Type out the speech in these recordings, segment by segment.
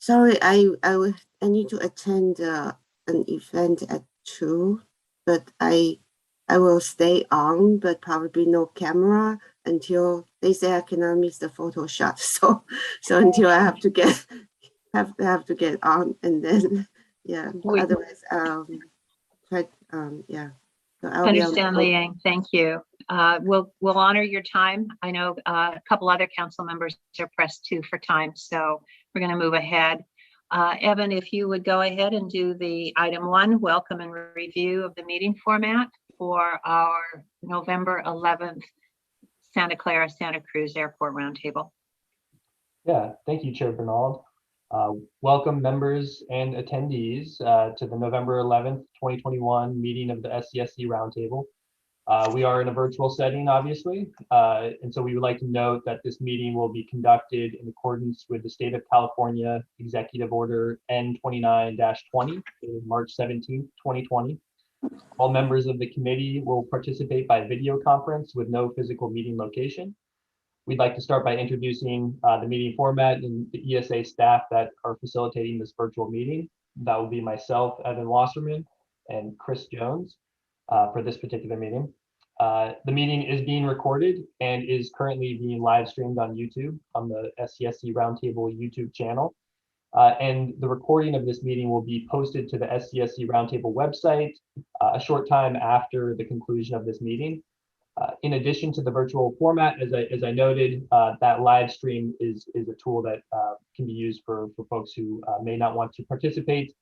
Sorry, I need to attend an event at 2, but I will stay on, but probably no camera until they say I cannot miss the photo shot. So until I have to get on, and then yeah. Otherwise, yeah. So I'll understand, Liang. Thank you. We'll honor your time. I know a couple other council members are pressed too for time, so we're going to move ahead. Evan, if you would go ahead and do the item 1, welcome and review of the meeting format for our November 11th Santa Clara Santa Cruz Airport Roundtable. Yeah, thank you, Chair Bernald. Welcome members and attendees to the November 11th, 2021 meeting of the SCSC Roundtable. We are in a virtual setting, obviously, and so we would like to note that this meeting will be conducted in accordance with the State of California Executive Order N29-20, March 17th, 2020. All members of the committee will participate by video conference with no physical meeting location. We'd like to start by introducing the meeting format and the ESA staff that are facilitating this virtual meeting. That will be myself, Evan Wasserman, and Chris Jones for this particular meeting. The meeting is being recorded and is currently being live streamed on YouTube on the SCSC Roundtable YouTube channel. And the recording of this meeting will be posted to the SCSC Roundtable website a short time after the conclusion of this meeting. In addition to the virtual format, as I noted, that live stream is a tool that can be used for folks who may not want to participate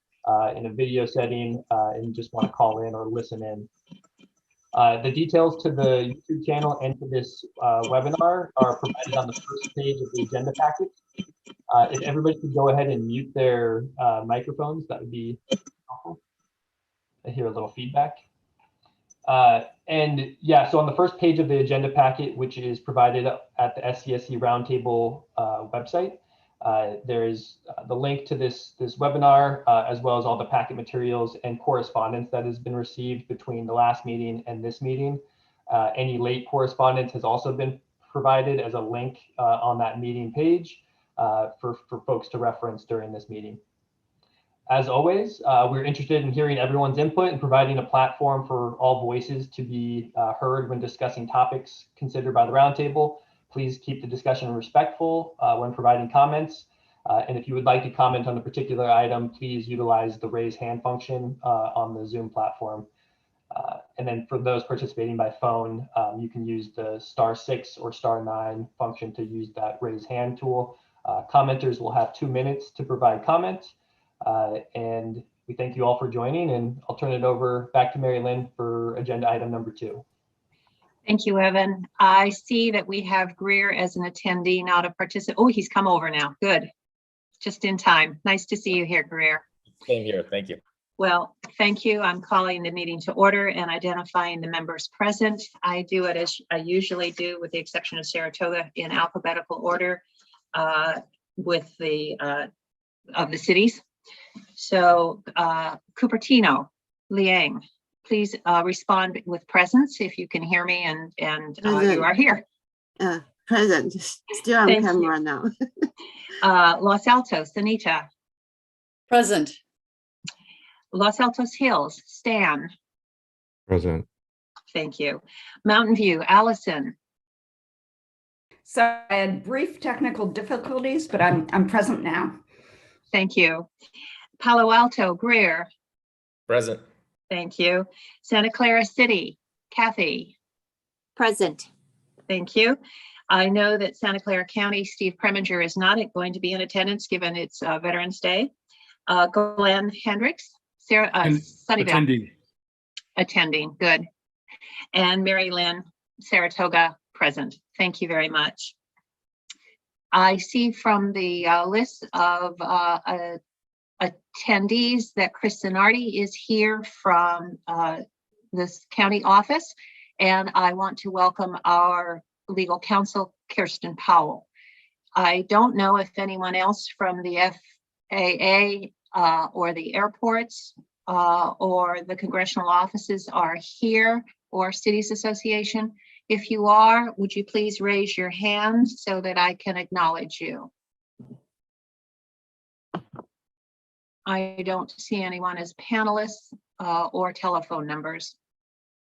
in a video setting and just want to call in or listen in. The details to the YouTube channel and to this webinar are provided on the first page of the agenda packet. If everybody could go ahead and mute their microphones, that would be helpful. I hear a little feedback. And yeah, so on the first page of the agenda packet, which is provided at the SCSC Roundtable website, there's the link to this webinar, as well as all the packet materials and correspondence that has been received between the last meeting and this meeting. Any late correspondence has also been provided as a link on that meeting page for folks to reference during this meeting. As always, we're interested in hearing everyone's input and providing a platform for all voices to be heard when discussing topics considered by the roundtable. Please keep the discussion respectful when providing comments. And if you would like to comment on a particular item, please utilize the raise hand function on the Zoom platform. And then for those participating by phone, you can use the *6 or *9 function to use that raise hand tool. Commenters will have 2 minutes to provide comment. And we thank you all for joining, and I'll turn it over back to Mary Lynn for agenda item number 2. Thank you, Evan. I see that we have Greer as an attendee, not a participant. Oh, he's come over now. Good. Just in time. Nice to see you here, Greer. Same here. Thank you. Well, thank you. I'm calling the meeting to order and identifying the members present. I do it as I usually do, with the exception of Saratoga, in alphabetical order with the of the cities. So Cupertino, Liang, please respond with presence if you can hear me and you are here. Present, still on camera now. Los Altos, Anita. Present. Los Altos Hills, Stan. Present. Thank you. Mountain View, Allison. So I had brief technical difficulties, but I'm present now. Thank you. Palo Alto, Greer. Present. Thank you. Santa Clara City, Kathy. Present. Thank you. I know that Santa Clara County, Steve Preminger is not going to be in attendance given it's Veterans Day. Glenn Hendricks, Sarah, Sunnyvale. Attending, good. And Mary Lynn, Saratoga, present. Thank you very much. I see from the list of attendees that Chris Zanardi is here from this county office, and I want to welcome our legal counsel, Kirsten Powell. I don't know if anyone else from the FAA or the airports or the congressional offices are here, or Cities Association. If you are, would you please raise your hand so that I can acknowledge you? I don't see anyone as panelists or telephone numbers.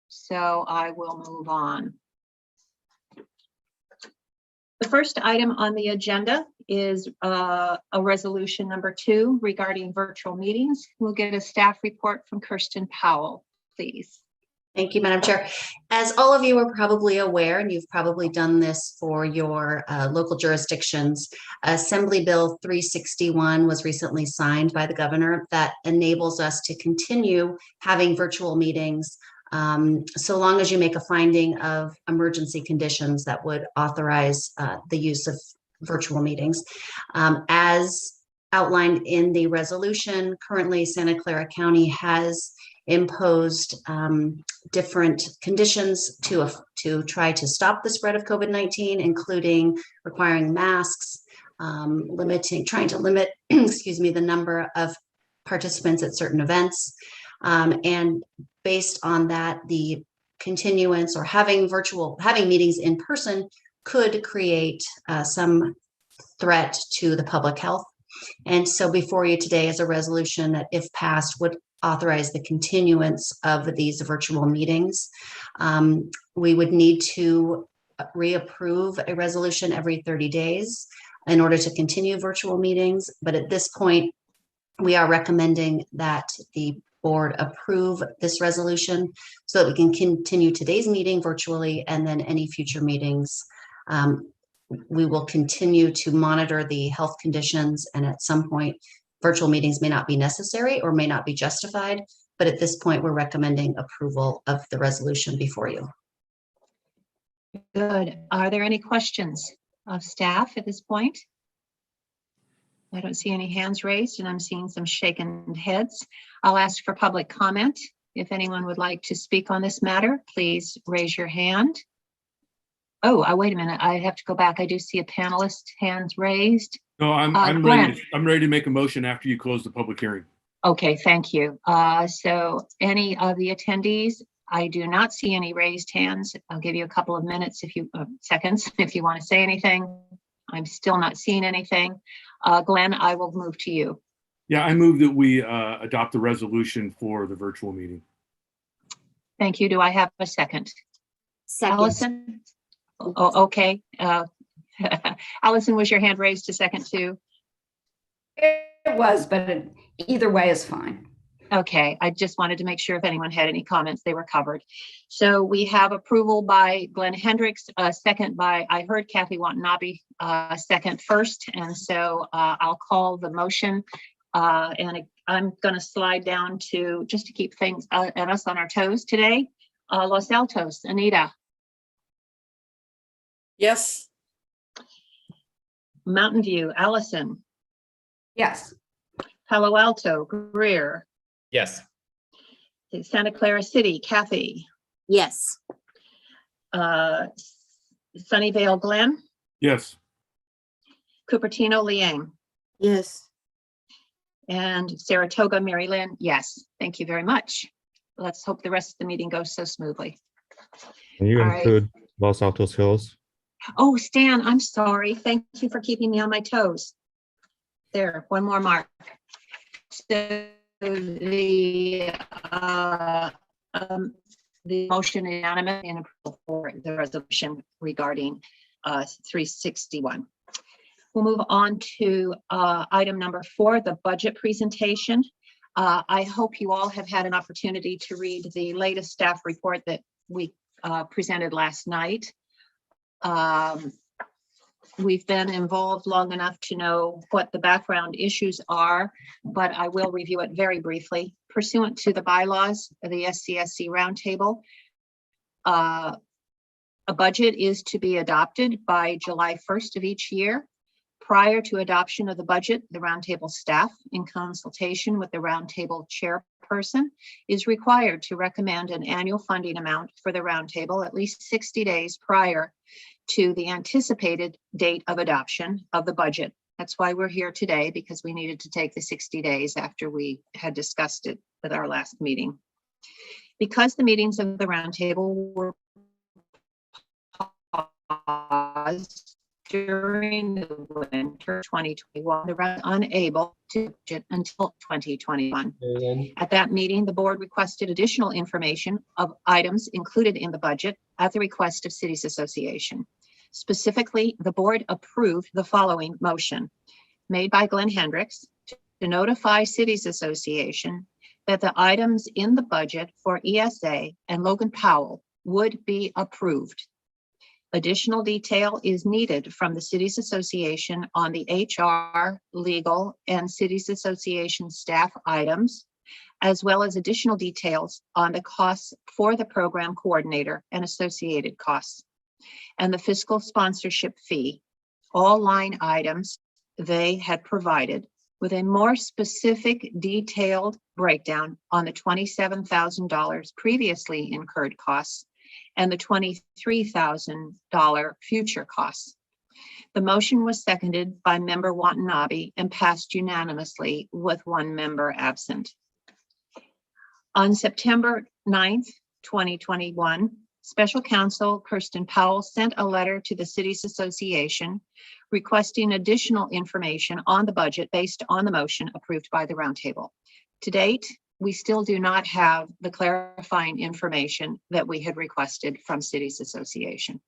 So I will move on. The first item on the agenda is a resolution number 2 regarding virtual meetings. We'll get a staff report from Kirsten Powell, please. Thank you, Madam Chair. As all of you are probably aware, and you've probably done this for your local jurisdictions, Assembly Bill 361 was recently signed by the governor that enables us to continue having virtual meetings so long as you make a finding of emergency conditions that would authorize the use of virtual meetings. As outlined in the resolution, currently Santa Clara County has imposed different conditions to try to stop the spread of COVID-19, including requiring masks, trying to limit, excuse me, the number of participants at certain events. And based on that, the continuance or having meetings in person could create some threat to the public health. And so before you today is a resolution that, if passed, would authorize the continuance of these virtual meetings. We would need to reapprove a resolution every 30 days in order to continue virtual meetings. But at this point, we are recommending that the board approve this resolution so that we can continue today's meeting virtually, and then any future meetings. We will continue to monitor the health conditions, and at some point, virtual meetings may not be necessary or may not be justified, but at this point, we're recommending approval of the resolution before you. Good. Are there any questions of staff at this point? I don't see any hands raised, and I'm seeing some shaken heads. I'll ask for public comment. If anyone would like to speak on this matter, please raise your hand. Oh, wait a minute. I have to go back. I do see a panelist hands raised. No, I'm ready to make a motion after you close the public hearing. Okay, thank you. So any of the attendees, I do not see any raised hands. I'll give you a couple of minutes seconds if you want to say anything. I'm still not seeing anything. Glenn, I will move to you. Yeah, I move that we adopt the resolution for the virtual meeting. Thank you. Do I have a second? Second. Allison? Oh, okay. Allison, was your hand raised to second too? It was, but either way is fine. Okay, I just wanted to make sure if anyone had any comments, they were covered. So we have approval by Glenn Hendricks, second by, I heard Kathy Watanabe, second first. And so I'll call the motion. And I'm going to slide down to, just to keep things and us on our toes today, Los Altos, Anita. Yes. Mountain View, Allison. Yes. Palo Alto, Greer. Yes. Santa Clara City, Kathy. Yes. Sunnyvale, Glen. Yes. Cupertino, Liang. Yes. And Saratoga, Mary Lynn. Yes. Thank you very much. Let's hope the rest of the meeting goes so smoothly. Can you All right. include Los Altos Hills? Oh, Stan, I'm sorry. Thank you for keeping me on my toes. There, one more mark. So the motion is unanimous in approval for the resolution regarding 361. We'll move on to item number 4, the budget presentation. I hope you all have had an opportunity to read the latest staff report that we presented last night. We've been involved long enough to know what the background issues are, but I will review it very briefly. Pursuant to the bylaws of the SCSC Roundtable, a budget is to be adopted by July 1st of each year. Prior to adoption of the budget, the Roundtable staff, in consultation with the Roundtable chairperson, is required to recommend an annual funding amount for the Roundtable at least 60 days prior to the anticipated date of adoption of the budget. That's why we're here today, because we needed to take the 60 days after we had discussed it with our last meeting. Because the meetings of the Roundtable were paused during the winter 2021, the was unable to budget until 2021. Marion, At that meeting, the board requested additional information of items included in the budget at the request of Cities Association. Specifically, the board approved the following motion made by Glenn Hendricks to notify Cities Association that the items in the budget for ESA and Logan Powell would be approved. Additional detail is needed from the Cities Association on the HR, legal, and Cities Association staff items, as well as additional details on the costs for the program coordinator and associated costs, and the fiscal sponsorship fee, all line items they had provided with a more specific detailed breakdown on the $27,000 previously incurred costs and the $23,000 future costs. The motion was seconded by member Watanabe and passed unanimously with one member absent. On September 9th, 2021, Special Counsel Kirsten Powell sent a letter to the Cities Association requesting additional information on the budget based on the motion approved by the roundtable. To date, we still do not have the clarifying information that we had requested from Cities Association.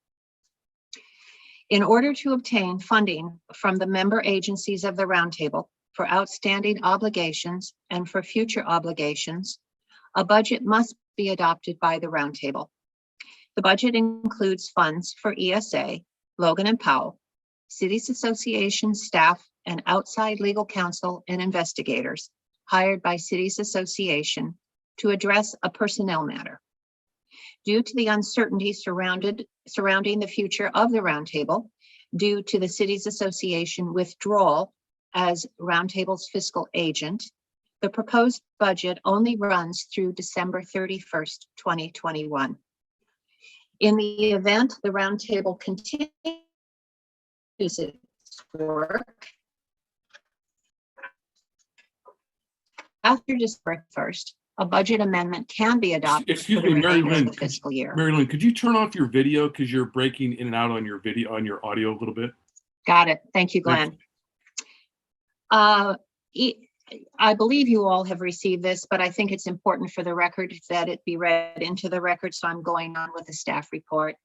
In order to obtain funding from the member agencies of the roundtable for outstanding obligations and for future obligations, a budget must be adopted by the roundtable. The budget includes funds for ESA, Logan and Powell, Cities Association staff, and outside legal counsel and investigators hired by Cities Association to address a personnel matter. Due to the uncertainty surrounding the future of the roundtable, due to the Cities Association withdrawal as roundtable's fiscal agent, the proposed budget only runs through December 31st, 2021. In the event the roundtable continues its work after December 1st, a budget amendment can be adopted. Excuse for the me, Mary remainder of Lynn, the fiscal year. Mary Lynn, could you turn off your video because you're breaking in and out on your video, on your audio a little bit? Got it. Thank you, Glenn. I believe you all have received this, but I think it's important for the record that it be read into the record, so I'm going on with the staff report.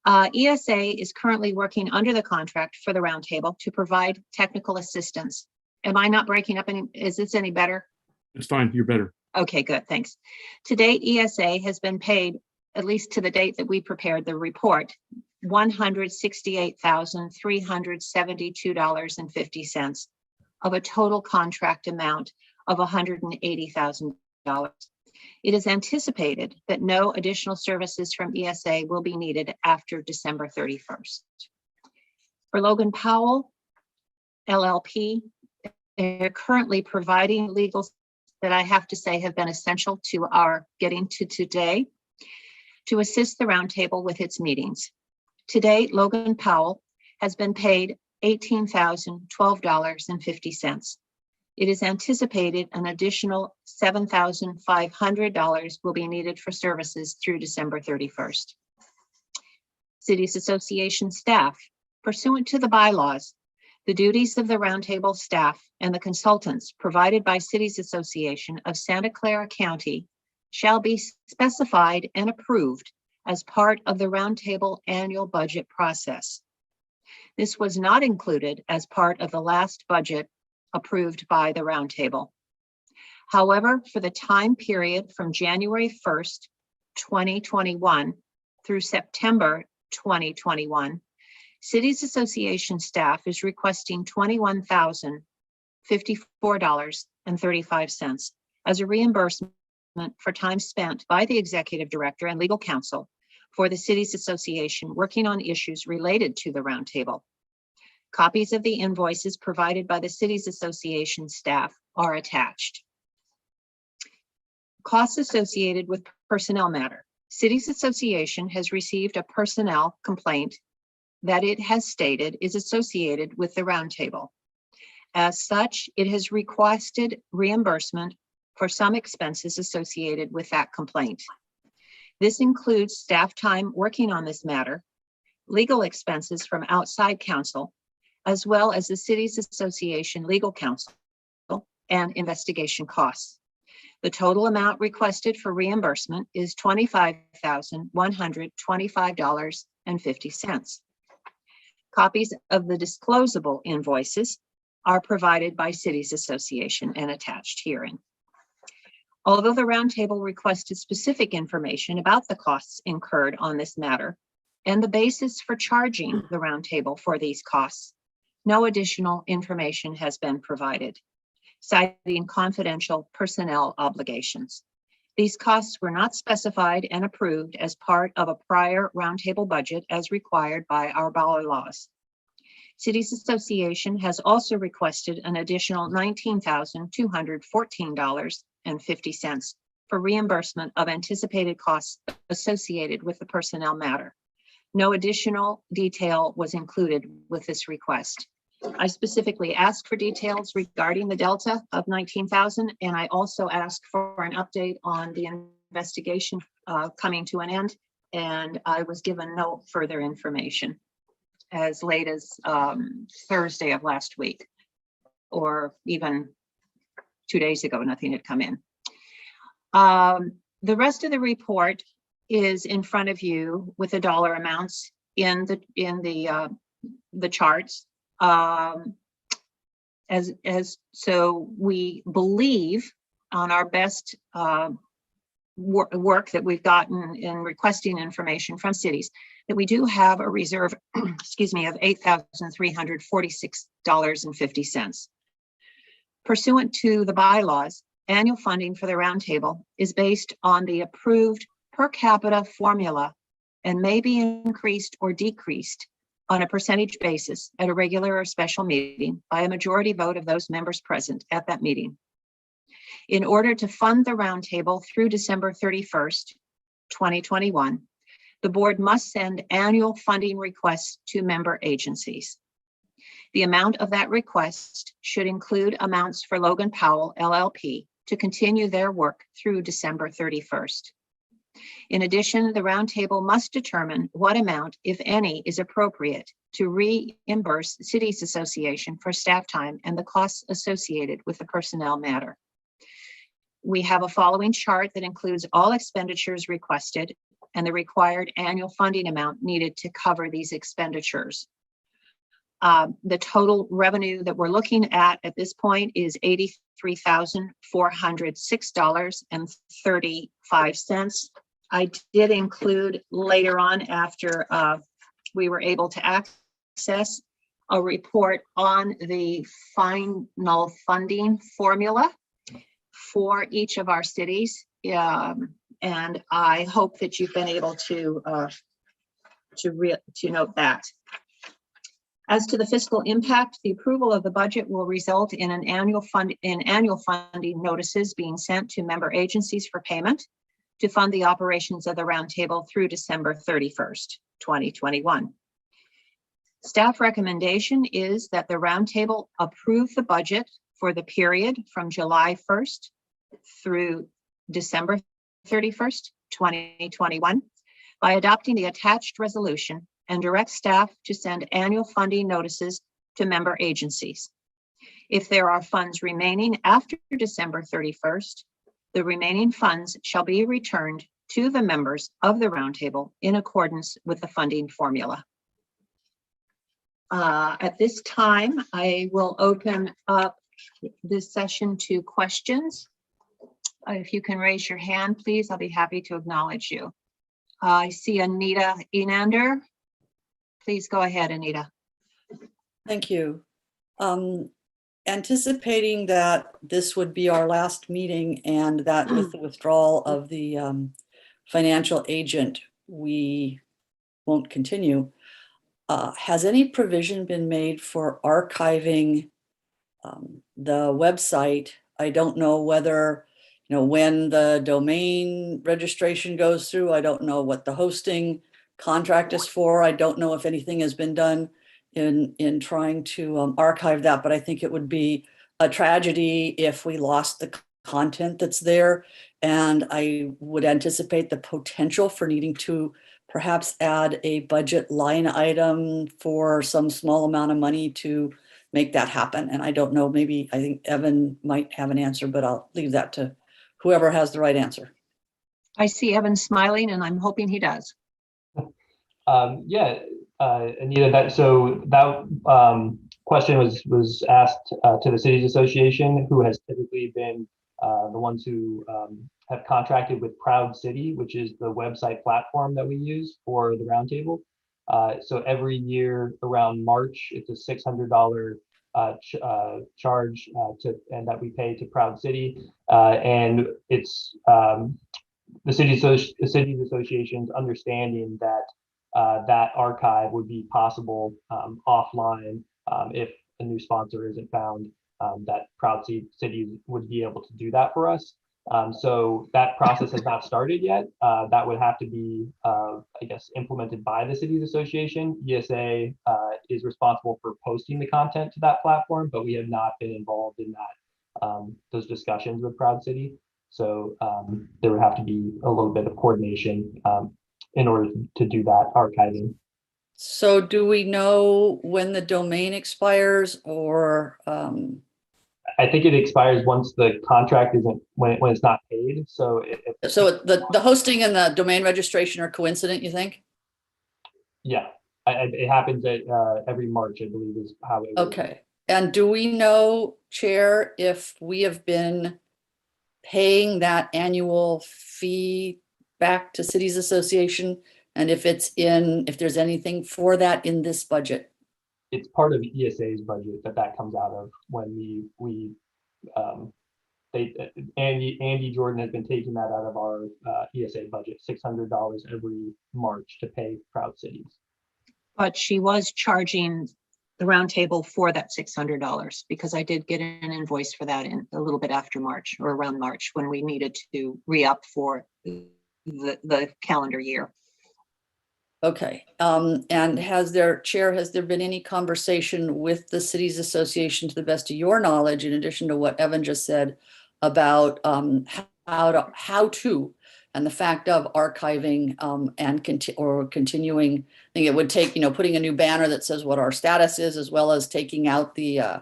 ESA is currently working under the contract for the roundtable to provide technical assistance. Am I not breaking up any? Is this any better? It's fine, you're better. Okay, good, thanks. To date, ESA has been paid, at least to the date that we prepared the report, $168,372.50 of a total contract amount of $180,000. It is anticipated that no additional services from ESA will be needed after December 31st. For Logan Powell, LLP, they're currently providing legals that I have to say have been essential to our getting to today to assist the roundtable with its meetings. To date, Logan Powell has been paid $18,012.50. It is anticipated an additional $7,500 will be needed for services through December 31st. Cities Association staff, pursuant to the bylaws, the duties of the roundtable staff and the consultants provided by Cities Association of Santa Clara County shall be specified and approved as part of the roundtable annual budget process. This was not included as part of the last budget approved by the roundtable. However, for the time period from January 1st, 2021 through September 2021, Cities Association staff is requesting $21,054.35 as a reimbursement for time spent by the executive director and legal counsel for the Cities Association working on issues related to the roundtable. Copies of the invoices provided by the Cities Association staff are attached. Costs associated with personnel matter. Cities Association has received a personnel complaint that it has stated is associated with the roundtable. As such, it has requested reimbursement for some expenses associated with that complaint. This includes staff time working on this matter, legal expenses from outside counsel, as well as the city's association legal counsel and investigation costs. The total amount requested for reimbursement is $25,125.50. Copies of the disclosable invoices are provided by Cities Association and attached herein. Although the roundtable requested specific information about the costs incurred on this matter and the basis for charging the roundtable for these costs, no additional information has been provided, citing confidential personnel obligations. These costs were not specified and approved as part of a prior roundtable budget as required by our bylaws. Cities Association has also requested an additional $19,214.50 for reimbursement of anticipated costs associated with the personnel matter. No additional detail was included with this request. I specifically asked for details regarding the delta of 19,000, and I also asked for an update on the investigation coming to an end, and I was given no further information as late as Thursday of last week, or even 2 days ago, nothing had come in. The rest of the report is in front of you with the dollar amounts in the charts. So we believe on our best work that we've gotten in requesting information from cities that we do have a reserve, excuse me, of $8,346.50. Pursuant to the bylaws, annual funding for the roundtable is based on the approved per capita formula and may be increased or decreased on a percentage basis at a regular or special meeting by a majority vote of those members present at that meeting. In order to fund the roundtable through December 31st, 2021, the board must send annual funding requests to member agencies. The amount of that request should include amounts for Logan Powell LLP to continue their work through December 31st. In addition, the roundtable must determine what amount, if any, is appropriate to reimburse the Cities Association for staff time and the costs associated with the personnel matter. We have a following chart that includes all expenditures requested and the required annual funding amount needed to cover these expenditures. The total revenue that we're looking at this point is $83,406.35. I did include later on, after we were able to access, a report on the final funding formula for each of our cities. And I hope that you've been able to note that. As to the fiscal impact, the approval of the budget will result in annual funding notices being sent to member agencies for payment to fund the operations of the roundtable through December 31st, 2021. Staff recommendation is that the roundtable approve the budget for the period from July 1st through December 31st, 2021 by adopting the attached resolution and direct staff to send annual funding notices to member agencies. If there are funds remaining after December 31st, the remaining funds shall be returned to the members of the roundtable in accordance with the funding formula. At this time, I will open up this session to questions. If you can raise your hand, please, I'll be happy to acknowledge you. I see Anita Enander. Please go ahead, Anita. Thank you. Anticipating that this would be our last meeting and that with the withdrawal of the financial agent, we won't continue. Has any provision been made for archiving the website? I don't know whether, when the domain registration goes through. I don't know what the hosting contract is for. I don't know if anything has been done in trying to archive that, but I think it would be a tragedy if we lost the content that's there. And I would anticipate the potential for needing to perhaps add a budget line item for some small amount of money to make that happen. And I don't know, maybe I think Evan might have an answer, but I'll leave that to whoever has the right answer. I see Evan smiling and I'm hoping he does. Yeah, Anita, that question was asked to the Cities Association, who has typically been the ones who have contracted with Proud City, which is the website platform that we use for the roundtable. So every year around March, it's a $600 charge and that we pay to Proud City, and it's the Cities Association's understanding that that archive would be possible offline if a new sponsor isn't found, that Proud City would be able to do that for us. So that process has not started yet. That would have to be, I guess, implemented by the Cities Association. ESA is responsible for posting the content to that platform, but we have not been involved in that those discussions with Proud City. So there would have to be a little bit of coordination in order to do that archiving. So do we know when the domain expires, or? I think it expires once the contract isn't, when it's not paid. So So the hosting and the domain registration are coincident, you think? Yeah, it happens at every March, I believe, is how it works. Okay. And do we know, Chair, if we have been paying that annual fee back to Cities Association, and if there's anything for that in this budget? It's part of ESA's budget that comes out of when Andy Jordan has been taking that out of our ESA budget, $600 every March to pay Proud Cities. But she was charging the roundtable for that $600 because I did get an invoice for that in a little bit after March, or around March, when we needed to re-up for the calendar year. Okay. And has there been any conversation with the Cities Association, to the best of your knowledge, in addition to what Evan just said, about how to and the fact of archiving and continuing? I think it would take, putting a new banner that says what our status is, as well as taking out the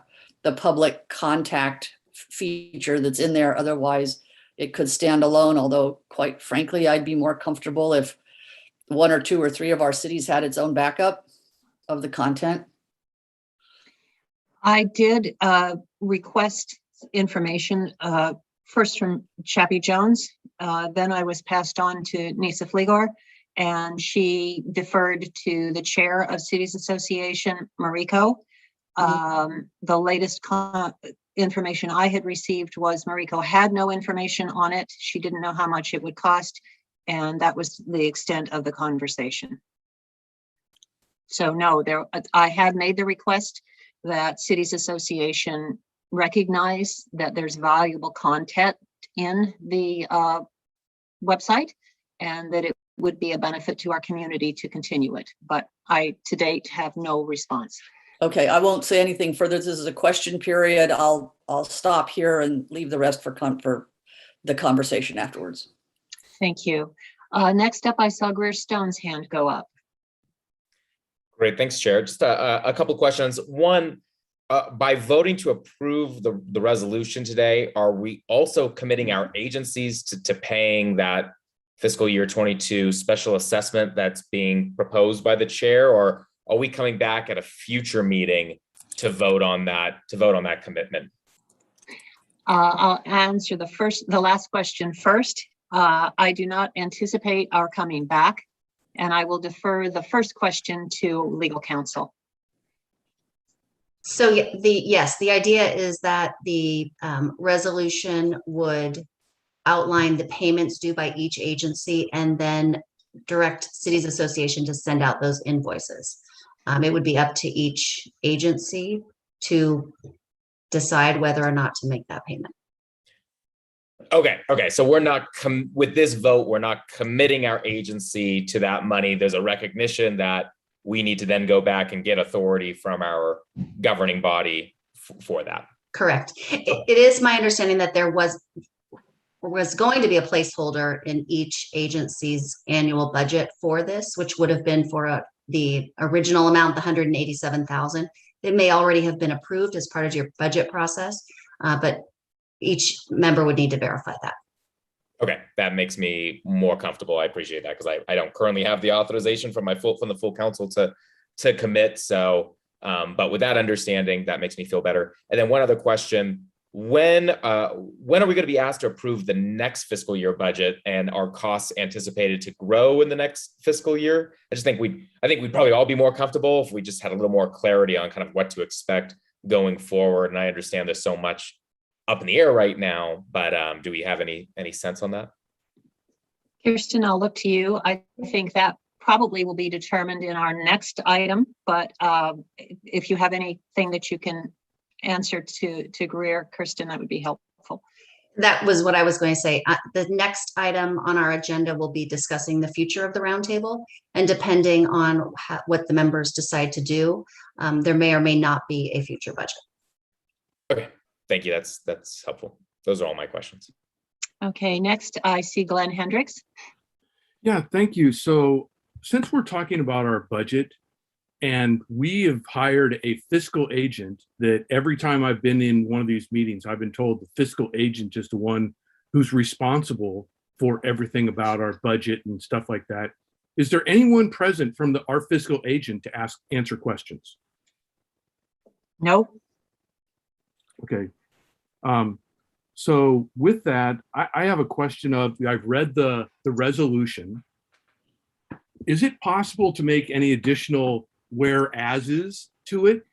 public contact feature that's in there. Otherwise, it could stand alone. Although, quite frankly, I'd be more comfortable if 1 or 2 or 3 of our cities had its own backup of the content. I did request information first from Chappie Jones. Then I was passed on to Nisa Fligor, and she deferred to the chair of Cities Association, Mariko. The latest information I had received was Mariko had no information on it. She didn't know how much it would cost, and that was the extent of the conversation. So no, I had made the request that Cities Association recognize that there's valuable content in the website, and that it would be a benefit to our community to continue it. But I, to date, have no response. Okay, I won't say anything further. This is a question period. I'll stop here and leave the rest for the conversation afterwards. Thank you. Next up, I saw Greer Stone's hand go up. Great, thanks, Chair. Just a couple questions. One, by voting to approve the resolution today, are we also committing our agencies to paying that fiscal year 22 special assessment that's being proposed by the chair, or are we coming back at a future meeting to vote on that commitment? I'll answer the last question first. I do not anticipate our coming back, and I will defer the first question to legal counsel. So the idea is that the resolution would outline the payments due by each agency and then direct Cities Association to send out those invoices. It would be up to each agency to decide whether or not to make that payment. Okay. So we're not with this vote, we're not committing our agency to that money. There's a recognition that we need to then go back and get authority from our governing body for that. Correct. It is my understanding that there was, was going to be a placeholder in each agency's annual budget for this, which would have been for the original amount, the 187,000. It may already have been approved as part of your budget process, but each member would need to verify that. Okay, that makes me more comfortable. I appreciate that because I don't currently have the authorization from the full council to commit. So, but with that understanding, that makes me feel better. And then one other question: when are we going to be asked to approve the next fiscal year budget, and are costs anticipated to grow in the next fiscal year? I think we'd probably all be more comfortable if we just had a little more clarity on kind of what to expect going forward. And I understand there's so much up in the air right now, but do we have any sense on that? Kirsten, I'll look to you. I think that probably will be determined in our next item, but if you have anything that you can answer to Greer, Kirsten, that would be helpful. That was what I was going to say. The next item on our agenda will be discussing the future of the roundtable, and depending on what the members decide to do, there may or may not be a future budget. Okay, thank you. That's helpful. Those are all my questions. Okay, next I see Glenn Hendricks. Yeah, thank you. So since we're talking about our budget, and we have hired a fiscal agent that every time I've been in one of these meetings, I've been told the fiscal agent is the one who's responsible for everything about our budget and stuff like that. Is there anyone present from our fiscal agent to answer questions? No. Okay. So with that, I have a question of, I've read the resolution. Is it possible to make any additional whereases to it?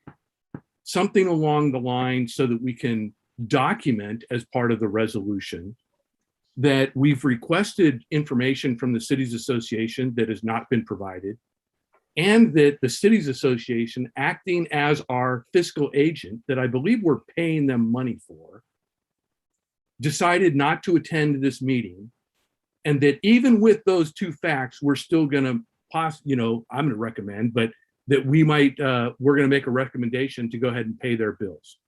Something along the line so that we can document as part of the resolution that we've requested information from the Cities Association that has not been provided, and that the Cities Association, acting as our fiscal agent that I believe we're paying them money for, decided not to attend this meeting, and that even with those two facts, we're still going to I'm going to recommend, but that we're going to make a recommendation to go ahead and pay their bills.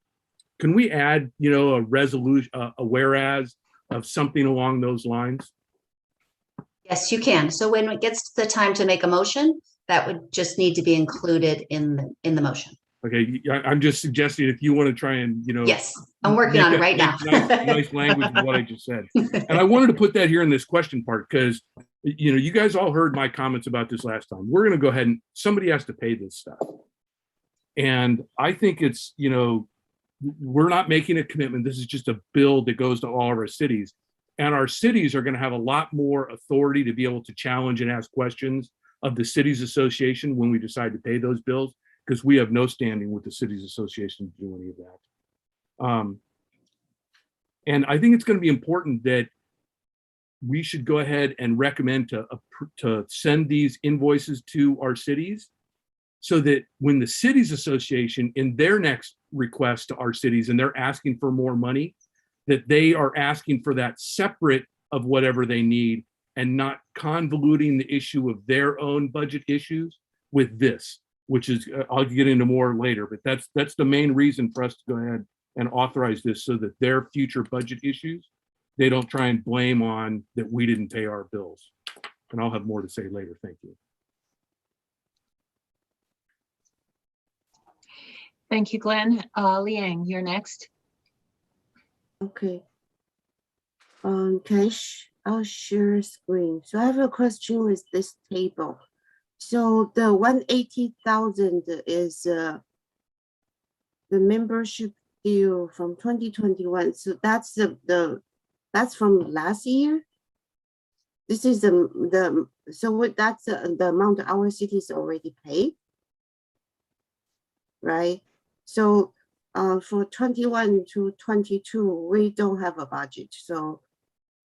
Can we add, a resolution, a whereas of something along those lines? Yes, you can. So when it gets to the time to make a motion, that would just need to be included in the motion. Okay, I'm just suggesting if you want to try and, Yes, I'm working on it right now. nice language of what I just said. And I wanted to put that here in this question part because, you guys all heard my comments about this last time. We're going to go ahead and somebody has to pay this stuff. And I think it's, we're not making a commitment. This is just a bill that goes to all of our cities. And our cities are going to have a lot more authority to be able to challenge and ask questions of the Cities Association when we decide to pay those bills, because we have no standing with the Cities Association to do any of that. And I think it's going to be important that we should go ahead and recommend to send these invoices to our cities, so that when the Cities Association in their next request to our cities and they're asking for more money, that they are asking for that separate of whatever they need and not convoluting the issue of their own budget issues with this, which is, I'll get into more later, but that's the main reason for us to go ahead and authorize this, so that their future budget issues, they don't try and blame on that we didn't pay our bills. And I'll have more to say later. Thank you. Thank you, Glenn. Liang, you're next. Okay. I'll share screen. So I have a question with this table. So the 180,000 is the membership due from 2021. So that's that's from last year. This is that's the amount our cities already paid, right? So for 21 to 22, we don't have a budget. So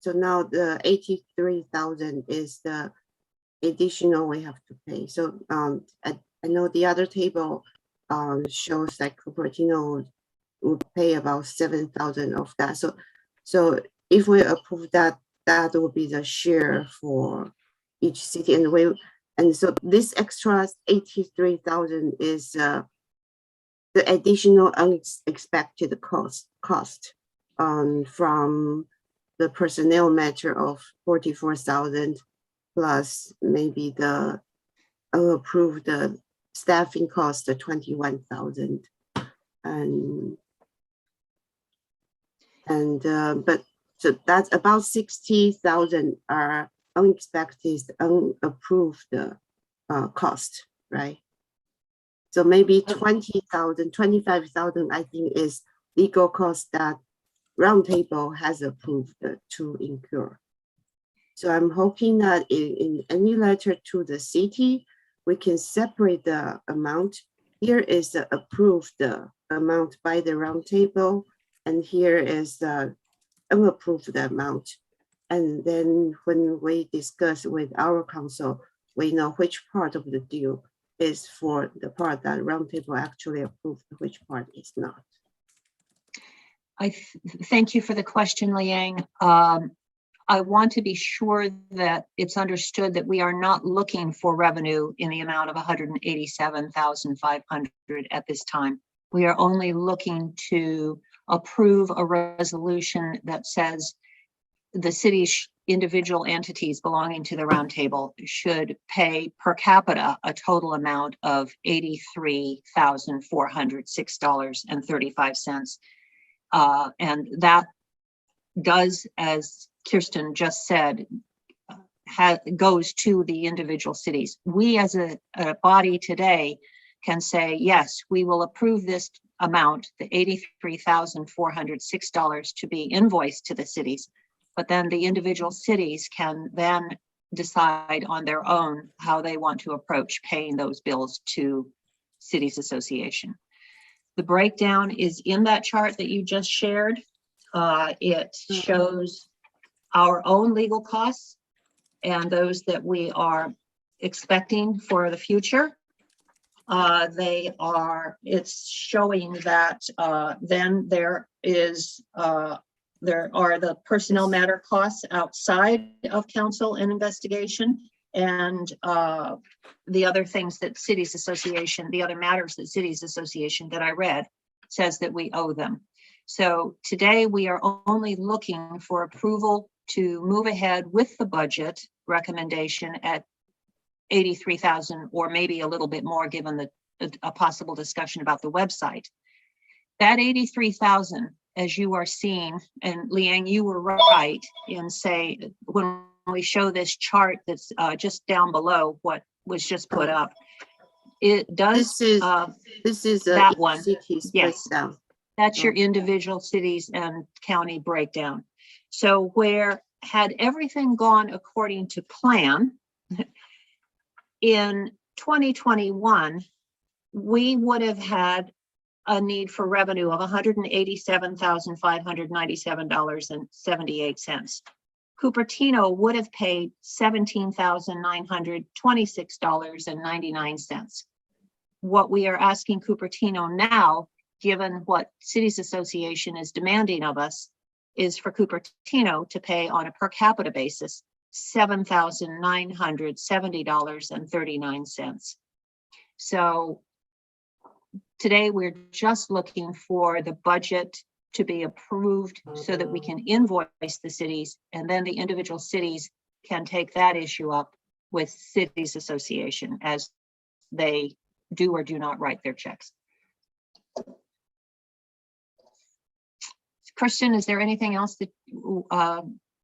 now the 83,000 is the additional we have to pay. So I know the other table shows like Cupertino would pay about 7,000 of that. So if we approve that, that will be the share for each city, and so this extra 83,000 is the additional unexpected cost from the personnel matter of 44,000 plus maybe the unapproved staffing cost of 21,000. But so that's about 60,000 are unexpected, unapproved cost, right? So maybe 20,000, 25,000, I think is legal cost that Roundtable has approved to incur. So I'm hoping that in any letter to the city, we can separate the amount. Here is the approved amount by the Roundtable, and here is the unapproved amount. And then when we discuss with our council, we know which part of the deal is for the part that Roundtable actually approved, which part is not. Thank you for the question, Liang. I want to be sure that it's understood that we are not looking for revenue in the amount of 187,500 at this time. We are only looking to approve a resolution that says the city's individual entities belonging to the Roundtable should pay per capita a total amount of $83,406.35. And that does, as Kirsten just said, goes to the individual cities. We as a body today can say, yes, we will approve this amount, the $83,406 to be invoiced to the cities, but then the individual cities can then decide on their own how they want to approach paying those bills to Cities Association. The breakdown is in that chart that you just shared. It shows our own legal costs and those that we are expecting for the future. It's showing that then there are the personnel matter costs outside of council and investigation, and the other things that Cities Association, the other matters that Cities Association that I read says that we owe them. So today we are only looking for approval to move ahead with the budget recommendation at 83,000 or maybe a little bit more given a possible discussion about the website. That 83,000, as you are seeing, and Liang, you were right in say, when we show this chart that's just down below what was just put up, it does, this is that one. Cities Yes. breakdown. That's your individual cities and county breakdown. So where had everything gone according to plan, in 2021, we would have had a need for revenue of $187,597.78. Cupertino would have paid $17,926.99. What we are asking Cupertino now, given what Cities Association is demanding of us, is for Cupertino to pay on a per capita basis $7,970.39. So today we're just looking for the budget to be approved so that we can invoice the cities, and then the individual cities can take that issue up with Cities Association as they do or do not write their checks. Christian, is there anything else that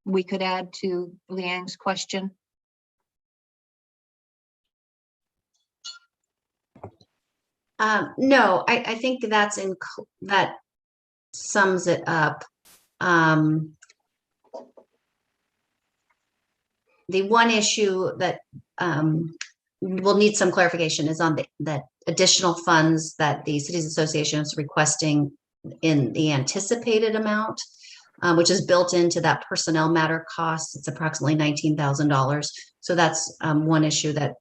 we could add to Liang's question? No, I think that sums it up. The one issue that will need some clarification is on the additional funds that the Cities Association is requesting in the anticipated amount, which is built into that personnel matter cost. It's approximately $19,000. So that's one issue that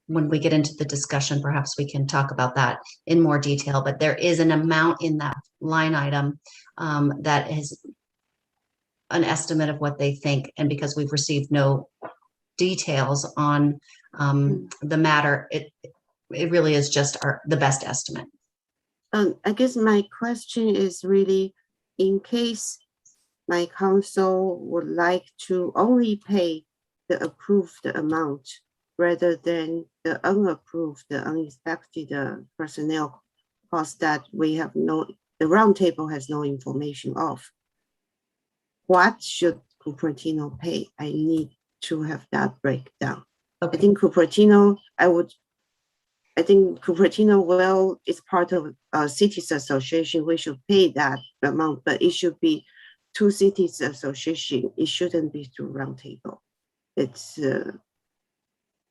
when we get into the discussion, perhaps we can talk about that in more detail, but there is an amount in that line item that is an estimate of what they think. And because we've received no details on the matter, it really is just the best estimate. I guess my question is really, in case my council would like to only pay the approved amount rather than the unapproved, the unexpected personnel costs that we have the roundtable has no information of. What should Cupertino pay? I need to have that breakdown. Okay. I think Cupertino, well, it's part of cities association. We should pay that amount, but it should be to cities association. It shouldn't be through roundtable. It's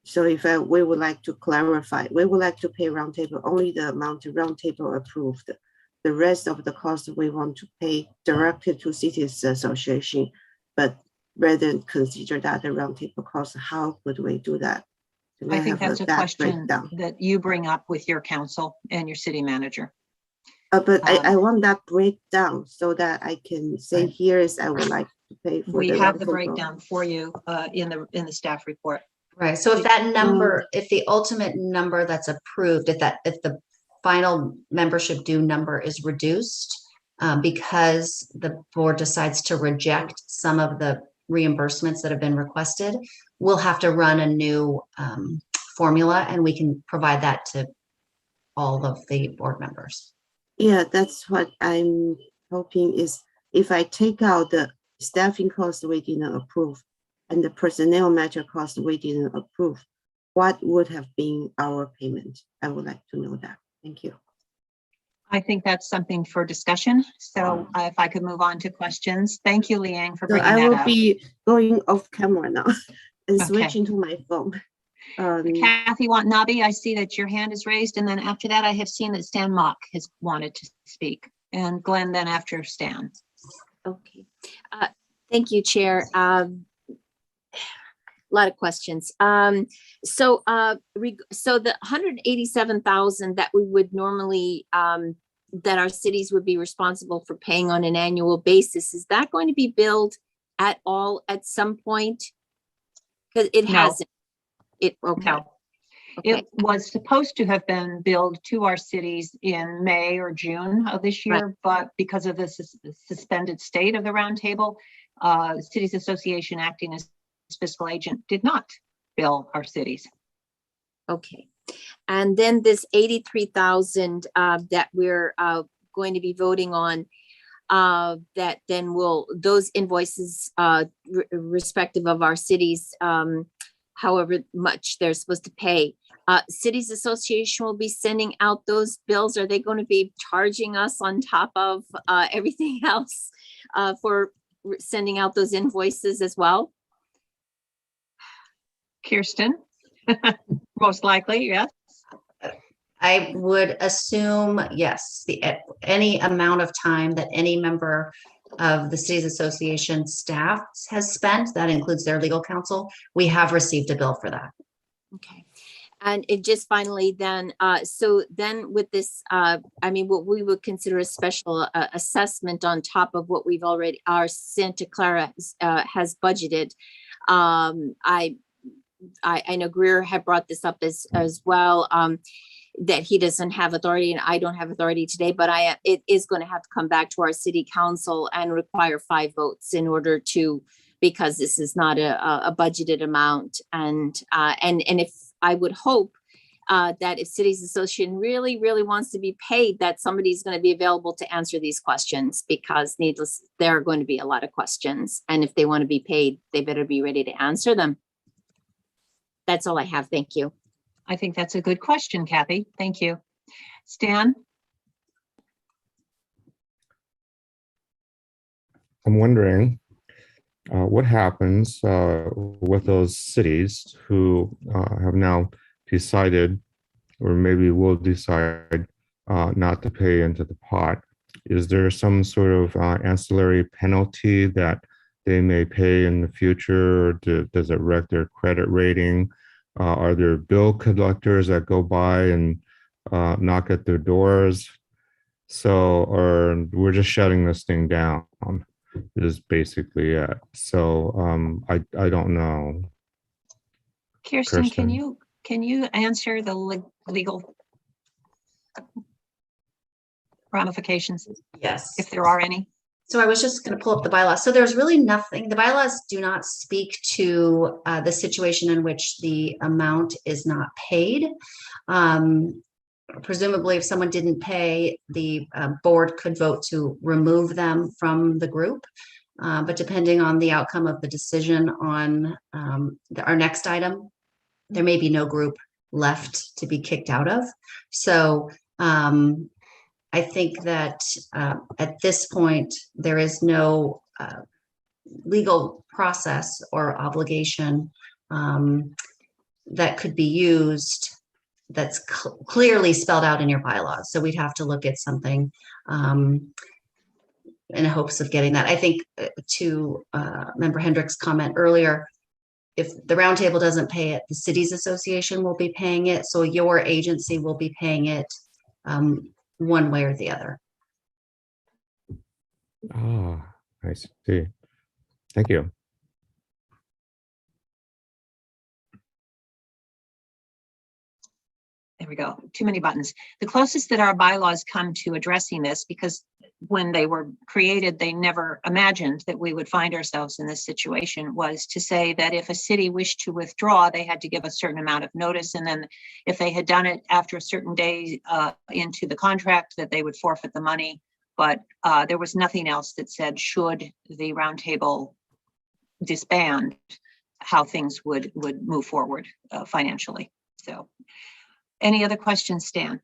so if we would like to clarify, we would like to pay roundtable only the amount roundtable approved. The rest of the cost we want to pay directly to cities association, but rather than consider that the roundtable cost, how would we do that? Can I think have that's a that question breakdown? that you bring up with your council and your city manager. But I want that breakdown so that I can say Right. here is I would like to pay for We the have the roundtable. breakdown for you in the staff report. Right. So if that number, if the ultimate number that's approved, if the final membership due number is reduced because the board decides to reject some of the reimbursements that have been requested, we'll have to run a new formula, and we can provide that to all of the board members. Yeah, that's what I'm hoping is if I take out the staffing cost we didn't approve and the personnel matter cost we didn't approve, what would have been our payment? I would like to know that. Thank you. I think that's something for discussion. So if I could move on to questions. Thank you, Leanne, for So bringing I that will up. be going off camera now and Okay. switching to my phone. Kathy Watanabe, I see that your hand is raised. And then after that, I have seen that Stan Mock has wanted to speak. And Glenn then after Stan. Okay. Thank you, Chair. A lot of questions. So the 187,000 that we would normally, that our cities would be responsible for paying on an annual basis, is that going to be billed at all at some point? Because it No. hasn't. Okay. No. It was supposed to have been billed to our cities in May or June of this year, but because of the suspended state of the roundtable, Cities Association acting as fiscal agent did not bill our cities. Okay. And then this 83,000 that we're going to be voting on, that then those invoices respective of our cities, however much they're supposed to pay. Cities Association will be sending out those bills. Are they going to be charging us on top of everything else for sending out those invoices as well? Kirsten, most likely, yes. I would assume, yes, any amount of time that any member of the Cities Association staff has spent, that includes their legal counsel, we have received a bill for that. Okay. And it just finally then, so then with this, I mean, what we would consider a special assessment on top of what we've already, our Santa Clara has budgeted. I know Greer had brought this up as well, that he doesn't have authority and I don't have authority today, but it is going to have to come back to our city council and require 5 votes in order to, because this is not a budgeted amount. And if I would hope that if Cities Association really wants to be paid, that somebody's going to be available to answer these questions, because there are going to be a lot of questions. And if they want to be paid, they better be ready to answer them. That's all I have. Thank you. I think that's a good question, Kathy. Thank you. Stan? I'm wondering what happens with those cities who have now decided, or maybe will decide, not to pay into the pot. Is there some sort of ancillary penalty that they may pay in the future? Or does it wreck their credit rating? Are there bill collectors that go by and knock at their doors? So, or we're just shutting this thing down is basically it. So I don't know. Kirsten, can you answer the legal ramifications? Yes. If there are any? So I was just going to pull up the bylaws. So there's really nothing, the bylaws do not speak to the situation in which the amount is not paid. Presumably, if someone didn't pay, the board could vote to remove them from the group. But depending on the outcome of the decision on our next item, there may be no group left to be kicked out of. So I think that at this point, there is no legal process or obligation that could be used that's clearly spelled out in your bylaws. So we'd have to look at something in hopes of getting that. I think to Member Hendrick's comment earlier, if the roundtable doesn't pay it, the cities association will be paying it. So your agency will be paying it one way or the other. Ah, I see. Thank you. There we go. Too many buttons. The closest that our bylaws come to addressing this, because when they were created, they never imagined that we would find ourselves in this situation, was to say that if a city wished to withdraw, they had to give a certain amount of notice. And then if they had done it after a certain day into the contract, that they would forfeit the money. But there was nothing else that said, should the roundtable disband, how things would move forward financially. So. Any other questions, Stan?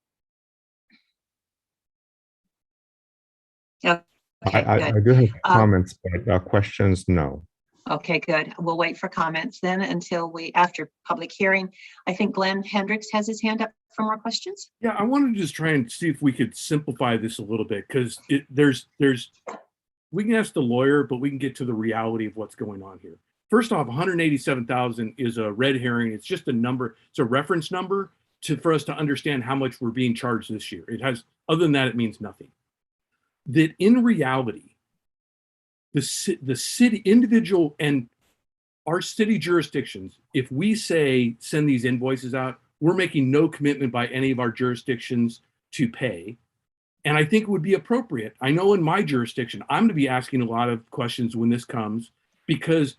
Okay, I do have comments, but questions, no. Okay, good. We'll wait for comments then until after public hearing. I think Glenn Hendricks has his hand up for more questions. Yeah, I wanted to just try and see if we could simplify this a little bit, because we can ask the lawyer, but we can get to the reality of what's going on here. First off, 187,000 is a red herring. It's just a number. It's a reference number for us to understand how much we're being charged this year. It has, other than that, it means nothing. That in reality, the city, individual, and our city jurisdictions, if we say send these invoices out, we're making no commitment by any of our jurisdictions to pay. And I think it would be appropriate. I know in my jurisdiction, I'm going to be asking a lot of questions when this comes, because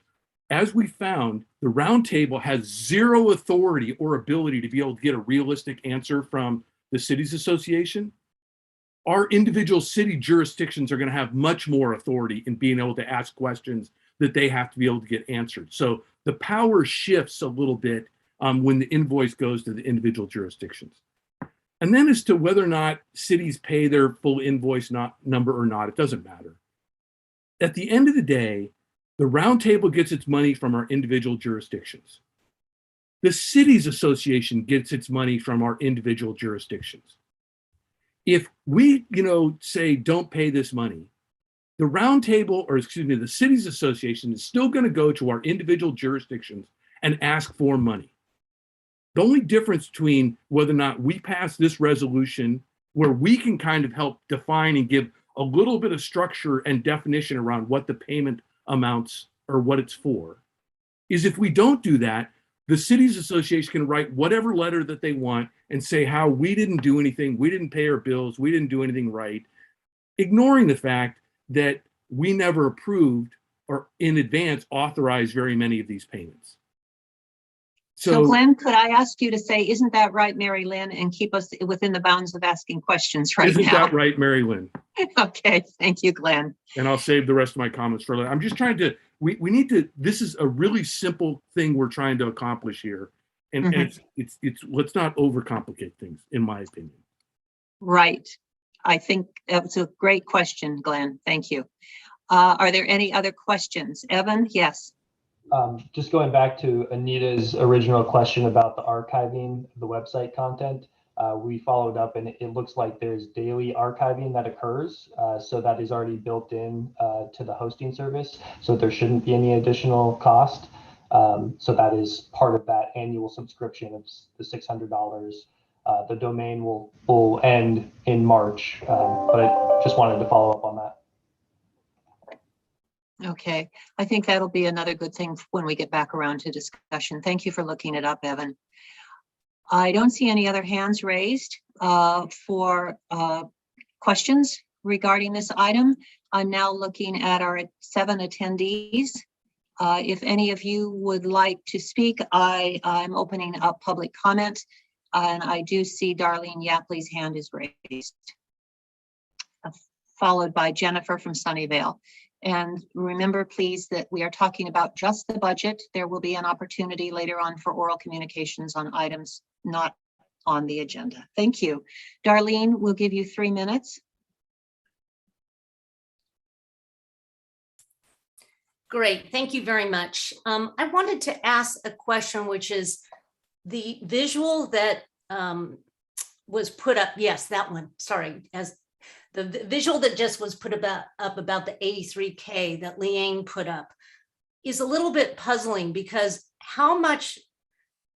as we found, the roundtable has zero authority or ability to be able to get a realistic answer from the cities association. Our individual city jurisdictions are going to have much more authority in being able to ask questions that they have to be able to get answered. So the power shifts a little bit when the invoice goes to the individual jurisdictions. And then as to whether or not cities pay their full invoice number or not, it doesn't matter. At the end of the day, the roundtable gets its money from our individual jurisdictions. The cities association gets its money from our individual jurisdictions. If we, say don't pay this money, the roundtable, or excuse me, the cities association is still going to go to our individual jurisdictions and ask for money. The only difference between whether or not we pass this resolution, where we can kind of help define and give a little bit of structure and definition around what the payment amounts or what it's for, is if we don't do that, the cities association can write whatever letter that they want and say how we didn't do anything, we didn't pay our bills, we didn't do anything right, ignoring the fact that we never approved or in advance authorized very many of these payments. So Glenn, could I ask you to say, isn't that right, Mary Lynn, and keep us within the bounds of asking questions right now? Isn't that right, Mary Lynn? Okay, thank you, Glenn. And I'll save the rest of my comments for later. I'm just trying to, we need to, this is a really simple thing we're trying to accomplish here. And, and it's let's not overcomplicate things, in my opinion. Right. I think that's a great question, Glenn. Thank you. Are there any other questions? Evan, yes. Just going back to Anita's original question about the archiving of the website content, we followed up and it looks like there's daily archiving that occurs. So that is already built in to the hosting service. So there shouldn't be any additional cost. So that is part of that annual subscription of the $600. The domain will end in March, but I just wanted to follow up on that. Okay, I think that'll be another good thing when we get back around to discussion. Thank you for looking it up, Evan. I don't see any other hands raised for questions regarding this item. I'm now looking at our 7 attendees. If any of you would like to speak, I'm opening up public comment, and I do see Darlene Yapley's hand is raised, followed by Jennifer from Sunnyvale. And remember, please, that we are talking about just the budget. There will be an opportunity later on for oral communications on items not on the agenda. Thank you. Darlene, we'll give you 3 minutes. Great, thank you very much. I wanted to ask a question, which is the visual that was put up. Yes, that one. Sorry, as the visual that just was put up about the 83K that Leanne put up is a little bit puzzling, because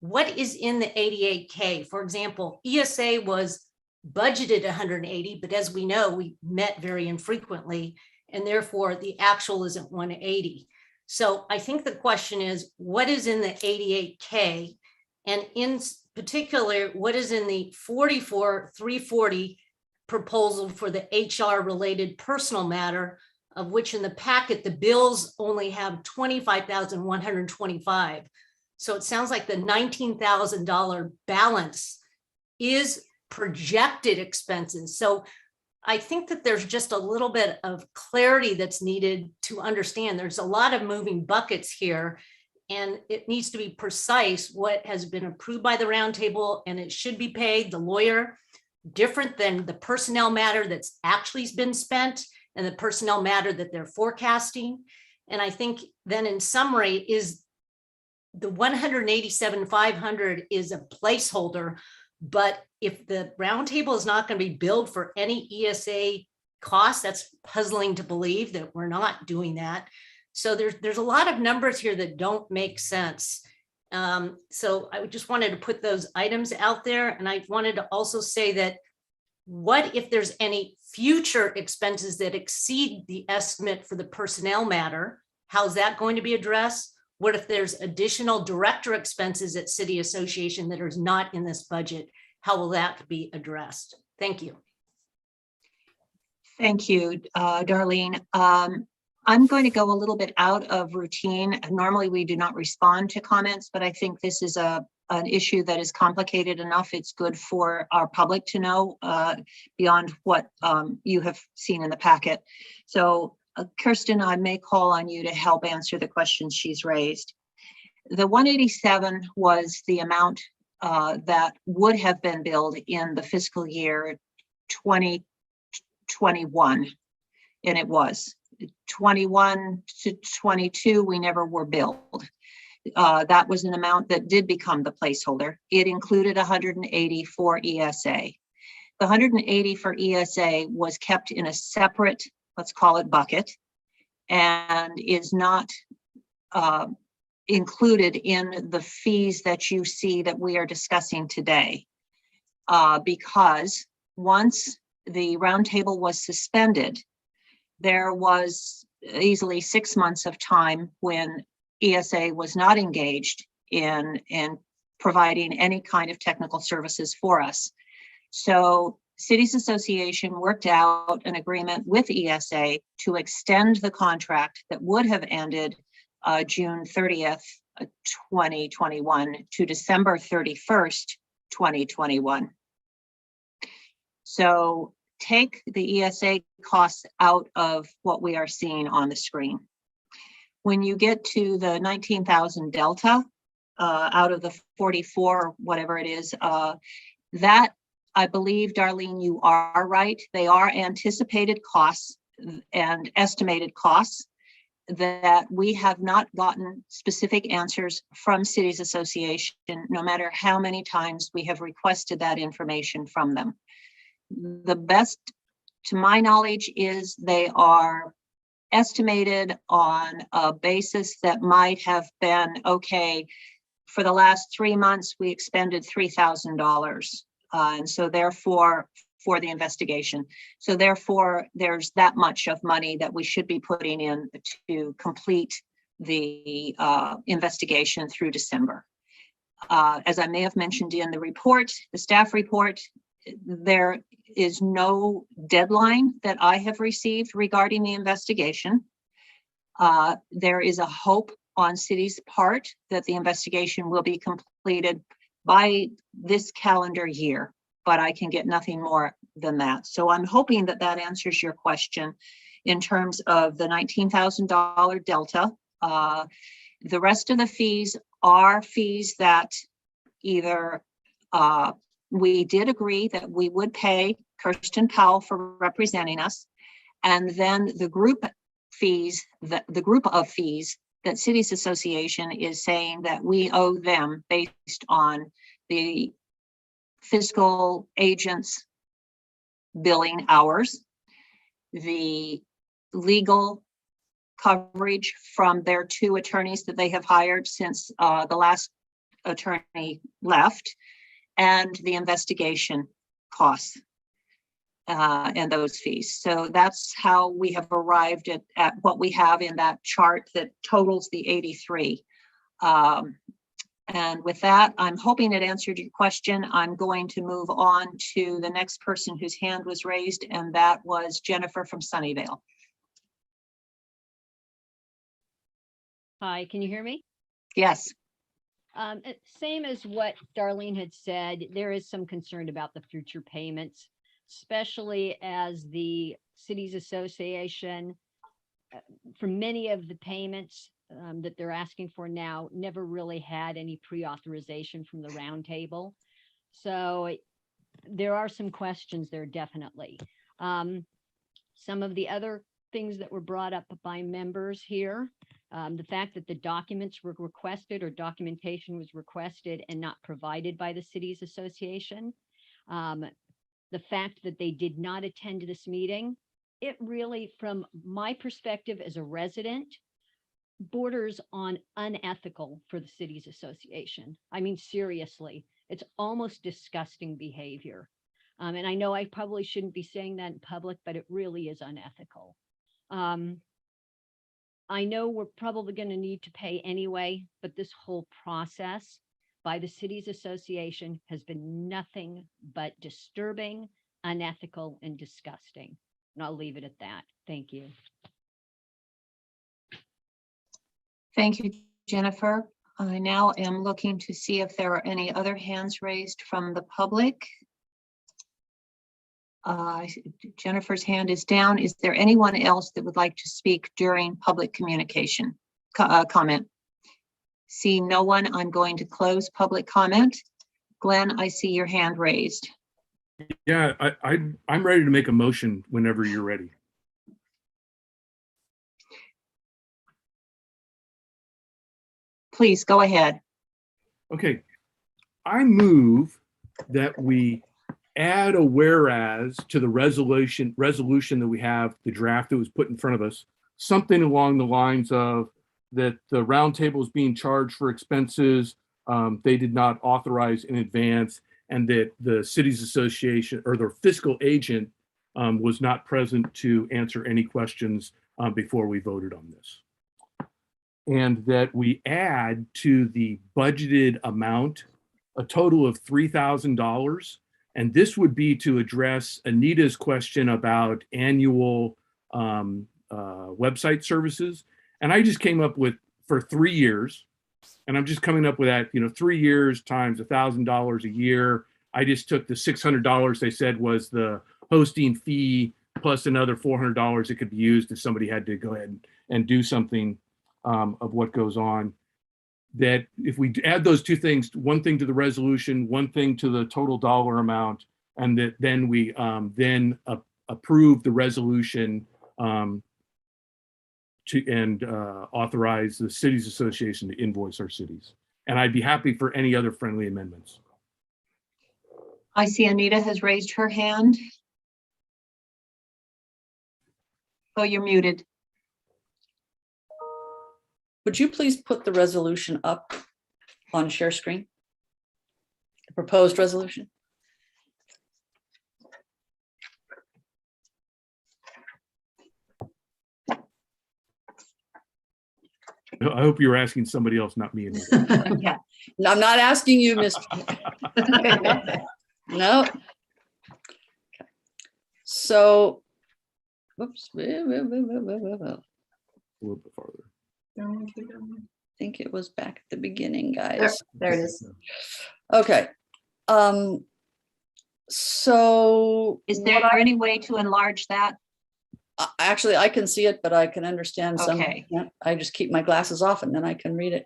what is in the 88K? For example, ESA was budgeted 180, but as we know, we met very infrequently, and therefore the actual isn't 180. So I think the question is, what is in the 88K? And in particular, what is in the 340 proposal for the HR related personal matter, of which in the packet, the bills only have $25,125. So it sounds like the $19,000 balance is projected expenses. So I think that there's just a little bit of clarity that's needed to understand. There's a lot of moving buckets here, and it needs to be precise what has been approved by the roundtable, and it should be paid the lawyer, different than the personnel matter that's actually been spent and the personnel matter that they're forecasting. And I think then in summary is the 187,500 is a placeholder, but if the roundtable is not going to be billed for any ESA costs, that's puzzling to believe that we're not doing that. So there's a lot of numbers here that don't make sense. So I just wanted to put those items out there. And I wanted to also say that what if there's any future expenses that exceed the estimate for the personnel matter? How's that going to be addressed? What if there's additional director expenses at City Association that are not in this budget? How will that be addressed? Thank you. Thank you, Darlene. I'm going to go a little bit out of routine. Normally, we do not respond to comments, but I think this is an issue that is complicated enough. It's good for our public to know beyond what you have seen in the packet. So Kirsten, I may call on you to help answer the questions she's raised. The 187 was the amount that would have been billed in the fiscal year 2021, and it was 21 to 22. We never were billed. That was an amount that did become the placeholder. It included 180 for ESA. The 180 for ESA was kept in a separate, let's call it bucket, and is not included in the fees that you see that we are discussing today. Because once the roundtable was suspended, there was easily 6 months of time when ESA was not engaged in providing any kind of technical services for us. So Cities Association worked out an agreement with ESA to extend the contract that would have ended June 30th, 2021 to December 31st, 2021. So take the ESA costs out of what we are seeing on the screen. When you get to the 19,000 delta out of the 44, whatever it is, that I believe, Darlene, you are right. They are anticipated costs and estimated costs that we have not gotten specific answers from Cities Association, no matter how many times we have requested that information from them. The best, to my knowledge, is they are estimated on a basis that might have been, okay, for the last 3 months, we expended $3,000. And so therefore, for the investigation. So therefore, there's that much of money that we should be putting in to complete the investigation through December. As I may have mentioned in the report, the staff report, there is no deadline that I have received regarding the investigation. There is a hope on city's part that the investigation will be completed by this calendar year, but I can get nothing more than that. So I'm hoping that that answers your question in terms of the $19,000 delta. The rest of the fees are fees that either we did agree that we would pay Kirsten Powell for representing us, and then the group fees, the group of fees that Cities Association is saying that we owe them based on the fiscal agents billing hours, the legal coverage from their 2 attorneys that they have hired since the last attorney left, and the investigation costs and those fees. So that's how we have arrived at what we have in that chart that totals the 83. And with that, I'm hoping it answered your question. I'm going to move on to the next person whose hand was raised, and that was Jennifer from Sunnyvale. Hi, can you hear me? Yes. Same as what Darlene had said, there is some concern about the future payments, especially as the Cities Association, for many of the payments that they're asking for now, never really had any pre-authorization from the roundtable. So there are some questions there, definitely. Some of the other things that were brought up by members here, the fact that the documents were requested or documentation was requested and not provided by the Cities Association. The fact that they did not attend this meeting, it really, from my perspective as a resident, borders on unethical for the Cities Association. I mean, seriously, it's almost disgusting behavior. And I know I probably shouldn't be saying that in public, but it really is unethical. I know we're probably going to need to pay anyway, but this whole process by the Cities Association has been nothing but disturbing, unethical, and disgusting. And I'll leave it at that. Thank you. Thank you, Jennifer. I now am looking to see if there are any other hands raised from the public. Jennifer's hand is down. Is there anyone else that would like to speak during public communication comment? See no one, I'm going to close public comment. Glenn, I see your hand raised. Yeah, I'm ready to make a motion whenever you're ready. Please go ahead. Okay, I move that we add a whereas to the resolution that we have, the draft that was put in front of us, something along the lines of that the roundtable is being charged for expenses they did not authorize in advance, and that the Cities Association or their fiscal agent was not present to answer any questions before we voted on this. And that we add to the budgeted amount a total of $3,000. And this would be to address Anita's question about annual website services. And I just came up with, for 3 years, and I'm just coming up with that, 3 years times $1,000 a year. I just took the $600 they said was the hosting fee plus another $400 that could be used if somebody had to go ahead and do something of what goes on. That if we add those two things, one thing to the resolution, one thing to the total dollar amount, and that then we approve the resolution and authorize the Cities Association to invoice our cities. And I'd be happy for any other friendly amendments. I see Anita has raised her hand. Oh, you're muted. Would you please put the resolution up on share screen? The proposed resolution? I hope you were asking somebody else, not me. Yeah. No, I'm not asking you, Mr. No. So, whoops. A little bit farther. I think it was back at the beginning, There, guys. there it is. Okay. So Is there any way to enlarge that? actually, I can see it, but I can understand some. Okay. I just keep my glasses off and then I can read it.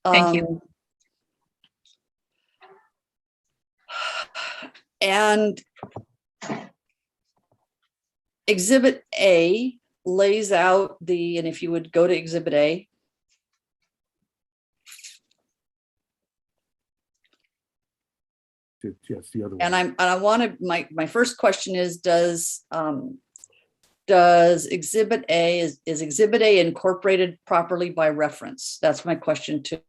Thank you. And Exhibit A lays out and if you would go to Exhibit A. Yes, the other one. And I want to, my first question is, does Exhibit A, is Exhibit A incorporated properly by reference? That's my question to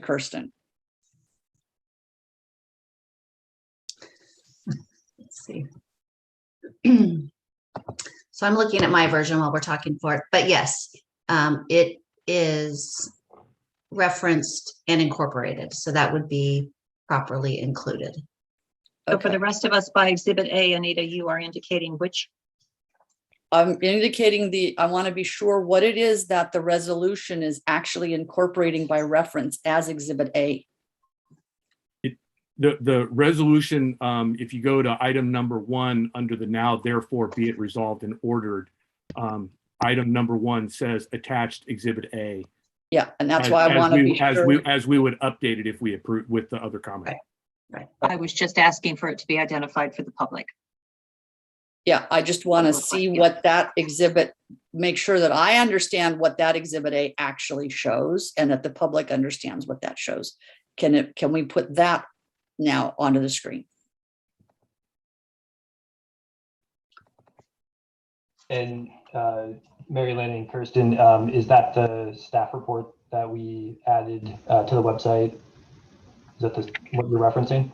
Kirsten. Let's see. So I'm looking at my version while we're talking for it, but yes, it is referenced and incorporated. So that would be properly included. So for the rest of us by Exhibit A, Anita, you are indicating which? I'm indicating I want to be sure what it is that the resolution is actually incorporating by reference as Exhibit A. The resolution, if you go to item number 1 under the now therefore be it resolved and ordered, item number 1 says attached Exhibit A. Yeah, and that's why I want to be sure. As we would update it if we approve with the other comment. Right. I was just asking for it to be identified for the public. Yeah, I just want to see what that exhibit, make sure that I understand what that Exhibit A actually shows and that the public understands what that shows. Can we put that now onto the screen? And Mary Lynn and Kirsten, is that the staff report that we added to the website? Is that what you're referencing?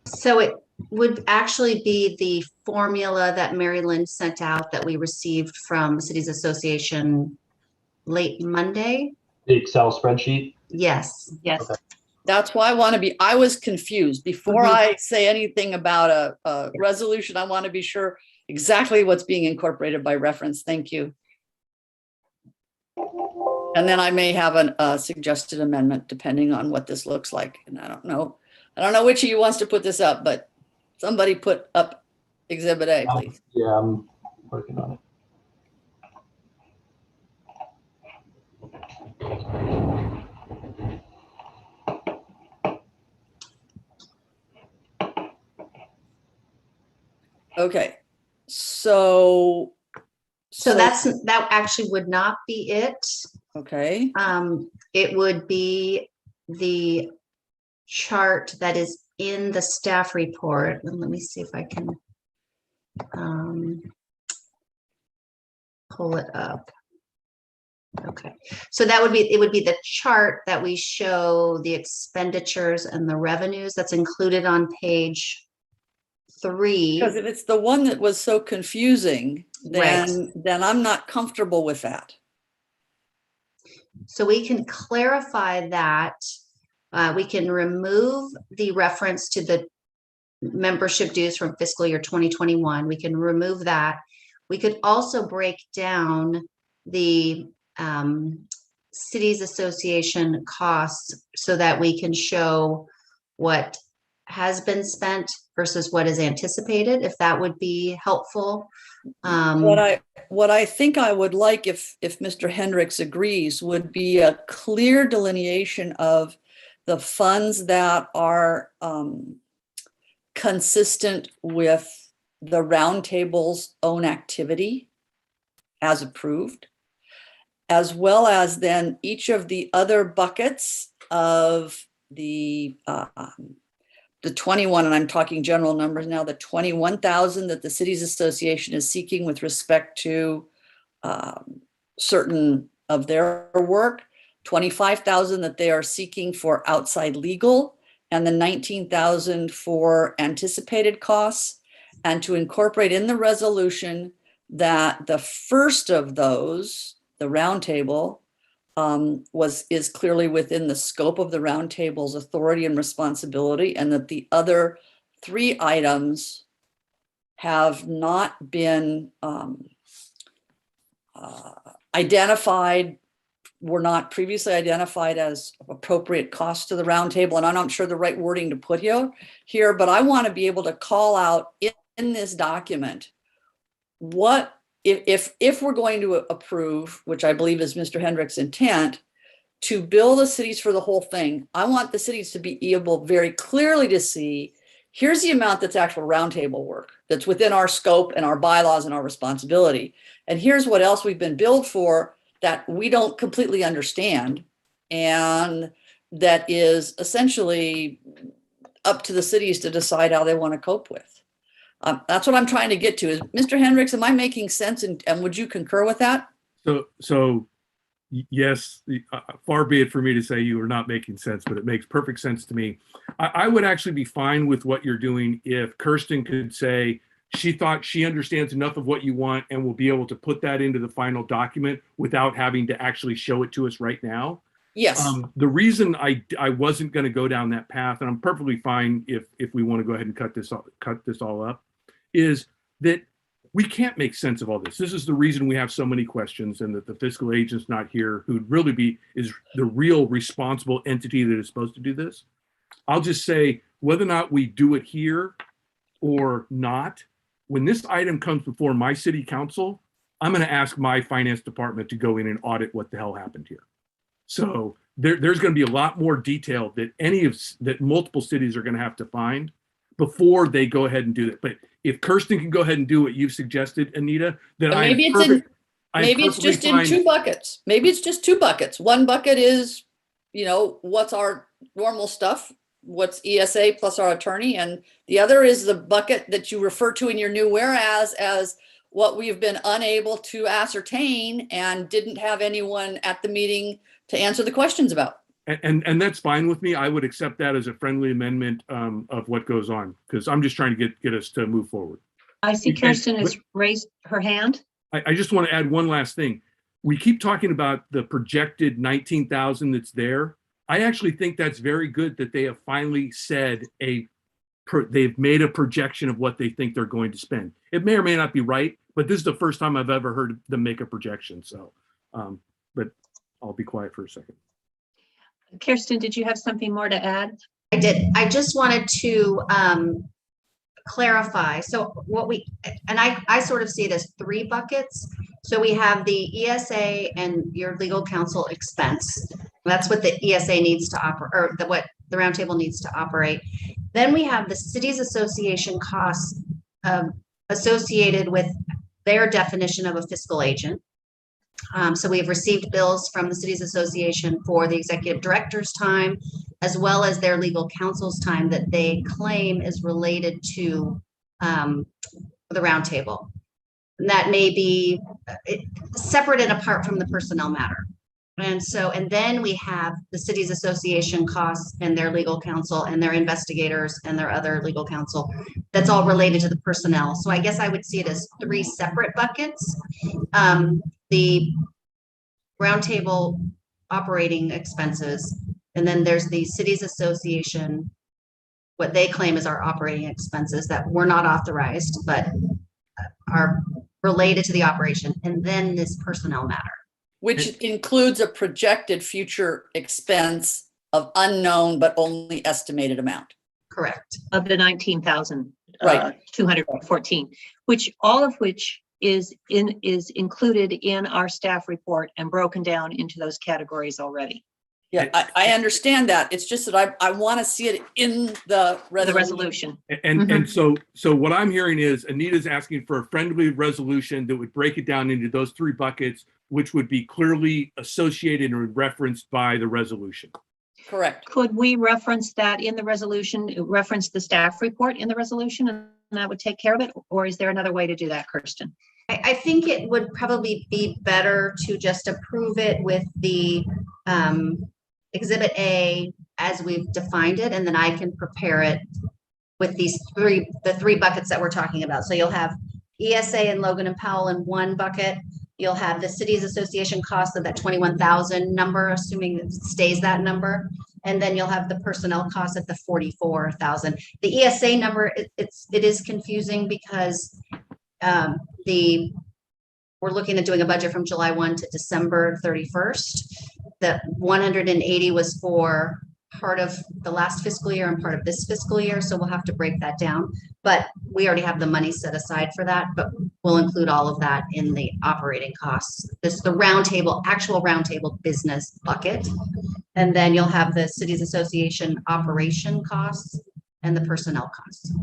So it would actually be the formula that Mary Lynn sent out that we received from Cities Association late Monday. The Excel spreadsheet? Yes. Yes. Okay. That's why I was confused. Before I say anything about a resolution, I want to be sure exactly what's being incorporated by reference. Thank you. And then I may have a suggested amendment depending on what this looks like. And I don't know which of you wants to put this up, but somebody put up Exhibit A, please. Yeah, I'm working on it. Okay, so that actually would not be it. Okay. It would be the chart that is in the staff report. And let me see if I can pull it up. Okay, so it would be the chart that we show the expenditures and the revenues that's included on page 3. Because if it's the one that was so confusing, then I'm not comfortable with that. So we can clarify that. We can remove the reference to the membership dues from fiscal year 2021. We can remove that. We could also break down the Cities Association costs so that we can show what has been spent versus what is anticipated, if that would be helpful. What I think I would like, if Mr. Hendricks agrees, would be a clear delineation of the funds that are consistent with the roundtable's own activity as approved, as well as then each of the other buckets of the 21, and I'm talking general numbers now, the 21,000 that the Cities Association is seeking with respect to certain of their work, 25,000 that they are seeking for outside legal, and the 19,000 for anticipated costs, and to incorporate in the resolution that the first of those, the roundtable, is clearly within the scope of the roundtable's authority and responsibility, and that the other 3 items have not been identified, were not previously identified as appropriate costs to the roundtable. And I'm not sure the right wording to put here, but I want to be able to call out in this document what, if we're going to approve, which I believe is Mr. Hendrick's intent, to bill the cities for the whole thing, I want the cities to be able very clearly to see, here's the amount that's actual roundtable work that's within our scope and our bylaws and our responsibility. And here's what else we've been billed for that we don't completely understand. And that is essentially up to the cities to decide how they want to cope with. That's what I'm trying to get to. Is Mr. Hendricks, am I making sense? And would you concur with that? So yes, far be it for me to say you are not making sense, but it makes perfect sense to me. I would actually be fine with what you're doing if Kirsten could say she thought she understands enough of what you want and will be able to put that into the final document without having to actually show it to us right now. Yes. The reason I wasn't going to go down that path, and I'm perfectly fine if we want to go ahead and cut this all up, is that we can't make sense of all this. This is the reason we have so many questions, and that the fiscal agent's not here, who'd really is the real responsible entity that is supposed to do this. I'll just say, whether or not we do it here or not, when this item comes before my city council, I'm going to ask my finance department to go in and audit what the hell happened here. So there's going to be a lot more detail that multiple cities are going to have to find before they go ahead and do that. But if Kirsten can go ahead and do what you've suggested, Anita, then maybe it's just in two buckets. Maybe it's just two buckets. One bucket is, what's our normal stuff, what's ESA plus our attorney, and the other is the bucket that you refer to in your new whereas as what we've been unable to ascertain and didn't have anyone at the meeting to answer the questions about. And that's fine with me. I would accept that as a friendly amendment of what goes on, because I'm just trying to get us to move forward. I see Kirsten has raised her hand. I just want to add one last thing. We keep talking about the projected 19,000 that's there. I actually think that's very good that they have finally said they've made a projection of what they think they're going to spend. It may or may not be right, but this is the first time I've ever heard them make a projection. So, but I'll be quiet for a second. Kirsten, did you have something more to add? I did. I just wanted to clarify. So I sort of see it as three buckets. So we have the ESA and your legal counsel expense. That's what the ESA needs to operate, or what the roundtable needs to operate. Then we have the cities association costs associated with their definition of a fiscal agent. So we have received bills from the cities association for the executive director's time, as well as their legal counsel's time that they claim is related to the roundtable. And that may be separate and apart from the personnel matter. And then we have the cities association costs and their legal counsel and their investigators and their other legal counsel. That's all related to the personnel. So I guess I would see it as three separate buckets. The roundtable operating expenses, and then there's the cities association, what they claim is our operating expenses that were not authorized, but are related to the operation, and then this personnel matter. Which includes a projected future expense of unknown but only estimated amount. Correct. Of the 19,000, right, 214, all of which is included in our staff report and broken down into those categories already. Yeah, I understand that. It's just that I want to see it in the resolution. And so what I'm hearing is Anita's asking for a friendly resolution that would break it down into those three buckets, which would be clearly associated and referenced by the resolution. Correct. Could we reference that in the resolution, reference the staff report in the resolution, and that would take care of it? Or is there another way to do that, Kirsten? I think it would probably be better to just approve it with the Exhibit A as we've defined it, and then I can prepare it with the three buckets that we're talking about. So you'll have ESA and Logan and Powell in one bucket. You'll have the cities association cost of that 21,000 number, assuming it stays that number. And then you'll have the personnel costs at the 44,000. The ESA number, it is confusing because we're looking at doing a budget from July 1 to December 31st. The 180 was for part of the last fiscal year and part of this fiscal year. So we'll have to break that down, but we already have the money set aside for that, but we'll include all of that in the operating costs. This is the roundtable, actual roundtable business bucket. And then you'll have the Cities Association operation costs and the personnel costs.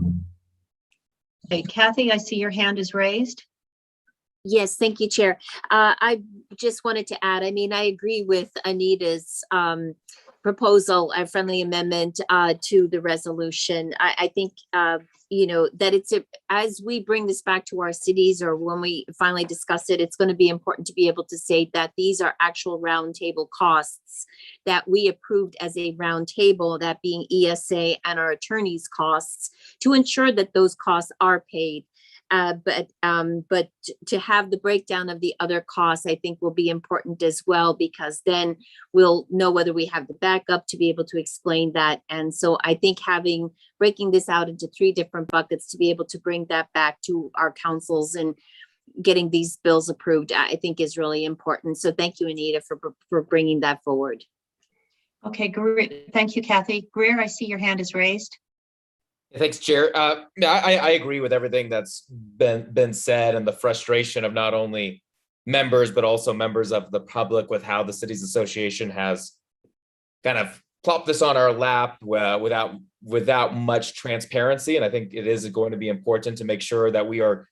Okay, Kathy, I see your hand is raised. Yes, thank you, Chair. I just wanted to add, I mean, I agree with Anita's proposal, a friendly amendment to the resolution. I think, you know, that as we bring this back to our cities, or when we finally discuss it, it's going to be important to be able to say that these are actual roundtable costs that we approved as a roundtable, that being ESA and our attorney's costs, to ensure that those costs are paid. But to have the breakdown of the other costs, I think will be important as well, because then we'll know whether we have the backup to be able to explain that. And so I think breaking this out into 3 different buckets to be able to bring that back to our councils and getting these bills approved, I think is really important. So thank you, Anita, for bringing that forward. Okay, great. Thank you, Kathy. Greer, I see your hand is raised. Thanks, Chair. I agree with everything that's been said, and the frustration of not only members, but also members of the public with how the Cities Association has kind of plopped this on our lap without much transparency. And I think it is going to be important to make sure that we are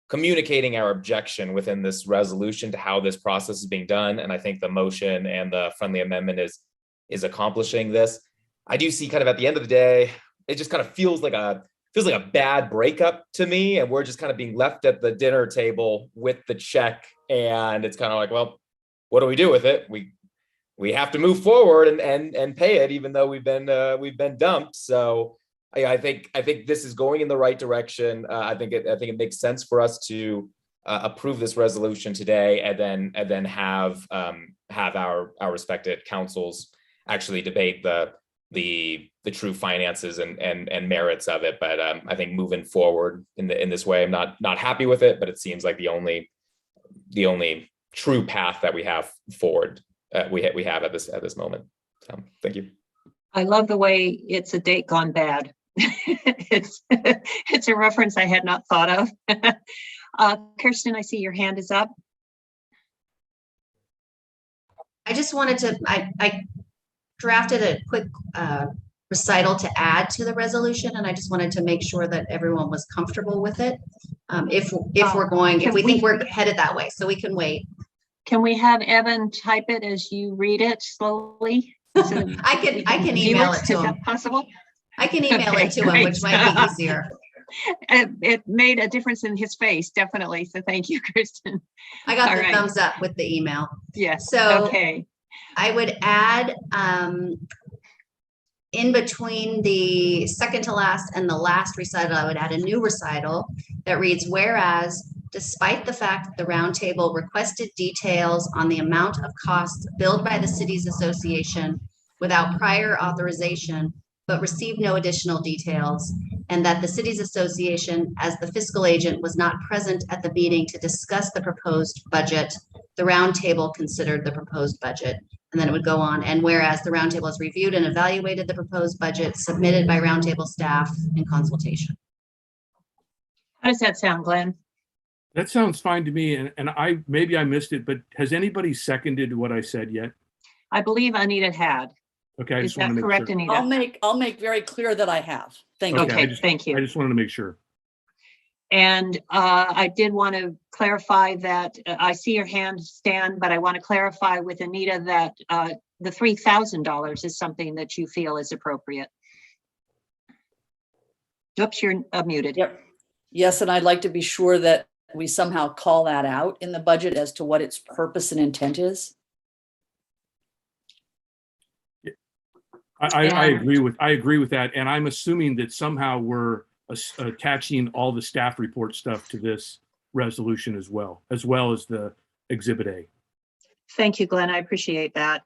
communicating our objection within this resolution to how this process is being done. And I think the motion and the friendly amendment is accomplishing this. I do see kind of at the end of the day, it just kind of feels like a bad breakup to me, and we're just kind of being left at the dinner table with the check, and it's kind of like, well, what do we do with it? We have to move forward and pay it, even though we've been dumped. So I think this is going in the right direction. I think it makes sense for us to approve this resolution today, and then have our respected councils actually debate the true finances and merits of it. But I think moving forward in this way, I'm not happy with it, but it seems like the only true path that we have forward we have at this moment. So thank you. I love the way it's a date gone bad. It's a reference I had not thought of. Kirsten, I see your hand is up. I just wanted to, I drafted a quick recital to add to the resolution, and I just wanted to make sure that everyone was comfortable with it. If we think we're headed that way, so we can wait. Can we have Evan type it as you read it slowly? So I can email it to him. Is that possible? I can email it to him, which might be easier. It made a difference in his face, definitely. So thank you, Kristen. I got the thumbs up with the email. Yes. So okay. I would add in between the second to last and the last recital, I would add a new recital that reads, whereas despite the fact that the roundtable requested details on the amount of costs billed by the Cities Association without prior authorization, but received no additional details, and that the Cities Association, as the fiscal agent, was not present at the meeting to discuss the proposed budget, the roundtable considered the proposed budget. And then it would go on. And whereas the roundtable has reviewed and evaluated the proposed budget submitted by roundtable staff in consultation. How does that sound, Glenn? That sounds fine to me. And maybe I missed it, but has anybody seconded what I said yet? I believe Anita had. Okay. Is that correct, sure. Anita? I'll make very clear that I have. Thank you. Okay, thank you. I just wanted to make sure. And I did want to clarify that I see your hand stand, but I want to clarify with Anita that the $3,000 is something that you feel is appropriate. Oops, you're muted. Yep. Yes, and I'd like to be sure that we somehow call that out in the budget as to what its purpose and intent is. I agree with that, and I'm assuming that somehow we're attaching all the staff report stuff to this resolution as well as the Exhibit A. Thank you, Glenn. I appreciate that.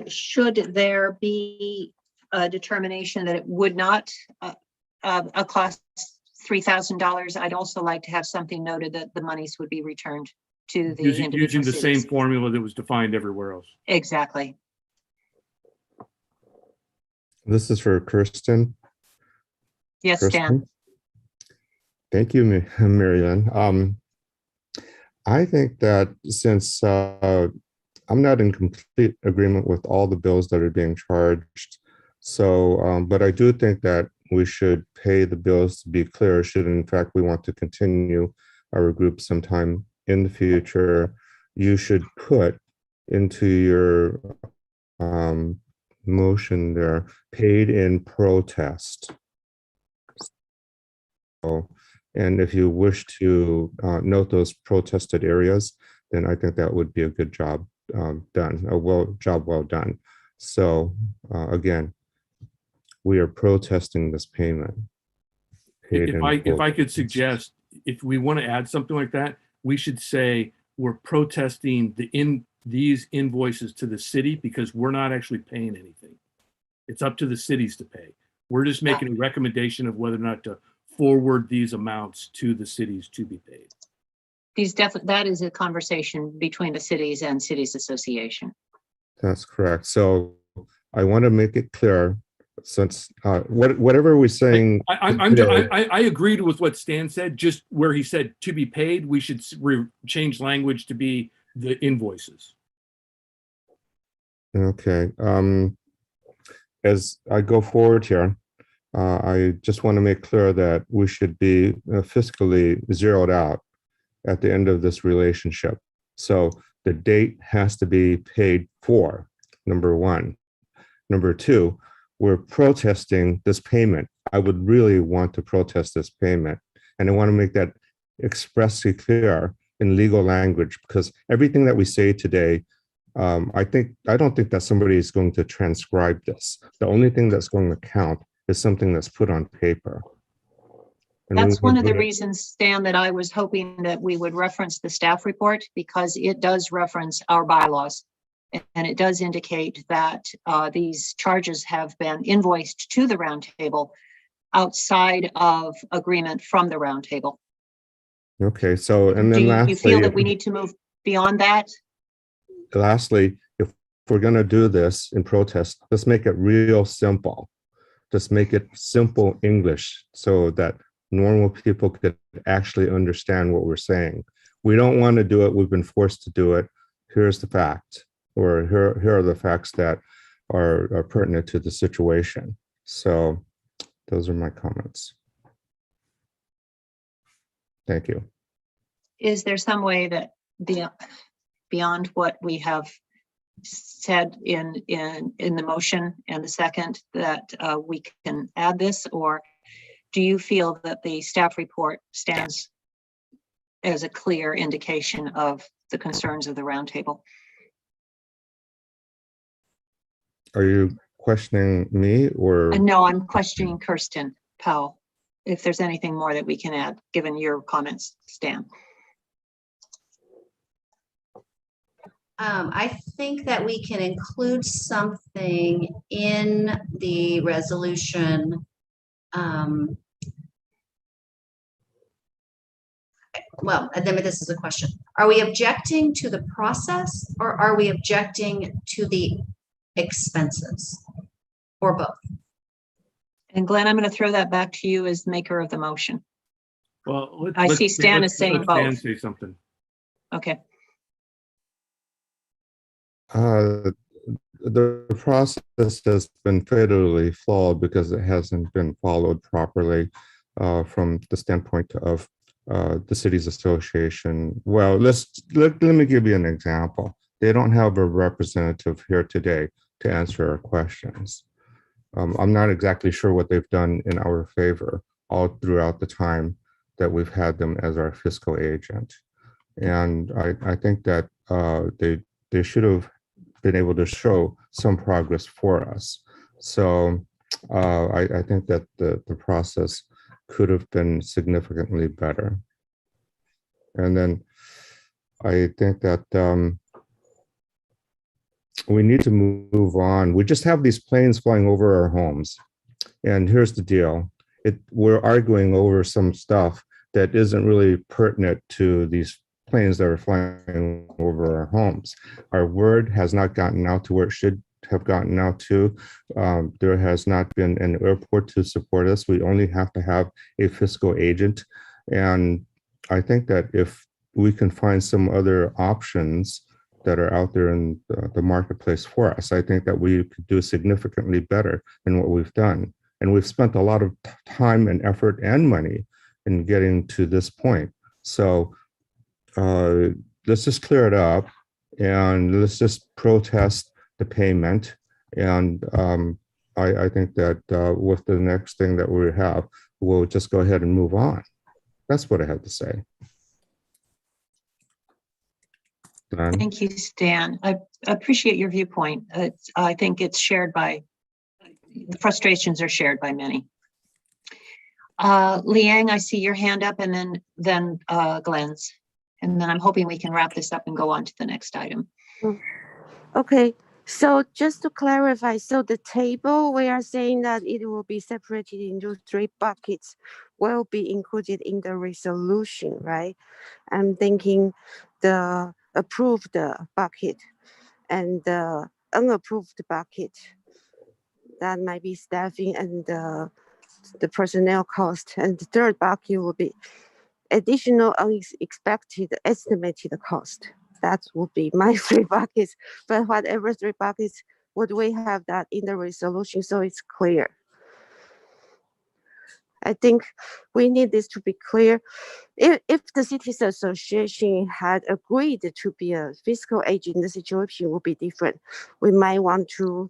Should there be a determination that it would not cost $3,000, I'd also like to have something noted that the monies would be returned to the Using individual the same cities. formula that was defined everywhere else. Exactly. This is for Kirsten. Yes, Stan. Kirsten? Thank you, Marianne. I think that since I'm not in complete agreement with all the bills that are being charged, so but I do think that we should pay the bills to be clear. Should in fact we want to continue our group sometime in the future, you should put into your motion there, paid in protest. So, and if you wish to note those protested areas, then I think that would be a good job done, job well done. So again, we are protesting this payment. If I could suggest, if we want to add something like that, we should say we're protesting these invoices to the city because we're not actually paying anything. It's up to the cities to pay. We're just making a recommendation of whether or not to forward these amounts to the cities to be paid. That is a conversation between the cities and cities association. That's correct. So I want to make it clear, since whatever we're saying. I agreed with what Stan said, just where he said to be paid, we should change language to be the invoices. Okay. As I go forward here, I just want to make clear that we should be fiscally zeroed out at the end of this relationship. So the date has to be paid for, number one. Number two, we're protesting this payment. I would really want to protest this payment. And I want to make that expressly clear in legal language, because everything that we say today, I don't think that somebody is going to transcribe this. The only thing that's going to count is something that's put on paper. And that's one of the reasons, Stan, that I was hoping that we would reference the staff report, because it does reference our bylaws. And it does indicate that these charges have been invoiced to the roundtable outside of agreement from the roundtable. Okay, so, and then lastly, do you feel that we need to move beyond that? Lastly, if we're going to do this in protest, let's make it real simple. Just make it simple English so that normal people could actually understand what we're saying. We don't want to do it. We've been forced to do it. Here's the fact, or here are the facts that are pertinent to the situation. So those are my comments. Thank you. Is there some way that beyond what we have said in the motion and the second that we can add this, or do you feel that the staff report stands as a clear indication of the concerns of the roundtable? Are you questioning me or? No, I'm questioning Kirsten Powell. If there's anything more that we can add, given your comments, Stan. I think that we can include something in the resolution. Well, and then this is a question. Are we objecting to the process, or are we objecting to the expenses, or both? And Glenn, I'm going to throw that back to you as maker of the motion. Well, I see Stan is saying both. Stan say something. Okay. The process has been fatally flawed because it hasn't been followed properly from the standpoint of the city's association. Well, let me give you an example. They don't have a representative here today to answer our questions. I'm not exactly sure what they've done in our favor all throughout the time that we've had them as our fiscal agent. And I think that they should have been able to show some progress for us. So I think that the process could have been significantly better. And then I think that we need to move on. We just have these planes flying over our homes. And here's the deal. We're arguing over some stuff that isn't really pertinent to these planes that are flying over our homes. Our word has not gotten out to where it should have gotten out to. There has not been an airport to support us. We only have to have a fiscal agent. And I think that if we can find some other options that are out there in the marketplace for us, I think that we could do significantly better than what we've done. And we've spent a lot of time and effort and money in getting to this point. So let's just clear it up and let's just protest the payment. And I think that with the next thing that we have, we'll just go ahead and move on. That's what I have to say. Done. Thank you, Stan. I appreciate your viewpoint. I think it's shared by, the frustrations are shared by many. Liang, I see your hand up, and then Glenn's. And then I'm hoping we can wrap this up and go on to the next item. Okay, so just to clarify, so the table, we are saying that it will be separated into 3 buckets, will be included in the resolution, right? I'm thinking the approved bucket and the unapproved bucket, that might be staffing and the personnel cost. And the third bucket will be additional unexpected estimated cost. That would be my 3 buckets, but whatever 3 buckets, would we have that in the resolution so it's clear? I think we need this to be clear. If the cities association had agreed to be a fiscal agent, the situation would be different. We might want to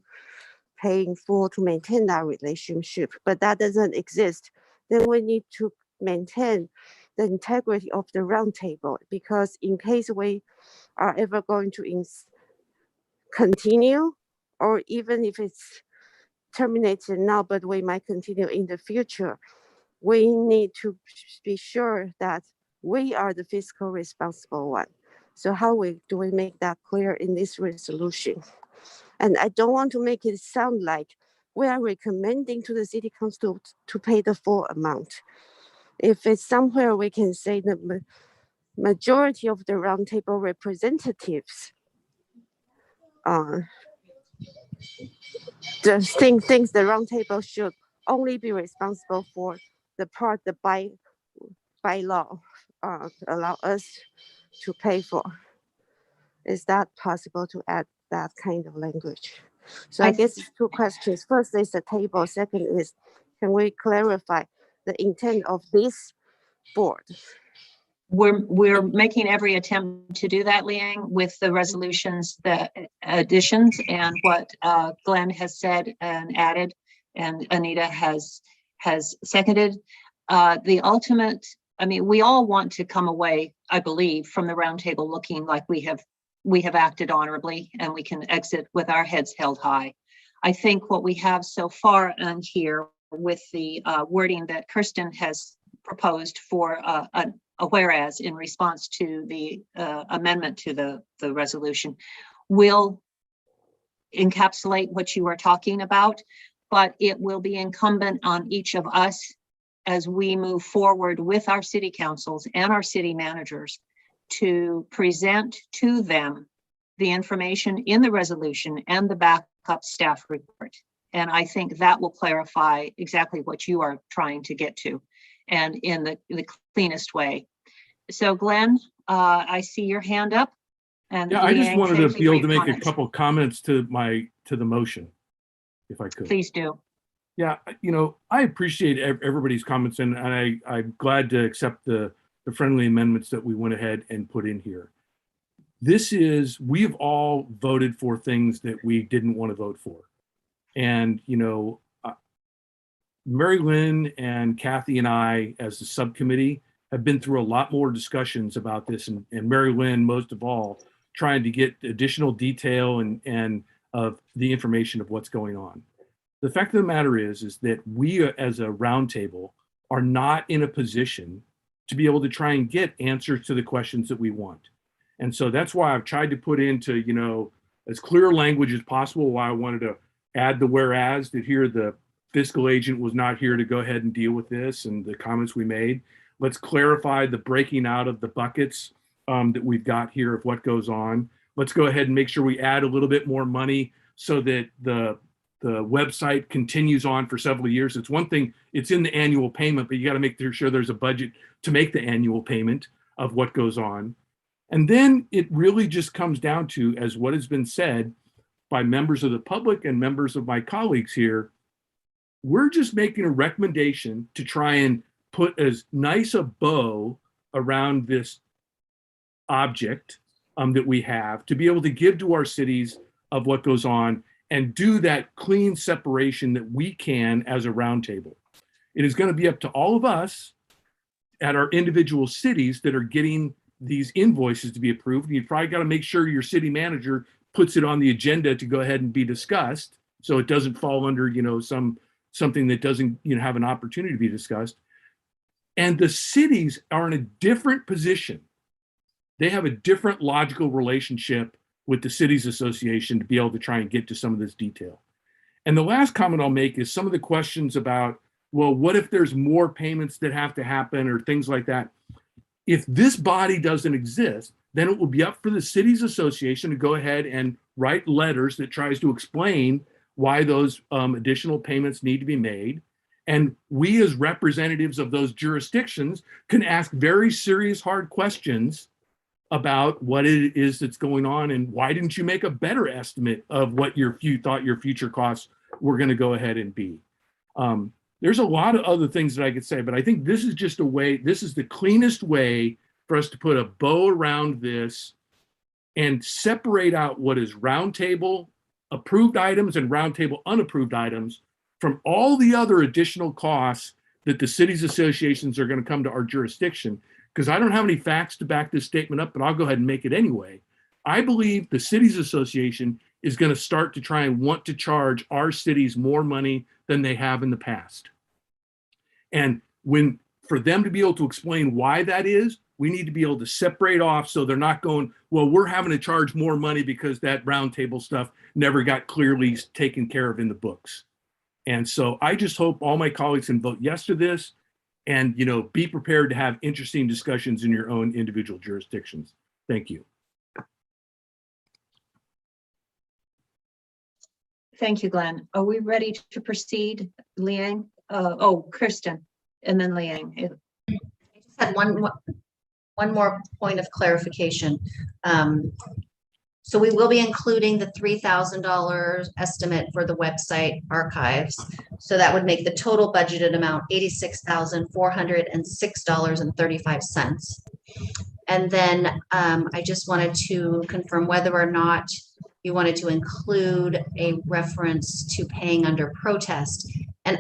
pay in full to maintain that relationship, but that doesn't exist. Then we need to maintain the integrity of the roundtable, because in case we are ever going to continue, or even if it's terminated now, but we might continue in the future, we need to be sure that we are the fiscal responsible one. So how do we make that clear in this resolution? And I don't want to make it sound like we are recommending to the city council to pay the full amount. If it's somewhere we can say the majority of the roundtable representatives the things the roundtable should only be responsible for the part the bylaw allow us to pay for. Is that possible to add that kind of language? So I guess it's 2 questions. First is the table. Second is, can we clarify the intent of this board? We're making every attempt to do that, Liang, with the resolutions, the additions, and what Glenn has said and added, and Anita has seconded. The ultimate, I mean, we all want to come away, I believe, from the roundtable looking like we have acted honorably and we can exit with our heads held high. I think what we have so far on here with the wording that Kirsten has proposed for a whereas in response to the amendment to the resolution will encapsulate what you are talking about, but it will be incumbent on each of us as we move forward with our city councils and our city managers to present to them the information in the resolution and the backup staff report. And I think that will clarify exactly what you are trying to get to, and in the cleanest way. So Glenn, I see your hand up. And yeah, I just Liang, wanted to thank be you for able to your make a comments. couple comments to the motion, if I could. Please do. Yeah, you know, I appreciate everybody's comments, and I'm glad to accept the friendly amendments that we went ahead and put in here. We've all voted for things that we didn't want to vote for. And, you know, Mary Lynn and Kathy and I, as the subcommittee, have been through a lot more discussions about this, and Mary Lynn, most of all, trying to get additional detail and of the information of what's going on. The fact of the matter is that we as a roundtable are not in a position to be able to try and get answers to the questions that we want. And so that's why I've tried to put into, you know, as clear language as possible. Why I wanted to add the whereas, that here the fiscal agent was not here to go ahead and deal with this and the comments we made. Let's clarify the breaking out of the buckets that we've got here of what goes on. Let's go ahead and make sure we add a little bit more money so that the website continues on for several years. It's one thing, it's in the annual payment, but you got to make sure there's a budget to make the annual payment of what goes on. And then it really just comes down to, as what has been said by members of the public and members of my colleagues here, we're just making a recommendation to try and put as nice a bow around this object that we have to be able to give to our cities of what goes on and do that clean separation that we can as a roundtable. It is going to be up to all of us at our individual cities that are getting these invoices to be approved. And you probably got to make sure your city manager puts it on the agenda to go ahead and be discussed, so it doesn't fall under, you know, something that doesn't, you know, have an opportunity to be discussed. And the cities are in a different position. They have a different logical relationship with the Cities Association to be able to try and get to some of this detail. And the last comment I'll make is some of the questions about, well, what if there's more payments that have to happen or things like that? If this body doesn't exist, then it will be up for the Cities Association to go ahead and write letters that tries to explain why those additional payments need to be made. And we as representatives of those jurisdictions can ask very serious, hard questions about what it is that's going on and why didn't you make a better estimate of what you thought your future costs were going to go ahead and be. There's a lot of other things that I could say, but I think this is just a way, this is the cleanest way for us to put a bow around this and separate out what is roundtable approved items and roundtable unapproved items from all the other additional costs that the cities associations are going to come to our jurisdiction. Because I don't have any facts to back this statement up, but I'll go ahead and make it anyway. I believe the Cities Association is going to start to try and want to charge our cities more money than they have in the past. And for them to be able to explain why that is, we need to be able to separate off so they're not going, well, we're having to charge more money because that roundtable stuff never got clearly taken care of in the books. And so I just hope all my colleagues can vote yes to this. And, you know, be prepared to have interesting discussions in your own individual jurisdictions. Thank you. Thank you, Glenn. Are we ready to proceed, Liang? Kirsten, and then Liang. I just had one more point of clarification. So we will be including the $3,000 estimate for the website archives. So that would make the total budgeted amount $86,406.35. And then I just wanted to confirm whether or not you wanted to include a reference to paying under protest. And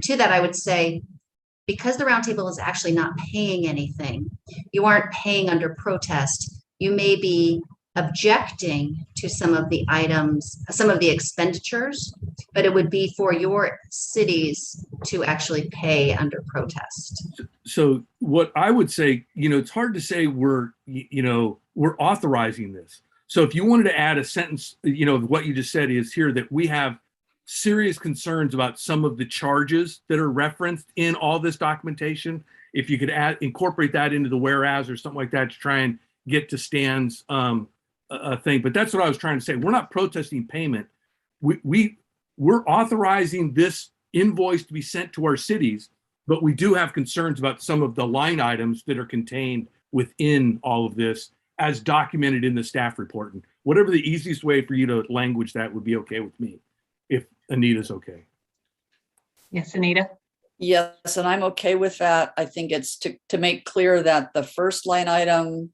to that, I would say, because the roundtable is actually not paying anything, you aren't paying under protest. You may be objecting to some of the items, some of the expenditures, but it would be for your cities to actually pay under protest. So what I would say, you know, it's hard to say we're authorizing this. So if you wanted to add a sentence, you know, what you just said is here that we have serious concerns about some of the charges that are referenced in all this documentation. If you could incorporate that into the whereas or something like that to try and get to Stan's thing. But that's what I was trying to say. We're not protesting payment. We're authorizing this invoice to be sent to our cities, but we do have concerns about some of the line items that are contained within all of this as documented in the staff report. And whatever the easiest way for you to language that would be okay with me, if Anita's okay. Yes, Anita. Yes, and I'm okay with that. I think it's to make clear that the first line item,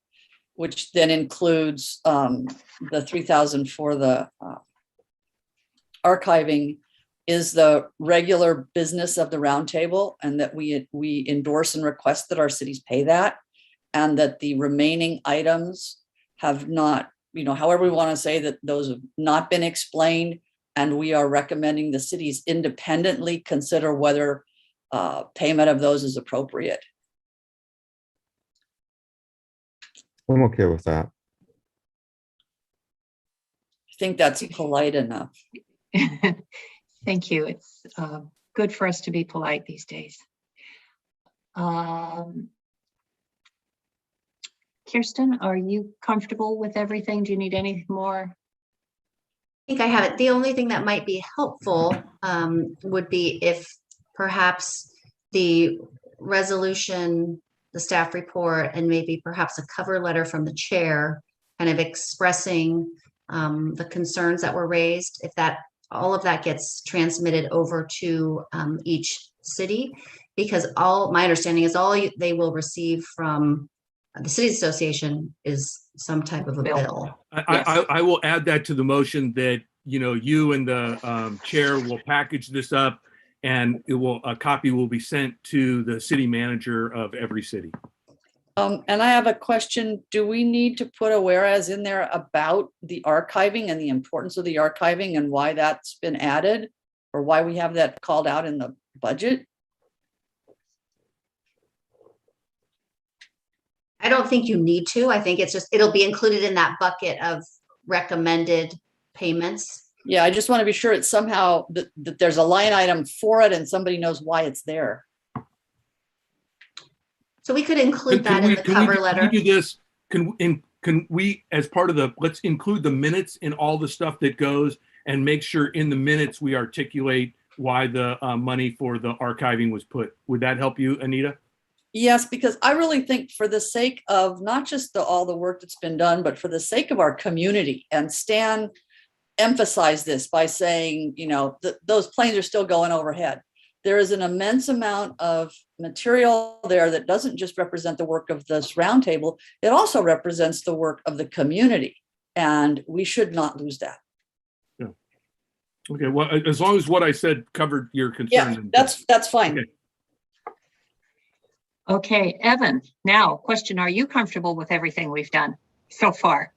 which then includes the 3,000 for the archiving, is the regular business of the roundtable, and that we endorse and request that our cities pay that, and that the remaining items have not, you know, however we want to say that, those have not been explained, and we are recommending the cities independently consider whether payment of those is appropriate. I'm okay with that. I think that's polite enough. Thank you. It's good for us to be polite these days. Kirsten, are you comfortable with everything? Do you need any more? I think I have it. The only thing that might be helpful would be if perhaps the resolution, the staff report, and maybe perhaps a cover letter from the chair kind of expressing the concerns that were raised, if that all of that gets transmitted over to each city, because my understanding is they will receive from the cities association is some type of a bill. I will add that to the motion that, you and the chair will package this up, and a copy will be sent to the city manager of every city. And I have a question. Do we need to put a whereas in there about the archiving and the importance of the archiving and why that's been added, or why we have that called out in the budget? I don't think you need to. I think it'll be included in that bucket of recommended payments. Yeah, I just want to be sure it's somehow that there's a line item for it and somebody knows why it's there. So we could include that in the cover letter. Can we do this? Can we, as part of let's include the minutes in all the stuff that goes, and make sure in the minutes we articulate why the money for the archiving was put. Would that help you, Anita? Yes, because I really think for the sake of not just all the work that's been done, but for the sake of our community, and Stan emphasized this by saying, those planes are still going overhead. There is an immense amount of material there that doesn't just represent the work of this roundtable, it also represents the work of the community, and we should not lose that. Yeah. Okay, well, as long as what I said covered your concern. Yeah, that's fine. Okay. Okay, Evan, now question, are you comfortable with everything we've done so far?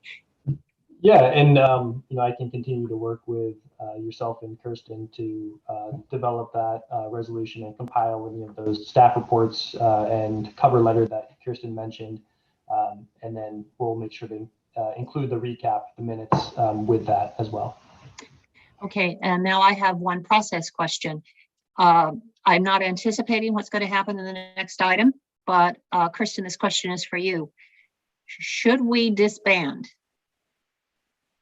Yeah, and I can continue to work with yourself and Kirsten to develop that resolution and compile any of those staff reports and cover letter that Kirsten mentioned, and then we'll make sure to include the recap, the minutes with that as well. Okay, and now I have one process question. I'm not anticipating what's going to happen in the next item, but Kirsten, this question is for you. Should we disband?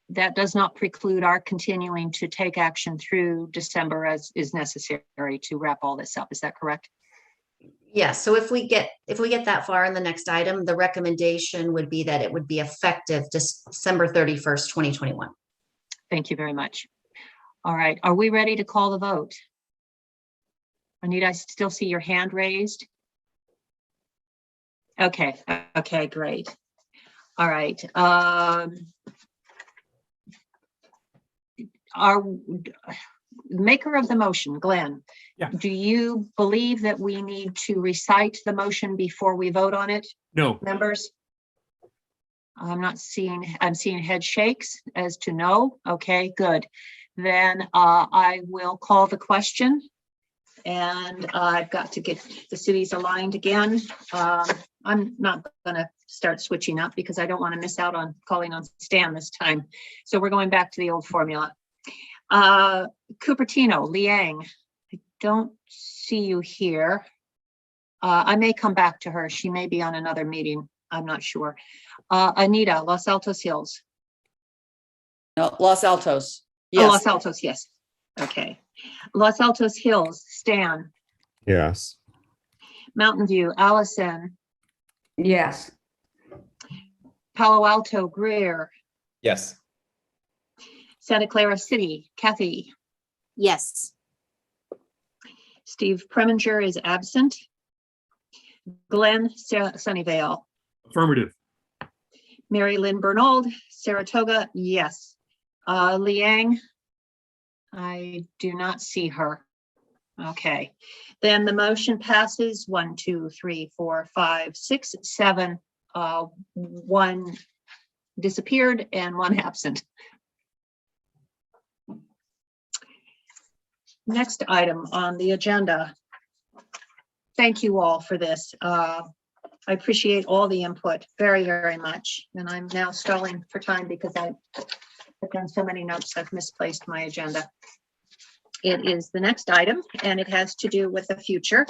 That does not preclude our continuing to take action through December as is necessary to wrap all this up. Is that correct? Yes. So if we get that far in the next item, the recommendation would be that it would be effective December 31st, 2021. Thank you very much. All right. Are we ready to call the vote? Anita, I still see your hand raised. Okay. Okay, great. All right. Our maker of the motion, Glenn, yeah. Do you believe that we need to recite the motion before we vote on it? No. Members? I'm seeing head shakes as to no. Okay, good. Then I will call the question, and I've got to get the cities aligned again. I'm not gonna start switching up because I don't want to miss out on calling on Stan this time. So we're going back to the old formula. Cupertino, Liang, I don't see you here. I may come back to her. She may be on another meeting. I'm not sure. Anita, Los Altos Hills. No, Los Altos. Yes. Oh, Los Altos, yes. Okay. Los Altos Hills, Stan. Yes. Mountain View, Allison. Yes. Palo Alto, Greer. Yes. Santa Clara City, Kathy. Yes. Steve Preminger is absent. Glenn Sunnyvale. Affirmative. Mary Lynn Bernald, Saratoga, yes. Liang, I do not see her. Okay, then the motion passes 1, 2, 3, 4, 5, 6, 7. One disappeared and one absent. Next item on the agenda. Thank you all for this. I appreciate all the input very, very much. And I'm now stalling for time because I I've done so many notes, I've misplaced my agenda. It is the next item, and it has to do with the future.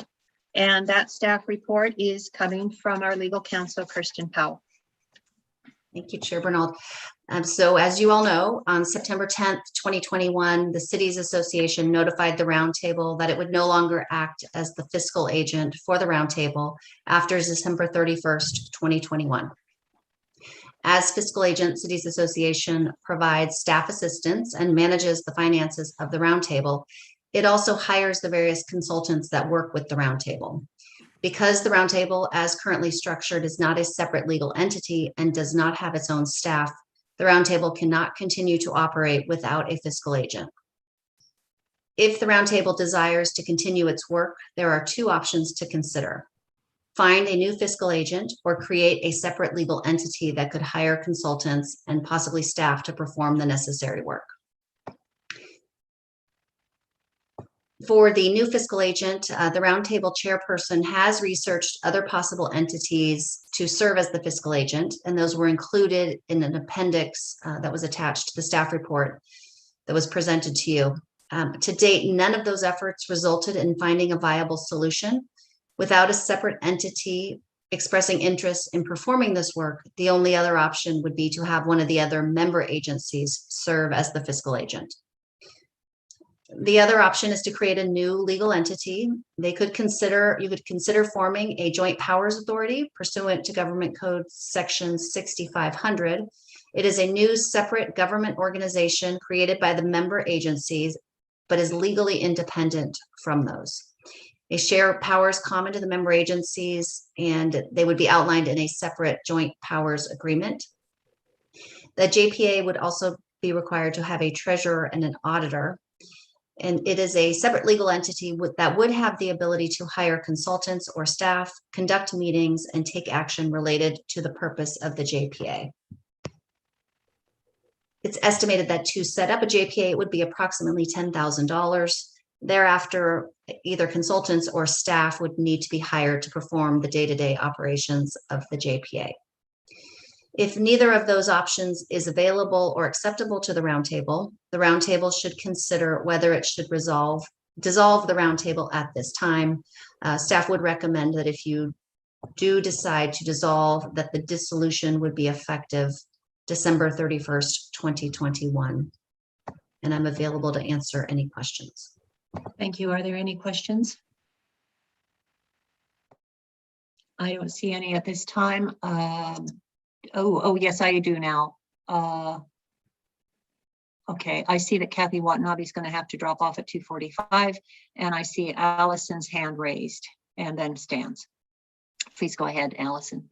And that staff report is coming from our legal counsel, Kirsten Powell. Thank you, Chair Bernald. So as you all know, on September 10th, 2021, the Cities Association notified the Roundtable that it would no longer act as the fiscal agent for the Roundtable after December 31st, 2021. As fiscal agent, Cities Association provides staff assistance and manages the finances of the Roundtable. It also hires the various consultants that work with the Roundtable. Because the Roundtable, as currently structured, is not a separate legal entity and does not have its own staff, the Roundtable cannot continue to operate without a fiscal agent. If the Roundtable desires to continue its work, there are two options to consider. Find a new fiscal agent or create a separate legal entity that could hire consultants and possibly staff to perform the necessary work. For the new fiscal agent, the Roundtable chairperson has researched other possible entities to serve as the fiscal agent, and those were included in an appendix that was attached to the staff report that was presented to you. To date, none of those efforts resulted in finding a viable solution. Without a separate entity expressing interest in performing this work, the only other option would be to have one of the other member agencies serve as the fiscal agent. The other option is to create a new legal entity. You could consider forming a joint powers authority pursuant to Government Code Section 6500. It is a new separate government organization created by the member agencies, but is legally independent from those. They share powers common to the member agencies, and they would be outlined in a separate joint powers agreement. The JPA would also be required to have a treasurer and an auditor. And it is a separate legal entity that would have the ability to hire consultants or staff, conduct meetings, and take action related to the purpose of the JPA. It's estimated that to set up a JPA, it would be approximately $10,000. Thereafter, either consultants or staff would need to be hired to perform the day-to-day operations of the JPA. If neither of those options is available or acceptable to the Roundtable should consider whether it should dissolve the Roundtable at this time. Staff would recommend that if you do decide to dissolve, that the dissolution would be effective December 31st, 2021. And I'm available to answer any questions. Thank you. Are there any questions? I don't see any at this time. Oh, yes, I do now. Okay, I see that Kathy Watanabe is going to have to drop off at 2:45, and I see Allison's hand raised and then stands. Please go ahead, Allison.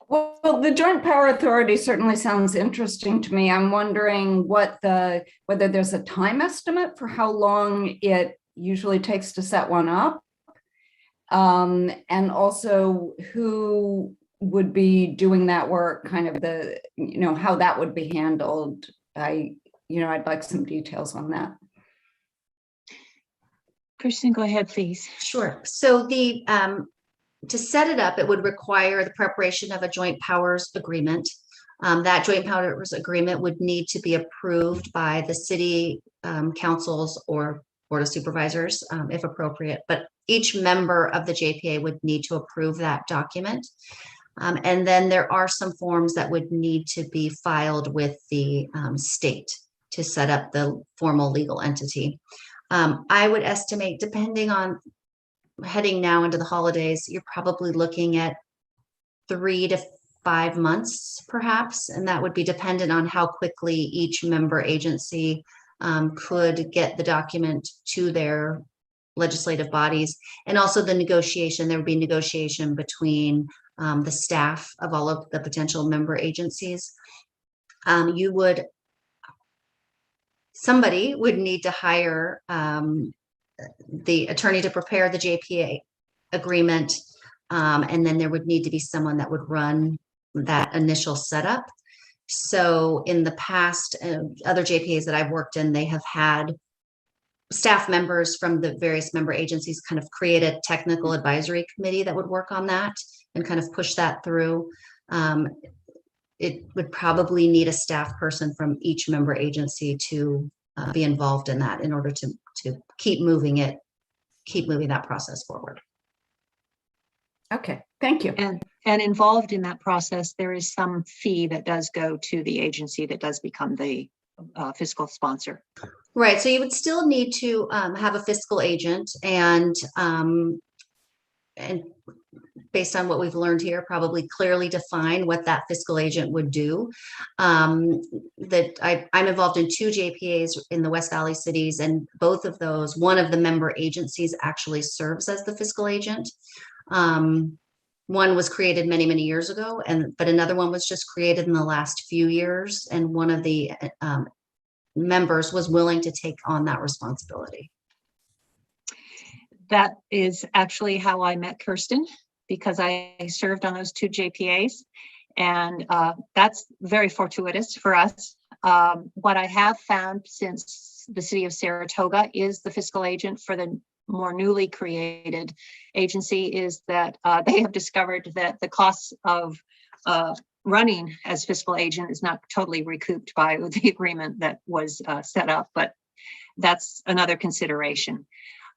Well, the Joint Power Authority certainly sounds interesting to me. I'm wondering whether there's a time estimate for how long it usually takes to set one up, and also who would be doing that work, kind of how that would be handled. I'd like some details on that. Kirsten, go ahead, please. Sure. So to set it up, it would require the preparation of a joint powers agreement. That joint powers agreement would need to be approved by the city councils or board of supervisors, if appropriate. But each member of the JPA would need to approve that document. And then there are some forms that would need to be filed with the state to set up the formal legal entity. I would estimate, depending on heading now into the holidays, you're probably looking at 3 to 5 months, perhaps, and that would be dependent on how quickly each member agency could get the document to their legislative bodies, and also the negotiation. There would be negotiation between the staff of all of the potential member agencies. Somebody would need to hire the attorney to prepare the JPA agreement, and then there would need to be someone that would run that initial setup. So in the past, other JPAs that I've worked in, they have had staff members from the various member agencies kind of create a technical advisory committee that would work on that and kind of push that through. it would probably need a staff person from each member agency to be involved in that in order to keep moving that process forward. Okay, thank you. And involved in that process, there is some fee that does go to the agency that does become the fiscal sponsor. Right. So you would still need to have a fiscal agent, and based on what we've learned here, probably clearly define what that fiscal agent would do. I'm involved in 2 JPAs in the West Valley cities, and both of those, one of the member agencies actually serves as the fiscal agent. One was created many, many years ago, but another one was just created in the last few years. And one of the members was willing to take on that responsibility. That is actually how I met Kirsten, because I served on those 2 JPAs. And that's very fortuitous for us. What I have found since the city of Saratoga is the fiscal agent for the more newly created agency is that they have discovered that the costs of running as fiscal agent is not totally recouped by the agreement that was set up, but that's another consideration.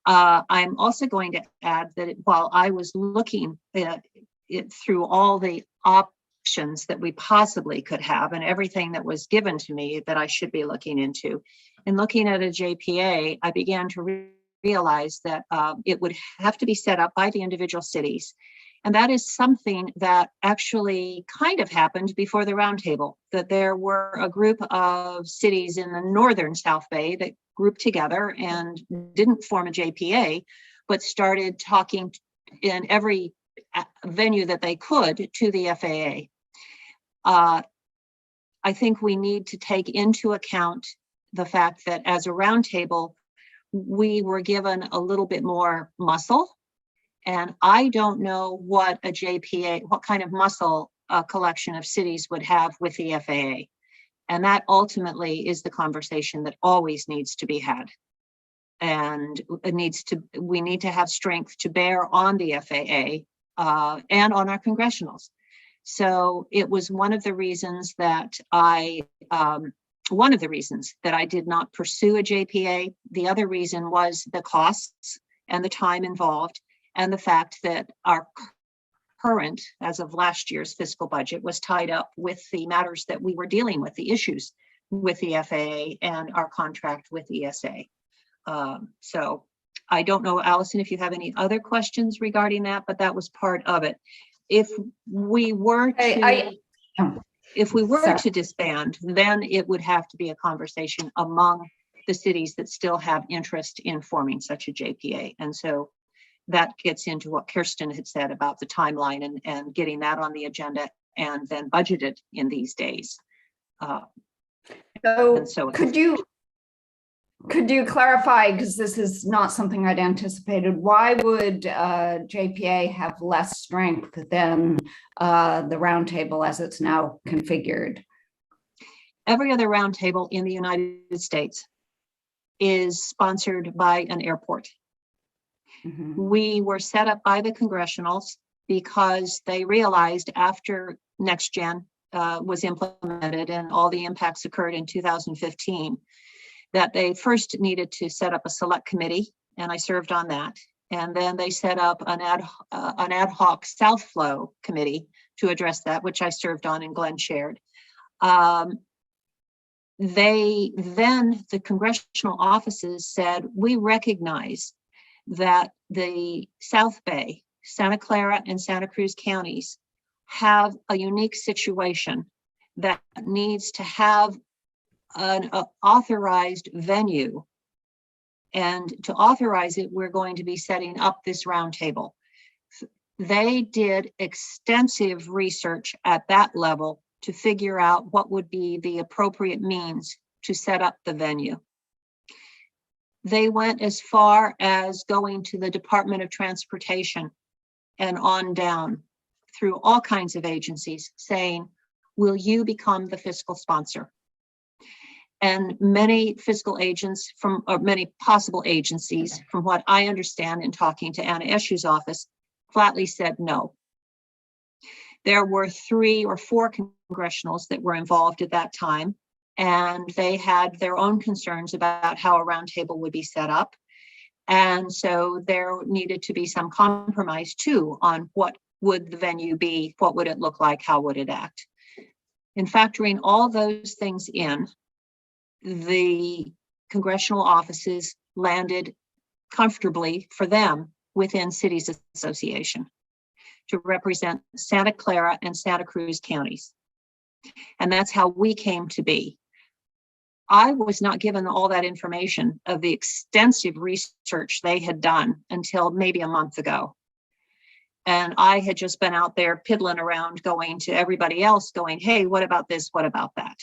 I'm also going to add that while I was looking through all the options that we possibly could have and everything that was given to me that I should be looking into, and looking at a JPA, I began to realize that it would have to be set up by the individual cities. And that is something that actually kind of happened before the roundtable, that there were a group of cities in the northern South Bay that grouped together and didn't form a JPA, but started talking in every venue that they could to the FAA. I think we need to take into account the fact that as a roundtable, we were given a little bit more muscle. And I don't know what a JPA, what kind of muscle a collection of cities would have with the FAA. And that ultimately is the conversation that always needs to be had. And we need to have strength to bear on the FAA and on our congressionals. So it was one of the reasons that I did not pursue a JPA. The other reason was the costs and the time involved, and the fact that our current, as of last year's fiscal budget, was tied up with the matters that we were dealing with, the issues with the FAA and our contract with ESA. So I don't know, Allison, if you have any other questions regarding that, but that was part of it. If we were to disband, then it would have to be a conversation among the cities that still have interest in forming such a JPA. And so that gets into what Kirsten had said about the timeline and getting that on the agenda and then budgeted in these days. So could you clarify, because this is not something I'd anticipated, why would JPA have less strength than the roundtable as it's now configured? Every other roundtable in the United States is sponsored by an airport. Mm-hmm. We were set up by the congressionals because they realized after NextGen was implemented and all the impacts occurred in 2015, that they first needed to set up a select committee, and I served on that. And then they set up an ad hoc South Flow committee to address that, which I served on and Glenn chaired. The congressional offices said, we recognize that the South Bay, Santa Clara and Santa Cruz counties have a unique situation that needs to have an authorized venue. And to authorize it, we're going to be setting up this roundtable. They did extensive research at that level to figure out what would be the appropriate means to set up the venue. They went as far as going to the Department of Transportation and on down through all kinds of agencies saying, will you become the fiscal sponsor? And many fiscal agents or many possible agencies, from what I understand in talking to Anna Eshu's office, flatly said no. There were 3 or 4 congressionals that were involved at that time, and they had their own concerns about how a roundtable would be set up. And so there needed to be some compromise too on what would the venue be, what would it look like, how would it act. In factoring all those things in, the congressional offices landed comfortably for them within Cities Association to represent Santa Clara and Santa Cruz counties. And that's how we came to be. I was not given all that information of the extensive research they had done until maybe a month ago. And I had just been out there piddling around, going to everybody else, going, hey, what about this? What about that?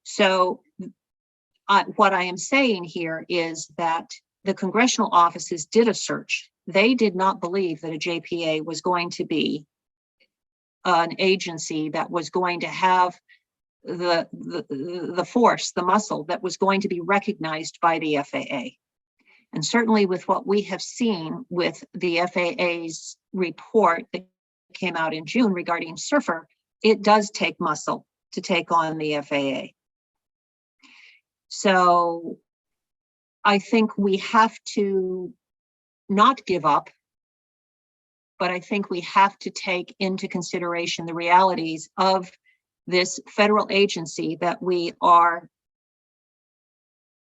So what I am saying here is that the congressional offices did a search. They did not believe that a JPA was going to be an agency that was going to have the force, the muscle that was going to be recognized by the FAA. And certainly with what we have seen with the FAA's report that came out in June regarding Surfer, it does take muscle to take on the FAA. So I think we have to not give up, but I think we have to take into consideration the realities of this federal agency that we are,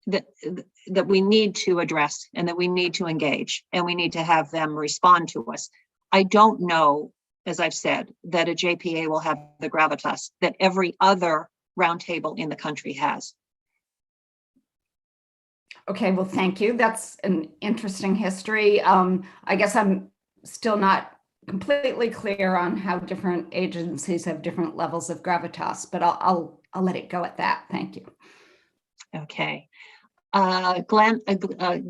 that we need to address and that we need to engage, and we need to have them respond to us. I don't know, as I've said, that a JPA will have the gravitas that every other roundtable in the country has. Okay, well, thank you. That's an interesting history. I guess I'm still not completely clear on how different agencies have different levels of gravitas, but I'll let it go at that. Thank you. Okay. Glenn,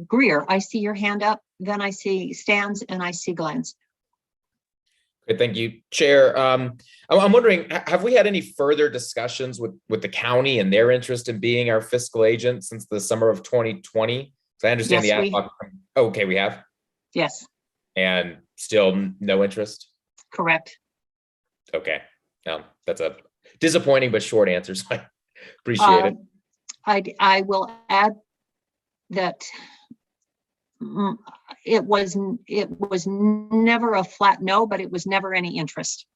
Greer, I see your hand up, then I see Stan's, and I see Glenn's. Great, thank you, Chair. I'm wondering, have we had any further discussions with the county and their interest in being our fiscal agent since the summer of 2020? So I understand Yes, the ad hoc. Oh, okay, we have. Yes. And still no interest? Correct. Okay. That's a disappointing but short answer, so I appreciate it. I will add that it was never a flat no, but it was never any interest.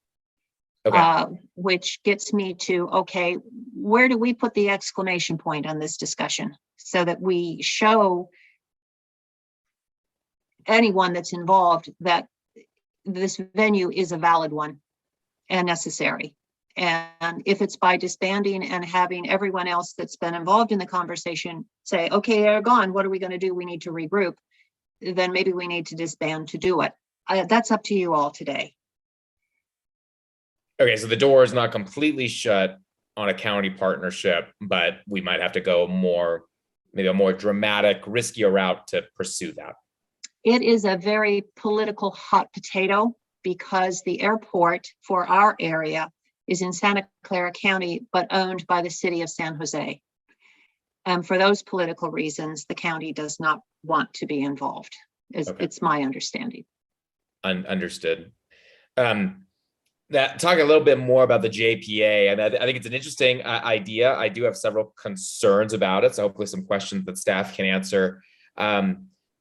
Okay. Which gets me to, okay, where do we put the exclamation point on this discussion so that we show anyone that's involved that this venue is a valid one and necessary. And if it's by disbanding and having everyone else that's been involved in the conversation say, okay, they're gone, what are we going to do? We need to regroup. Then maybe we need to disband to do it. That's up to you all today. Okay, so the door is not completely shut on a county partnership, but we might have to go maybe a more dramatic, riskier route to pursue that. It is a very political hot potato because the airport for our area is in Santa Clara County, but owned by the city of San Jose. And for those political reasons, the county does not want to be involved. It's my understanding. Understood. Talk a little bit more about the JPA, and I think it's an interesting idea. I do have several concerns about it, so hopefully some questions that staff can answer.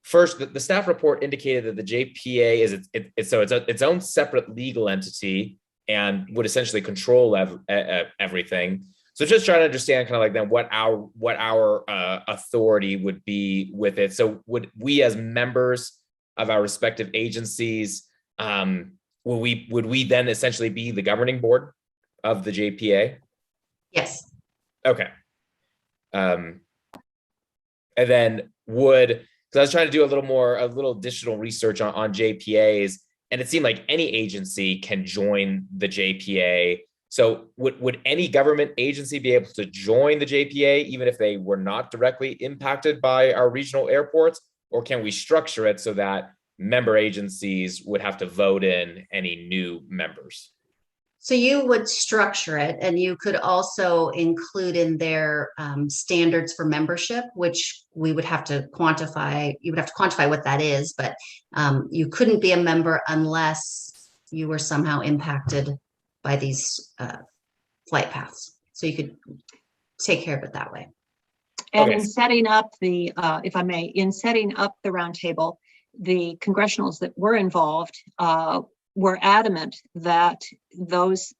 First, the staff report indicated that the JPA is its own separate legal entity and would essentially control everything. So just trying to understand kind of like then what our authority would be with it. So would we as members of our respective agencies, would we then essentially be the governing board of the JPA? Yes. Okay. And then because I was trying to do a little additional research on JPAs, and it seemed like any agency can join the JPA. So would any government agency be able to join the JPA even if they were not directly impacted by our regional airports? Or can we structure it so that member agencies would have to vote in any new members? So you would structure it, and you could also include in their standards for membership, which we would have to quantify. You would have to quantify what that is, but you couldn't be a member unless you were somehow impacted these flight paths. So you could take care of it that way. And Okay. in setting up the, if I may, in setting up the roundtable, the congressionals that were involved were adamant that those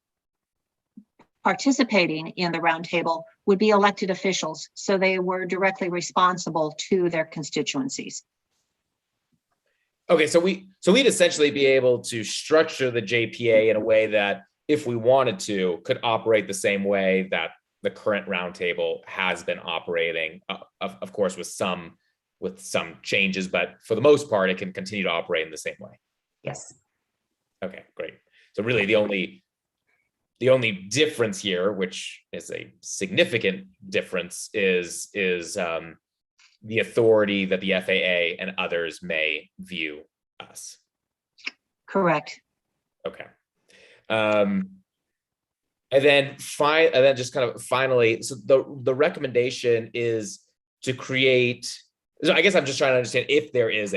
participating in the roundtable would be elected officials, so they were directly responsible to their constituencies. Okay, so we'd essentially be able to structure the JPA in a way that, if we wanted to, could operate the same way that the current roundtable has been operating, of course, with some changes, but for the most part, it can continue to operate in the same way. Yes. Okay, great. So really, the only difference here, which is a significant difference, is the authority that the FAA and others may view us. Correct. Okay. And then just kind of finally, so the recommendation is to create. So I guess I'm just trying to understand if there's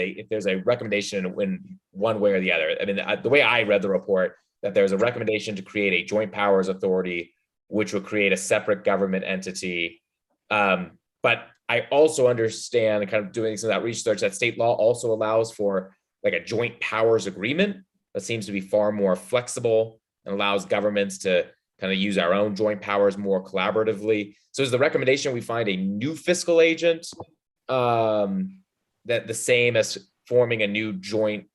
a recommendation in one way or the other. I mean, the way I read the report, that there's a recommendation to create a joint powers authority, which would create a separate government entity. But I also understand, kind of doing some of that research, that state law also allows for like a joint powers agreement that seems to be far more flexible and allows governments to kind of use our own joint powers more collaboratively. So is the recommendation we find a new fiscal agent, that the same as forming a new joint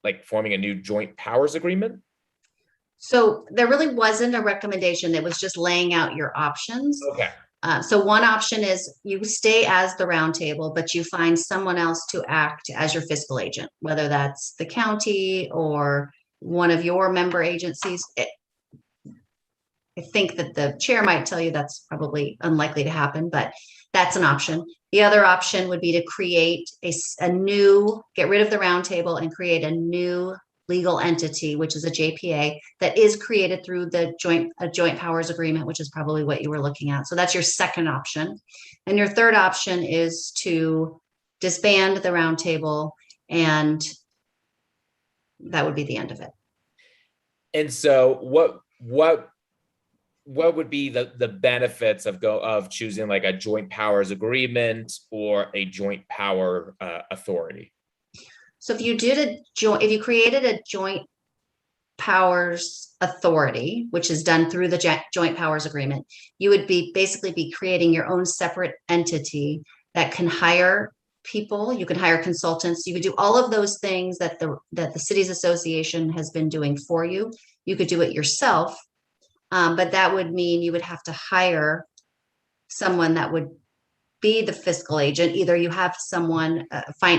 powers agreement? So there really wasn't a recommendation. It was just laying out your options. Okay. So one option is you stay as the roundtable, but you find someone else to act as your fiscal agent, whether that's the county or one of your member agencies. I think that the chair might tell you that's probably unlikely to happen, but that's an option. The other option would be to create get rid of the roundtable and create a new legal entity, which is a JPA that is created through the joint powers agreement, which is probably what you were looking at. So that's your second option. And your third option is to disband the roundtable, and that would be the end of it. And so what would be the benefits of choosing like a joint powers agreement or a joint power authority? So if you created a joint powers authority, which is done through the joint powers agreement, you would basically be creating your own separate entity that can hire people. You can hire consultants. You could do all of those things that the cities association has been doing for you. You could do it yourself, but that would mean you would have to hire someone that would be the fiscal agent. Either you have someone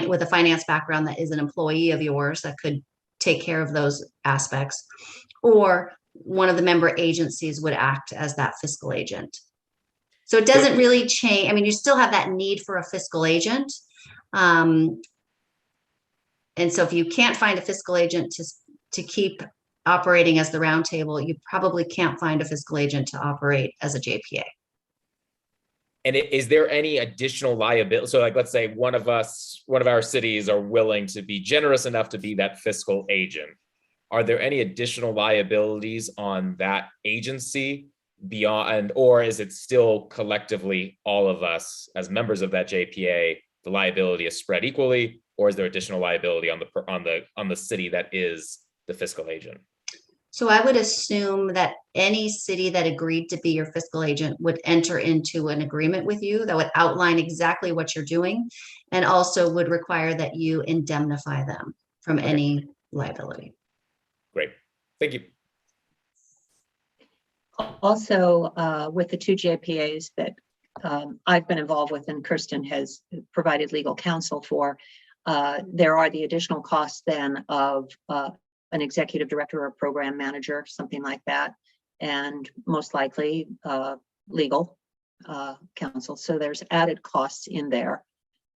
with a finance background that is an employee of yours that could take care of those aspects, or one of the member agencies would act as that fiscal agent. So it doesn't really change. I mean, you still have that need for a fiscal agent. And so if you can't find a fiscal agent to keep operating as the roundtable, you probably can't find a fiscal agent to operate as a JPA. And is there any additional liability? So like, let's say one of our cities are willing to be generous enough to be that fiscal agent. Are there any additional liabilities on that agency beyond, or is it still collectively all of us as members of that JPA, the liability is spread equally, or is there additional liability on the city that is the fiscal agent? So I would assume that any city that agreed to be your fiscal agent would enter into an agreement with you that would outline exactly what you're doing, and also would require that you indemnify them from any liability. Great, thank you. Also, with the two JPAs that I've been involved with and Kirsten has provided legal counsel for, there are the additional costs then of an executive director or program manager, something like that, and most likely legal counsel. So there's added costs in there.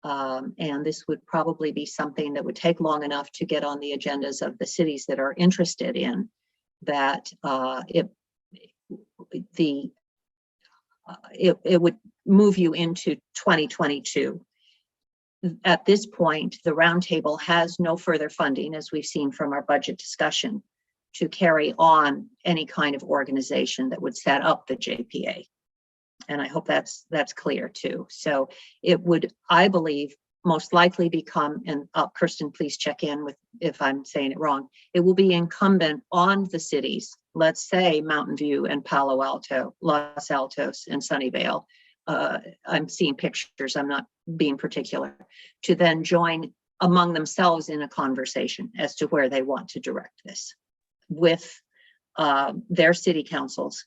And this would probably be something that would take long enough to get on the agendas of the cities that are interested in that. It would move you into 2022. At this point, the roundtable has no further funding, as we've seen from our budget discussion, to carry on any kind of organization that would set up the JPA. And I hope that's clear too. So it would, I believe, most likely become, and Kirsten, please check in with if I'm saying it wrong. It will be incumbent on the cities, let's say Mountain View and Palo Alto, Los Altos and Sunnyvale. I'm seeing pictures, I'm not being particular, to then join among themselves in a conversation as to where they want to direct this with their city councils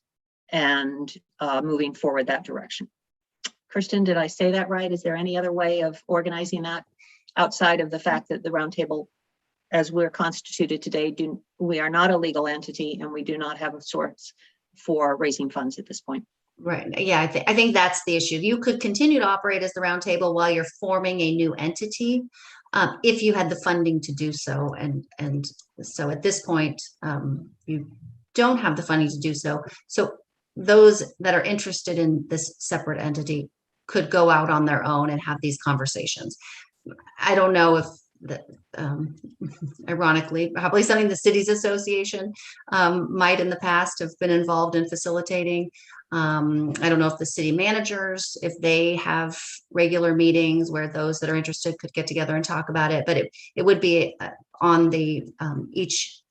and moving forward that direction. Kirsten, did I say that right? Is there any other way of organizing that outside of the fact that the roundtable, as we're constituted today, we are not a legal entity and we do not have a source for raising funds at this point? Right. Yeah, I think that's the issue. You could continue to operate as the roundtable while you're forming a new entity, if you had the funding to do so. And so at this point, you don't have the funding to do so. So those that are interested in this separate entity could go out on their own and have these conversations. I don't know if that, ironically, probably something the Cities Association might in the past have been involved in facilitating. I don't know if the city managers, if they have regular meetings where those that are interested could get together and talk about it, but it would be on the each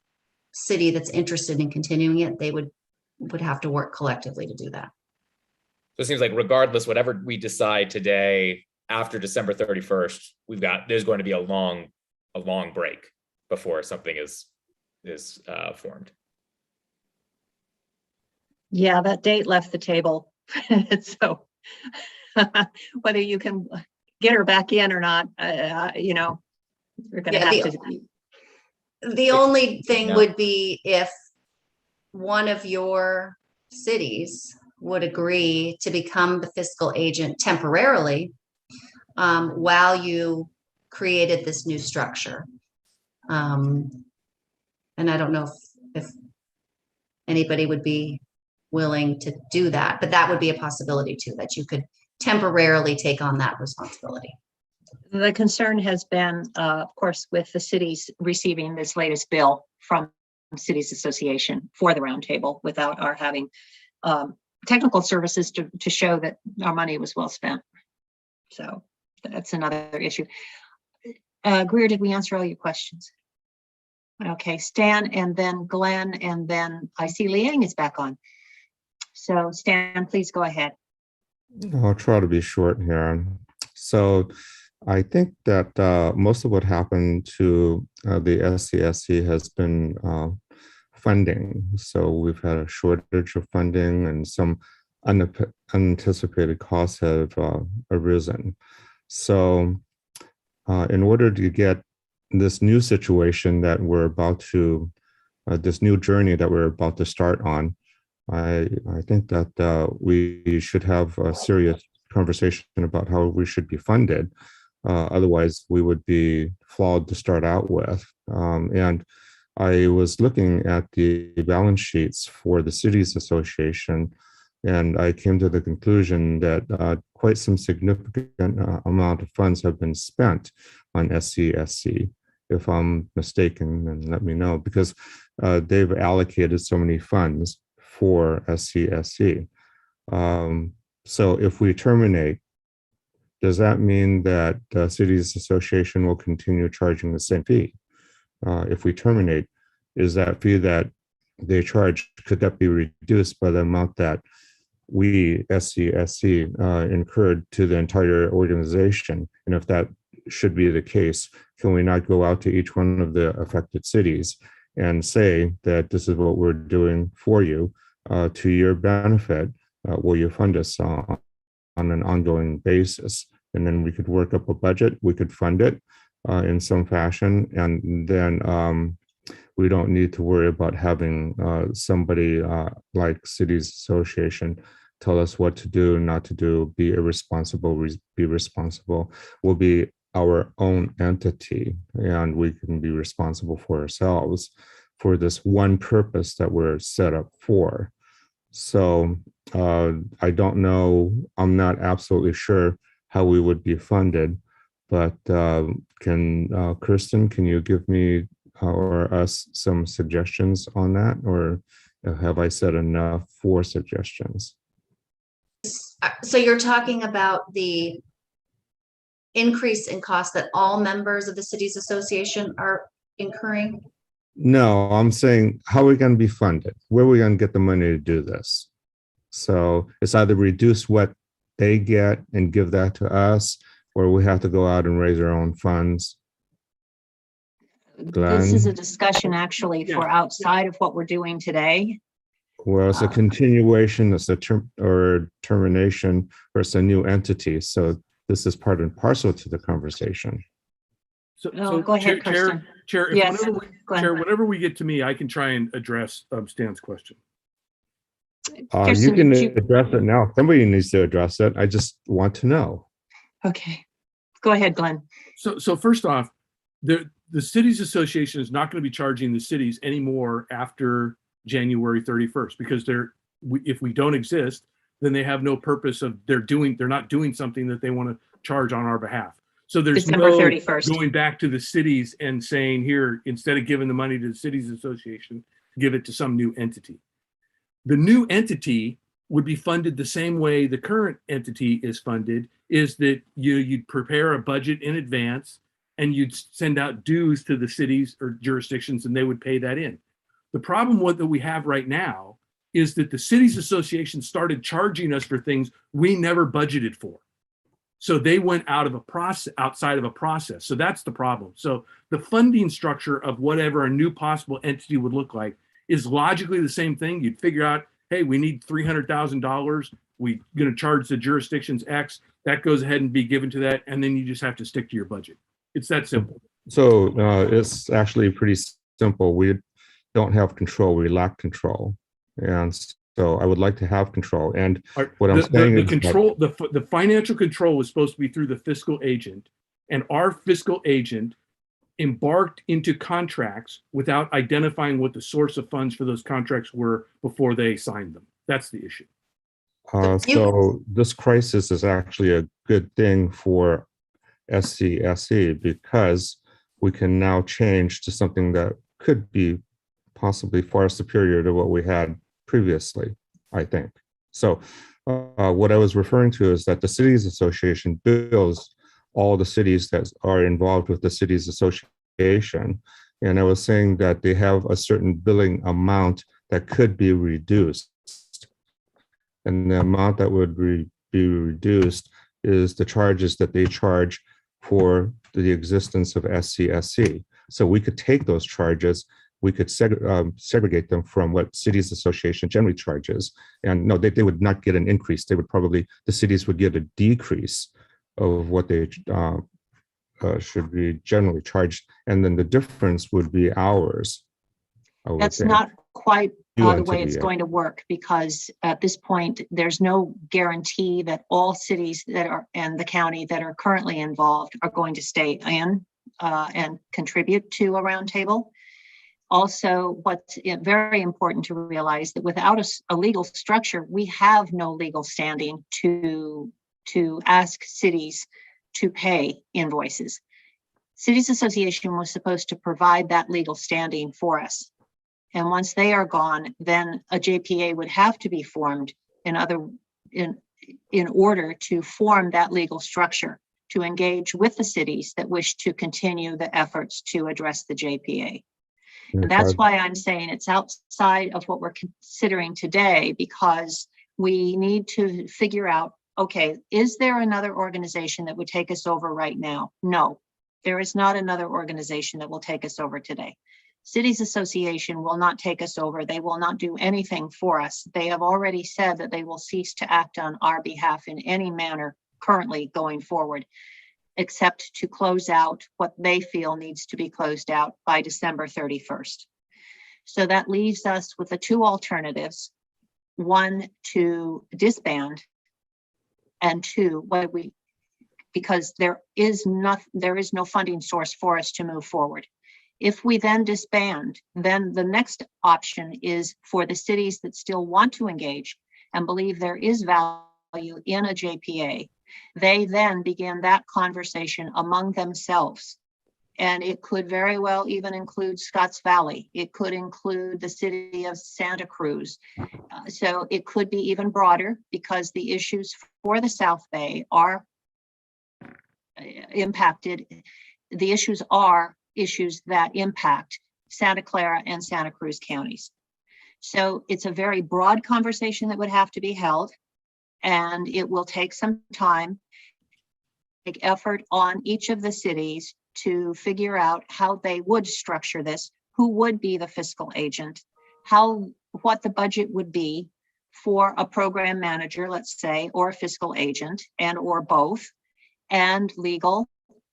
city that's interested in continuing it, they would have to work collectively to do that. So it seems like regardless, whatever we decide today, after December 31st, there's going to be a long break before something is formed. Yeah, that date left the table. So whether you can get her back in or not, you know, we're going to have to. The only thing would be if one of your cities would agree to become the fiscal agent temporarily while you created this new structure. And I don't know if anybody would be willing to do that, but that would be a possibility too, that you could temporarily take on that responsibility. The concern has been, of course, with the cities receiving this latest bill from Cities Association for the roundtable without our having technical services to show that our money was well spent. So that's another issue. Greer, did we answer all your questions? Okay, Stan, and then Glenn, and then I see Liang is back on. So Stan, please go ahead. I'll try to be short here. So I think that most of what happened to the SCSC has been funding. So we've had a shortage of funding and some unanticipated costs have arisen. So in order to get this new situation that we're about to, this new journey that we're about to start on, I think that we should have a serious conversation about how we should be funded. Otherwise, we would be flawed to start out with. And I was looking at the balance sheets for the Cities Association, and I came to the conclusion that quite some significant amount of funds have been spent on SCSC. If I'm mistaken, then let me know, because they've allocated so many funds for SCSC. So if we terminate, does that mean that the Cities Association will continue charging the same fee? If we terminate, is that fee that they charge, could that be reduced by the amount that we, SCSC, incurred to the entire organization? And if that should be the case, can we not go out to each one of the affected cities and say that this is what we're doing for you to your benefit? Will you fund us on an ongoing basis? And then we could work up a budget, we could fund it in some fashion, and then we don't need to worry about having somebody like Cities Association tell us what to do, not to do, be irresponsible, be responsible. We'll be our own entity, and we can be responsible for ourselves for this one purpose that we're set up for. So I don't know, I'm not absolutely sure how we would be funded, but Kirsten, can you give me or us some suggestions on that, or have I said enough for suggestions? So you're talking about the increase in cost that all members of the cities association are incurring? No, I'm saying, how are we going to be funded? Where are we going to get the money to do this? So it's either reduce what they get and give that to us, or we have to go out and raise our own funds. This is a Glenn? discussion actually for outside of what we're doing today. Well, it's a continuation, it's a term or termination, or it's a new entity. So this is part and parcel to the conversation. Oh, go ahead, Kirsten. Chair, Yes, Chair, whenever we get to me, I can try and address Stan's question. You Kirsten, can did you- address it now. Somebody needs to address it. I just want to know. Okay, go ahead, Glenn. So first off, the cities association is not going to be charging the cities anymore after January 31st, because if we don't exist, then they have no purpose of they're not doing something that they want to charge on our behalf. So there's December no 31st. going back to the cities and saying, here, instead of giving the money to the cities association, give it to some new entity. The new entity would be funded the same way the current entity is funded, is that you'd prepare a budget in advance and you'd send out dues to the cities or jurisdictions and they would pay that in. The problem that we have right now is that the cities association started charging us for things we never budgeted for. So they went outside of a process. So that's the problem. So the funding structure of whatever a new possible entity would look like is logically the same thing. You'd figure out, hey, we need $300,000. We're going to charge the jurisdictions X. That goes ahead and be given to that. And then you just have to stick to your budget. It's that simple. So it's actually pretty simple. We don't have control. We lack control. And so I would like to have control. And what I'm saying is the financial control was supposed to be through the fiscal agent, and our fiscal agent embarked into contracts without identifying what the source of funds for those contracts were before they signed them. That's the issue. So this crisis is actually a good thing for SCSC because we can now change to something that could be possibly far superior to what we had previously, I think. So what I was referring to is that the Cities Association bills all the cities that are involved with the Cities Association. And I was saying that they have a certain billing amount that could be reduced. And the amount that would be reduced is the charges that they charge for the existence of SCSC. So we could take those charges, we could segregate them from what Cities Association generally charges. And no, they would not get an increase. They would probably, the cities would get a decrease of what they should be generally charged. And then the difference would be ours. That's not quite the way it's going to work, because at this point, there's no guarantee that all cities that are and the county that are currently involved are going to stay in and contribute to a roundtable. Also, what's very important to realize that without a legal structure, we have no legal standing to ask cities to pay invoices. Cities Association was supposed to provide that legal standing for us. And once they are gone, then a JPA would have to be formed in order to form that legal structure to engage with the cities that wish to continue the efforts to address the JPA. And that's why I'm saying it's outside of what we're considering today, because we need to figure out, okay, is there another organization that would take us over right now? No, there is not another organization that will take us over today. Cities Association will not take us over. They will not do anything for us. They have already said that they will cease to act on our behalf in any manner currently going forward, except to close out what they feel needs to be closed out by December 31st. So that leaves us with the two alternatives: one, to disband, and two, because there is no funding source for us to move forward. If we then disband, then the next option is for the cities that still want to engage and believe there is value in a JPA. They then begin that conversation among themselves And it could very well even include Scotts Valley. It could include the city of Santa Cruz. So it could be even broader because the issues for the South Bay are impacted. The issues are issues that impact Santa Clara and Santa Cruz counties. So it's a very broad conversation that would have to be held, and it will take some time, take effort on each of the cities to figure out how they would structure this, who would be the fiscal agent, what the budget would be for a program manager, let's say, or a fiscal agent, and or both, and legal,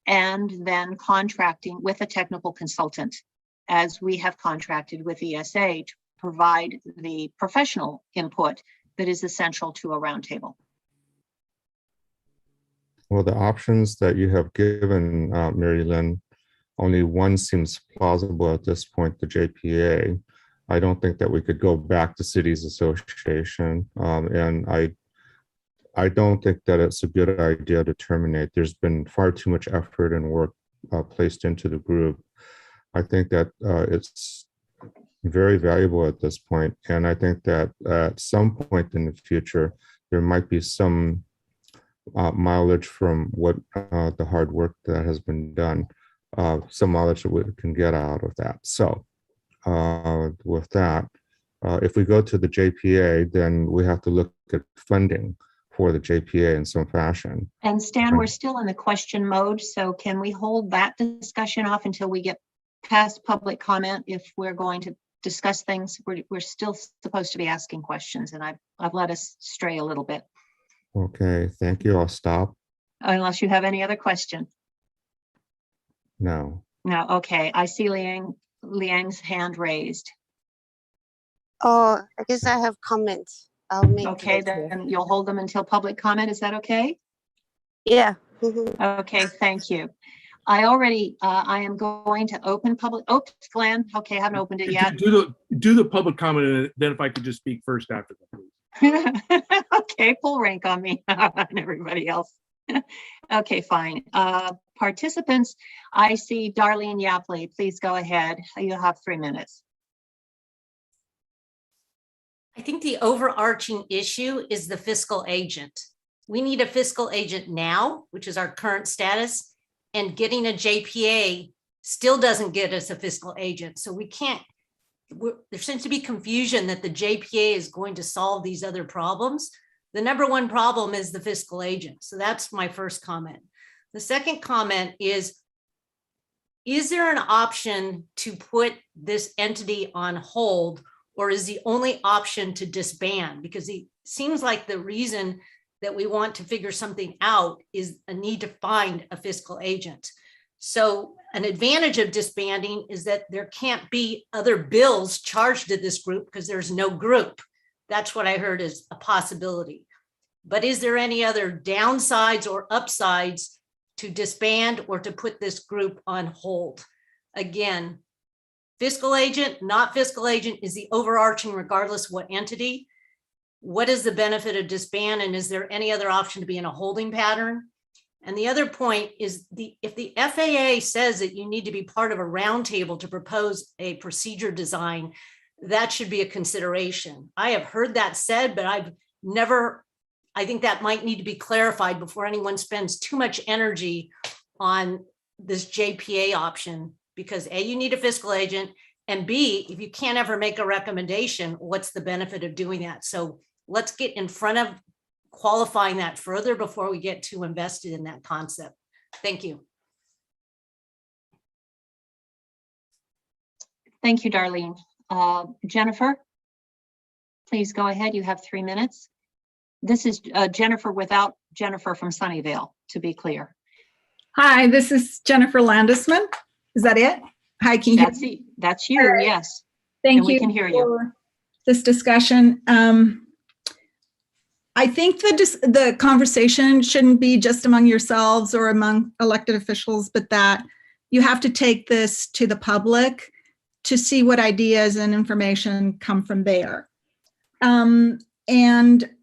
and then contracting with a technical consultant, as we have contracted with ESA to provide the professional input that is essential to a roundtable. Well, the options that you have given, Mary Lynn, only one seems plausible at this point, the JPA. I don't think that we could go back to Cities Association. And I don't think that it's a good idea to terminate. There's been far too much effort and work placed into the group. I think that it's very valuable at this point. And I think that at some point in the future, there might be some mileage from what the hard work that has been done, some mileage that we can get out of that. So with that, if we go to the JPA, then we have to look at funding for the JPA in some fashion. And Stan, we're still in the question mode, so can we hold that discussion off until we get past public comment? If we're going to discuss things, we're still supposed to be asking questions, and I've let us stray a little bit. Okay, thank you. I'll stop. Unless you have any other question. No. No, okay. I see Liang's hand raised. Oh, I guess I have comments. I'll make. Okay, then you'll hold them until public comment. Is that okay? Yeah. Okay, thank you. I am going to open public. Oops, Glenn. Okay, I haven't opened it yet. Do the public comment, and then if I could just speak first after that, please. Okay, full rank on me and everybody else. Okay, fine. Participants, I see Darlene Yapley. Please go ahead. You have 3 minutes. I think the overarching issue is the fiscal agent. We need a fiscal agent now, which is our current status, and getting a JPA still doesn't get us a fiscal agent. So we can't, there seems to be confusion that the JPA is going to solve these other problems. The number one problem is the fiscal agent. So that's my first comment. The second comment is there an option to put this entity on hold, or is the only option to disband? Because it seems like the reason that we want to figure something out is a need to find a fiscal agent. So an advantage of disbanding is that there can't be other bills charged to this group because there's no group. That's what I heard is a possibility. But is there any other downsides or upsides to disband or to put this group on hold? Again, fiscal agent, not fiscal agent is the overarching regardless what entity. What is the benefit of disband, and is there any other option to be in a holding pattern? And the other point is if the FAA says that you need to be part of a roundtable to propose a procedure design, that should be a consideration. I have heard that said, but I think that might need to be clarified before anyone spends too much energy on this JPA option, because A, you need a fiscal agent, and B, if you can't ever make a recommendation, what's the benefit of doing that? So let's get in front of qualifying that further before we get too invested in that concept. Thank you. Thank you, Darlene. Jennifer, please go ahead. You have 3 minutes. This is Jennifer without Jennifer from Sunnyvale, to be clear. Hi, this is Jennifer Landesman. Is that it? Hi, can you hear me? That's you, right. Yes. Thank and you we can hear you. for this discussion. I think the conversation shouldn't be just among yourselves or among elected officials, but that you have to take this to the public to see what ideas and information come from there. And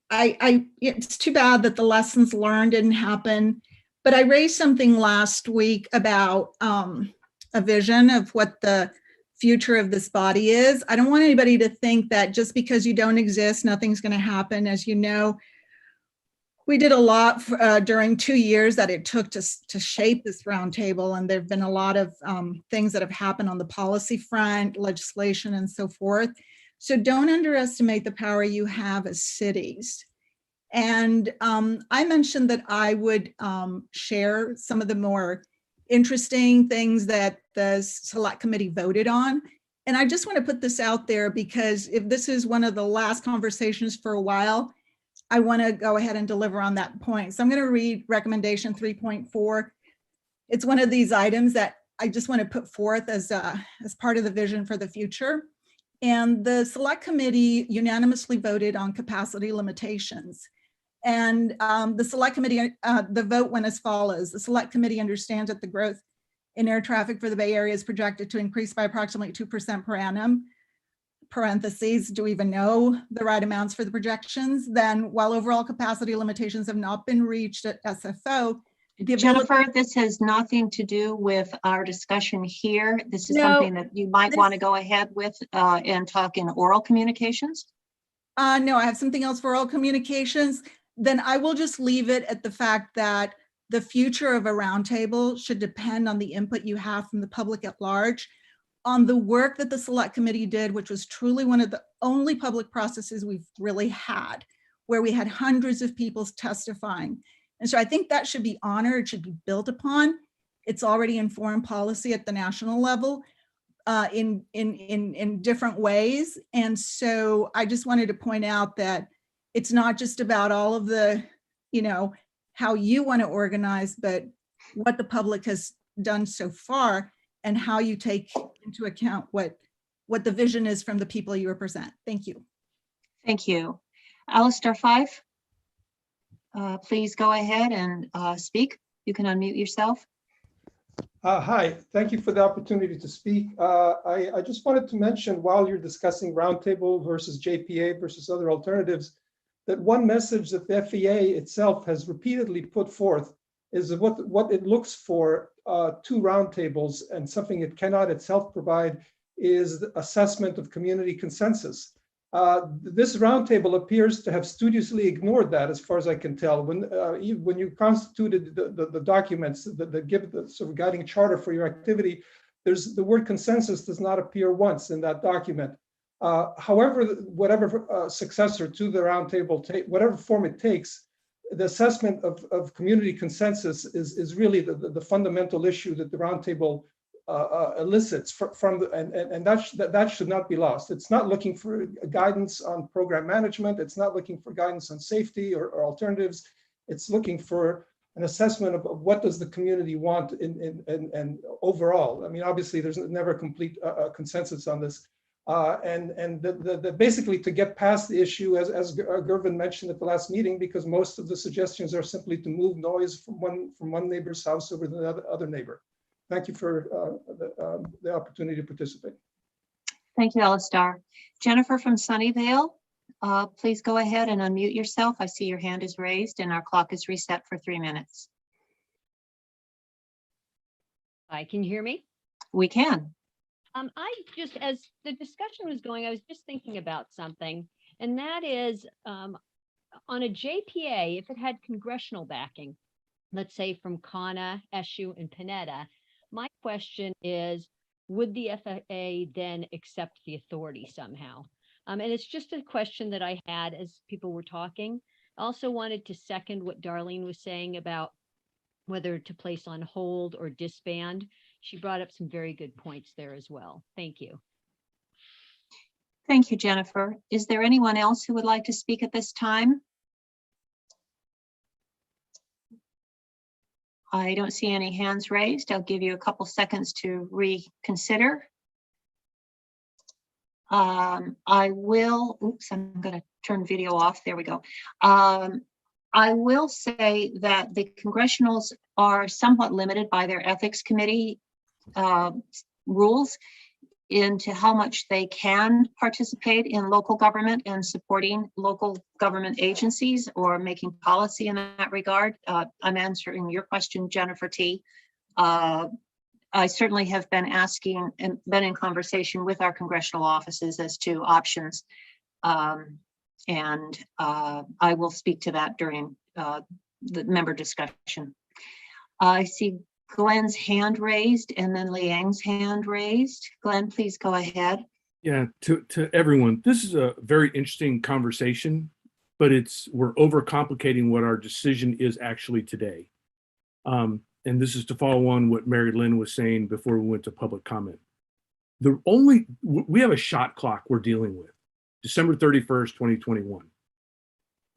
it's too bad that the lessons learned didn't happen, but I raised something last week about a vision of what the future of this body is. I don't want anybody to think that just because you don't exist, nothing's going to happen. As you know, we did a lot during 2 years that it took to shape this roundtable, and there have been a lot of things that have happened on the policy front, legislation, and so forth. So don't underestimate the power you have as cities. And I mentioned that I would share some of the more interesting things that the select committee voted on. And I just want to put this out there because if this is one of the last conversations for a while, I want to go ahead and deliver on that point. So I'm going to read recommendation 3.4. It's one of these items that I just want to put forth as part of the vision for the future. And the select committee unanimously voted on capacity limitations. And the select committee, the vote went as follows. The select committee understands that the growth in air traffic for the Bay Area is projected to increase by approximately 2% per annum. Parentheses, do we even know the right amounts for the projections? Then while overall capacity limitations have not been reached at SFO, Jennifer, this has nothing to do with our discussion here. This is No, something that you might want to go ahead with and talk in oral communications. No, I have something else for oral communications. Then I will just leave it at the fact that the future of a roundtable should depend on the input you have from the public at large, on the work that the select committee did, which was truly one of the only public processes we've really had, where we had hundreds of people testifying. And so I think that should be honored, it should be built upon. It's already informed policy at the national level in different ways. And so I just wanted to point out that it's not just about all of the, how you want to organize, but what the public has done so far and how you take into account what the vision is from the people you represent. Thank you. Thank you. Alistair Fife, please go ahead and speak. You can unmute yourself. Hi, thank you for the opportunity to speak. I just wanted to mention, while you're discussing roundtable versus JPA versus other alternatives, that one message that the FAA itself has repeatedly put forth is what it looks for two roundtables, and something it cannot itself provide is the assessment of community consensus. This roundtable appears to have studiously ignored that, as far as I can tell. When you constituted the documents that give the sort of guiding charter for your activity, there's the word consensus does not appear once in that document. However, whatever successor to the roundtable, whatever form it takes, the assessment of community consensus is really the fundamental issue that the roundtable elicits from the, and that should not be lost. It's not looking for guidance on program management. It's not looking for guidance on safety or alternatives. It's looking for an assessment of what does the community want and overall. I mean, obviously, there's never a complete consensus on this. Basically to get past the issue, as Gervin mentioned at the last meeting, because most of the suggestions are simply to move noise from one neighbor's house over to the other neighbor. Thank you for the opportunity to participate. Thank you, Alistair. Jennifer from Sunnyvale, please go ahead and unmute yourself. I see your hand is raised and our clock is reset for 3 minutes. Hi, can you hear me? We can. I just, as the discussion was going, I was just thinking about something, and that is on a JPA, if it had congressional backing, let's say from CANA, SU, and Panetta, my question is, would the FAA then accept the authority somehow? And it's just a question that I had as people were talking. I also wanted to second what Darlene was saying about whether to place on hold or disband. She brought up some very good points there as well. Thank you. Thank you, Jennifer. Is there anyone else who would like to speak at this time? I don't see any hands raised. I'll give you a couple seconds to reconsider. I will, oops, I'm going to turn video off. There we go. I will say that the congressionals are somewhat limited by their ethics committee rules into how much they can participate in local government and supporting local government agencies or making policy in that regard. I'm answering your question, Jennifer T. I certainly have been asking and been in conversation with our congressional offices as to options. And I will speak to that during the member discussion. I see Glenn's hand raised and then Liang's hand raised. Glenn, please go ahead. Yeah, to everyone, this is a very interesting conversation, but we're overcomplicating what our decision is actually today. And this is to follow on what Mary Lynn was saying before we went to public comment. We have a shot clock we're dealing with, December 31st, 2021,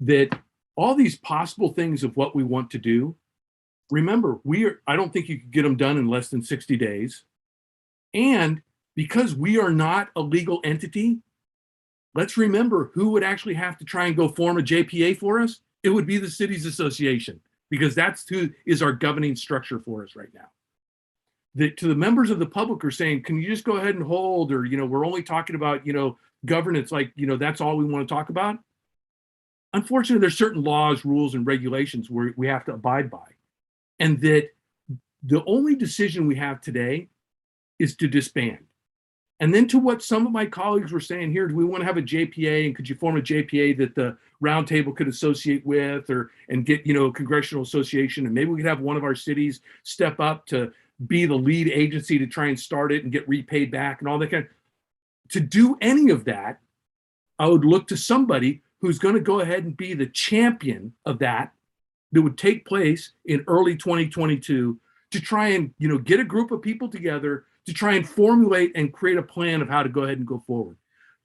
that all these possible things of what we want to do, remember, I don't think you could get them done in less than 60 days. And because we are not a legal entity, let's remember who would actually have to try and go form a JPA for us. It would be the cities association, because that's who is our governing structure for us right now. To the members of the public are saying, can you just go ahead and hold, or, we're only talking about, governance, like, that's all we want to talk about. Unfortunately, there's certain laws, rules, and regulations where we have to abide by. And that the only decision we have today is to disband. And then to what some of my colleagues were saying here, do we want to have a JPA, and could you form a JPA that the roundtable could associate with, and get, congressional association, and maybe we could have one of our cities step up to be the lead agency to try and start it and get repaid back and all that kind of. To do any of that, I would look to somebody who's going to go ahead and be the champion of that would take place in early 2022 to try and, get a group of people together to try and formulate and create a plan of how to go ahead and go forward.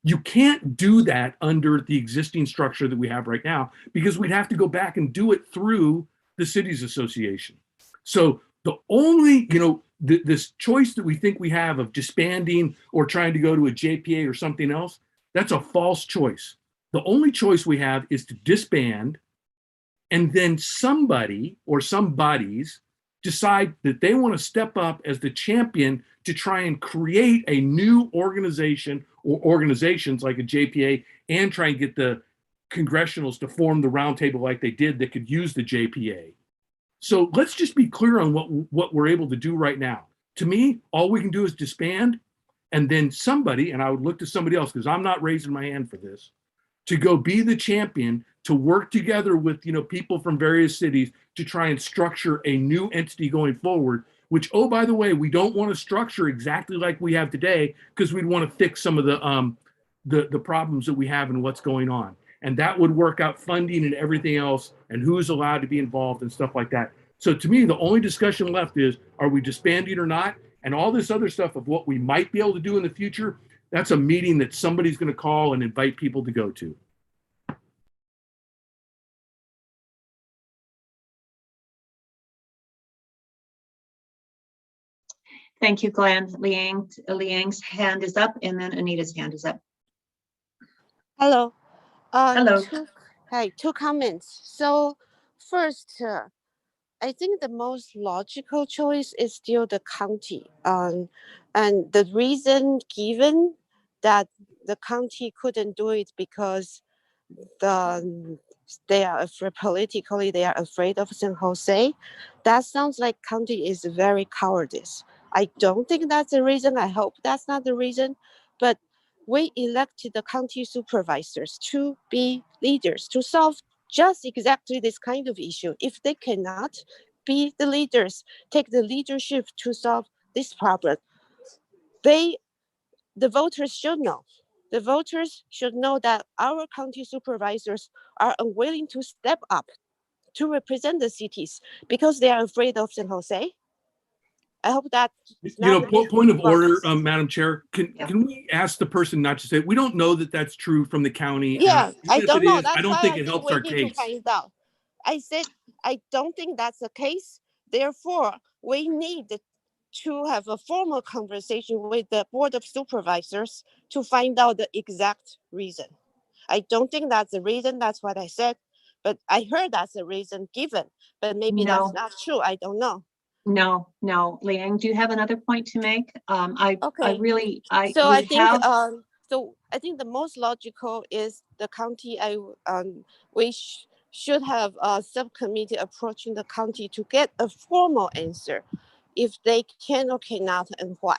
You can't do that under the existing structure that we have right now, because we'd have to go back and do it through the cities association. So the only, this choice that we think we have of disbanding or trying to go to a JPA or something else, that's a false choice. The only choice we have is to disband, and then somebody or some bodies decide that they want to step up as the champion to try and create a new organization or organizations like a JPA, and try and get the congressionals to form the roundtable like they did that could use the JPA. So let's just be clear on what we're able to do right now. To me, all we can do is disband, and then somebody, and I would look to somebody else, because I'm not raising my hand for this, to go be the champion, to work together with people from various cities to try and structure a new entity going forward, which, oh, by the way, we don't want to structure exactly like we have today, because we'd want to fix some of the problems that we have and what's going on. And that would work out funding and everything else, and who's allowed to be involved and stuff like that. So to me, the only discussion left is, are we disbanding or not? And all this other stuff of what we might be able to do in the future, that's a meeting that somebody's going to call and invite people to go to. Thank you, Glenn. Liang's hand is up, and then Anita's hand is up. Hello. Hello. Two comments. So first, I think the most logical choice is still the county. And the reason given that the county couldn't do it because they are afraid, politically, they are afraid of San Jose. That sounds like county is very cowardice. I don't think that's the reason. I hope that's not the reason. But we elected the county supervisors to be leaders, to solve just exactly this kind of issue. If they cannot be the leaders, take the leadership to solve this problem, the voters should know. The voters should know that our county supervisors are unwilling to step up to represent the cities because they are afraid of San Jose. I hope that. Point of order, Madam Chair. Can we ask the person not to say, we don't know that that's true from the county? Yeah, I don't know. I don't think it helps our case. To find out. I said, I don't think that's the case. Therefore, we need to have a formal conversation with the Board of Supervisors to find out the exact reason. I don't think that's the reason. That's what I said. But I heard that's the reason given. But maybe that's not true. I don't know. No. Liang, do you have another point to make? I think the most logical is the county. We should have a subcommittee approaching the county to get a formal answer. if they can or cannot and why.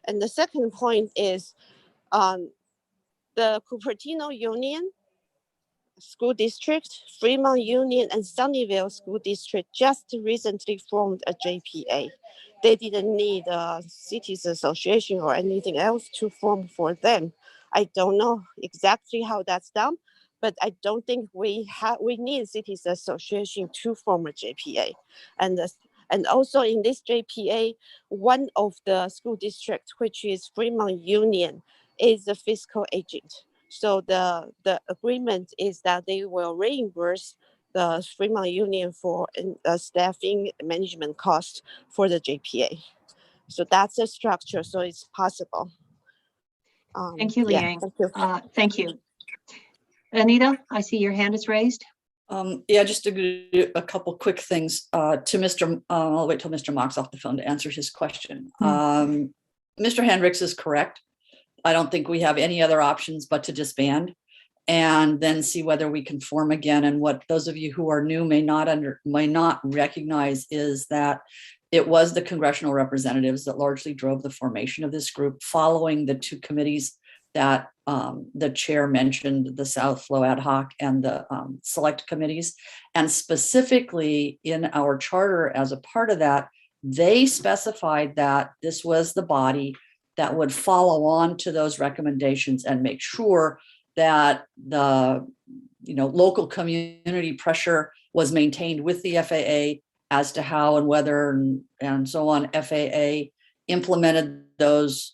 And the second point is the Cupertino Union School District, Fremont Union, and Sunnyvale School District just recently formed a JPA. They didn't need a cities association or anything else to form for them. I don't know exactly how that's done, but I don't think we need cities association to form a JPA. And also in this JPA, one of the school districts, which is Fremont Union, is the fiscal agent. So the agreement is that they will reimburse the Fremont Union for staffing management cost for the JPA. So that's a structure, so it's possible. Thank you, Yeah, Liang. thank you. Thank you. Anita, I see your hand is raised. Yeah, just to do a couple quick things to Mr. I'll wait till Mr. Mock's off the phone to answer his question. Mr. Hendricks is correct. I don't think we have any other options but to disband and then see whether we can form again. And what those of you who are new may not recognize is that it was the congressional representatives that largely drove the formation of this group, following the two committees that the chair mentioned, the South Flow Ad Hoc and the select committees. And specifically in our charter, as a part of that, they specified that this was the body that would follow on to those recommendations and make sure that the local community pressure was maintained with the FAA as to how and whether and so on FAA implemented those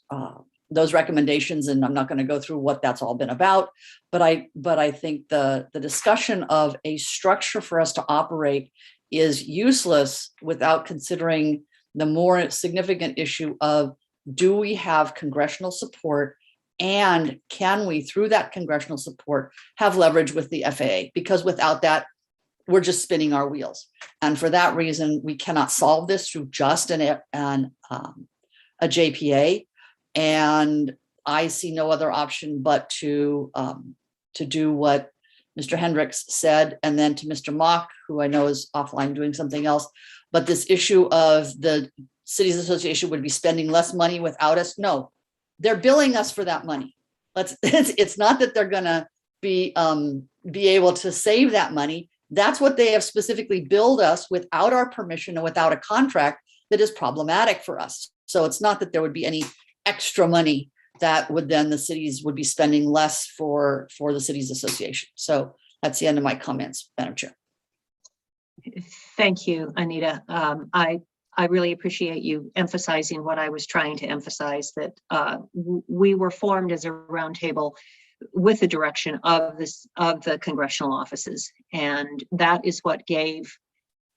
recommendations. And I'm not going to go through what that's all been about, but I think the discussion of a structure for us to operate is useless without considering the more significant issue of, do we have congressional support, and can we, through that congressional support, have leverage with the FAA? Because without that, we're just spinning our wheels. And for that reason, we cannot solve this through just a JPA. And I see no other option but to do what Mr. Hendricks said, and then to Mr. Mock, who I know is offline doing something else. But this issue of the Cities Association would be spending less money without us. No, they're billing us for that money. It's not that they're going to be able to save that money. That's what they have specifically billed us without our permission and without a contract that is problematic for us. So it's not that there would be any extra money that would then the cities would be spending less for the Cities Association. So that's the end of my comments, Madam Chair. Thank you, Anita. I really appreciate you emphasizing what I was trying to emphasize, that we were formed as a roundtable with the direction of the congressional offices, and that is what gave.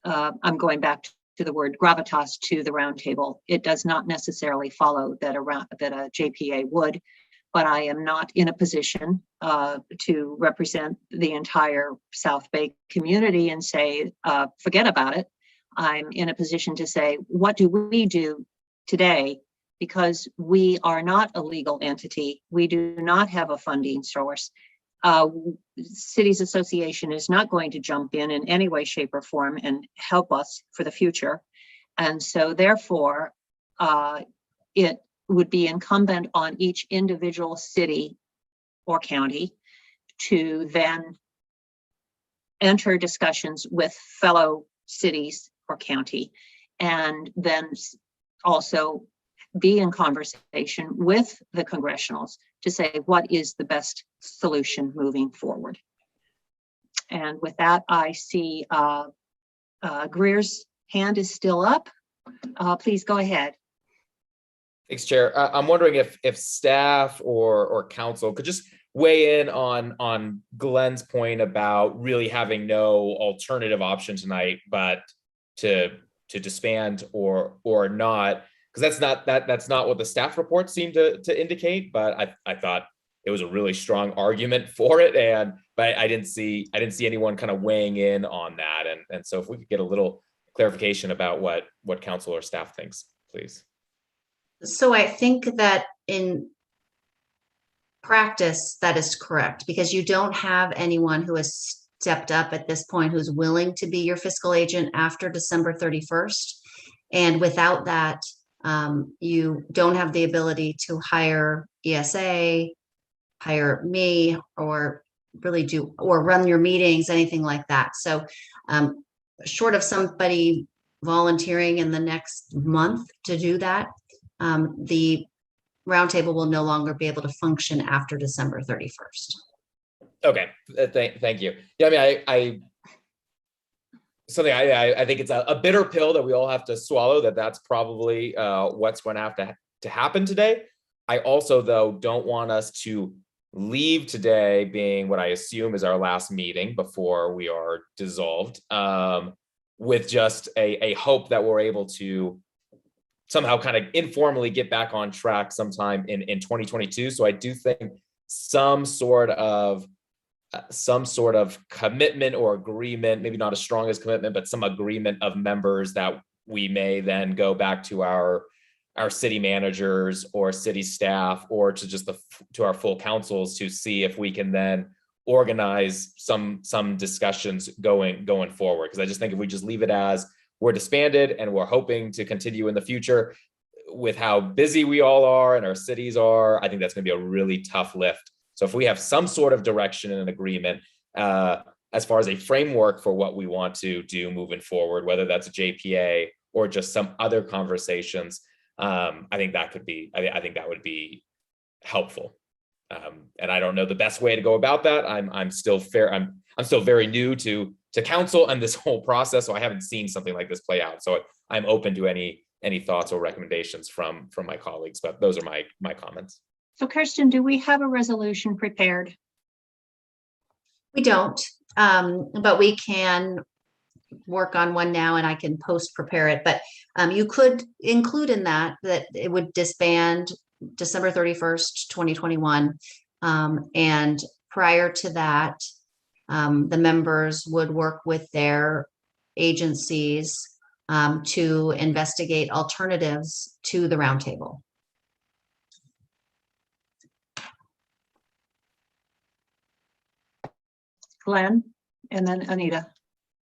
I'm going back to the word gravitas to the roundtable. It does not necessarily follow that a JPA would, but I am not in a position to represent the entire South Bay community and say, forget about it. I'm in a position to say, what do we do today? Because we are not a legal entity. We do not have a funding source. Cities Association is not going to jump in any way, shape, or form and help us for the future. And so therefore, it would be incumbent on each individual city or county to then enter discussions with fellow cities or county, and then also be in conversation with the congressionals to say what is the best solution moving forward. And with that, I see Greer's hand is still up. Please go ahead. Thanks, Chair. I'm wondering if staff or council could just weigh in on Glenn's point about really having no alternative option tonight, but to disband or not, because that's not what the staff report seemed to indicate. But I thought it was a really strong argument for it, but I didn't see anyone kind of weighing in on that, and so if we could get a little clarification about what council or staff thinks, please. So I think that in practice, that is correct, because you don't have anyone who has stepped up at this point who's willing to be your fiscal agent after December 31st. And without that, you don't have the ability to hire ESA, hire me, or really or run your meetings, anything like that. So short of somebody volunteering in the next month to do that, the roundtable will no longer be able to function after December 31st. Okay, thank you. Yeah, I mean, I think it's a bitter pill that we all have to swallow, that's probably what's going to have to happen today. I also, though, don't want us to leave today being what I assume is our last meeting before we are dissolved, with just a hope that we're able to somehow kind of informally get back on track sometime in 2022. So I do think some sort of commitment or agreement, maybe not as strong as commitment, but some agreement of members that we may then go back to our city managers or city staff, or to just to our full councils, to see if we can then organize some discussions going forward. Because I just think if we just leave it as we're disbanded and we're hoping to continue in the future, with how busy we all are and our cities are, I think that's going to be a really tough lift. So if we have some sort of direction and an agreement as far as a framework for what we want to do moving forward, whether that's a JPA or just some other conversations, I think that could be, I think that would be helpful. And I don't know the best way to go about that. I'm still very new to council and this whole process, so I haven't seen something like this play out. So I'm open to any thoughts or recommendations from my colleagues, but those are my comments. So Kirsten, do we have a resolution prepared? We don't, but we can work on one now, and I can prepare it. But you could include in that it would disband December 31st, 2021. And prior to that, the members would work with their agencies to investigate alternatives to the roundtable. Glenn, and then Anita.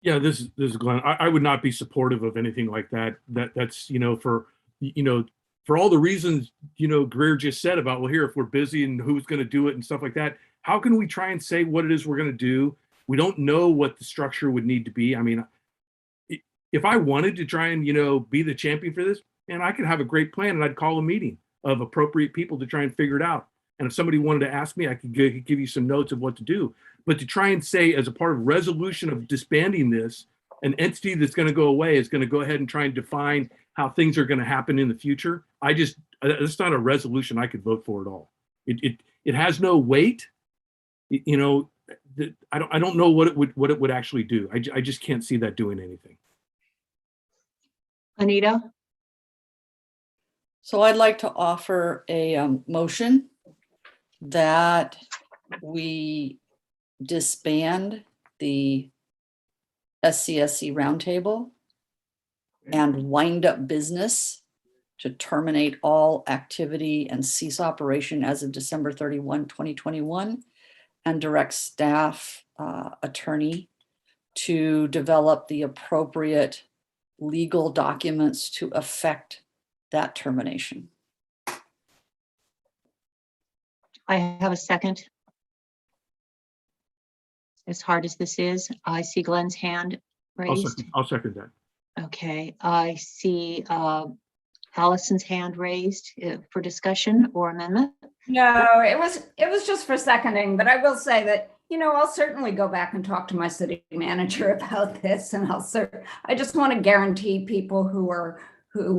Yeah, this is Glenn. I would not be supportive of anything like that. That's, for all the reasons, Greer just said about, well, here, if we're busy and who's going to do it and stuff like that, how can we try and say what it is we're going to do? We don't know what the structure would need to be. I mean, if I wanted to try and, be the champion for this, and I could have a great plan, and I'd call a meeting of appropriate people to try and figure it out. And if somebody wanted to ask me, I could give you some notes of what to do. But to try and say, as a part of resolution of disbanding this, an entity that's going to go away is going to go ahead and try and define how things are going to happen in the future. It's not a resolution I could vote for at all. It has no weight. I don't know what it would actually do. I just can't see that doing anything. Anita? So I'd like to offer a motion that we disband the SCSC Roundtable and wind up business to terminate all activity and cease operation as of December 31, 2021, and direct staff attorney to develop the appropriate legal documents to effect that termination. I have a second. As hard as this is, I see Glenn's hand raised. I'll second that. Okay, I see Allison's hand raised for discussion or amendment. No, it was just for seconding, but I will say that, I'll certainly go back and talk to my city manager about this, and I just want to guarantee people who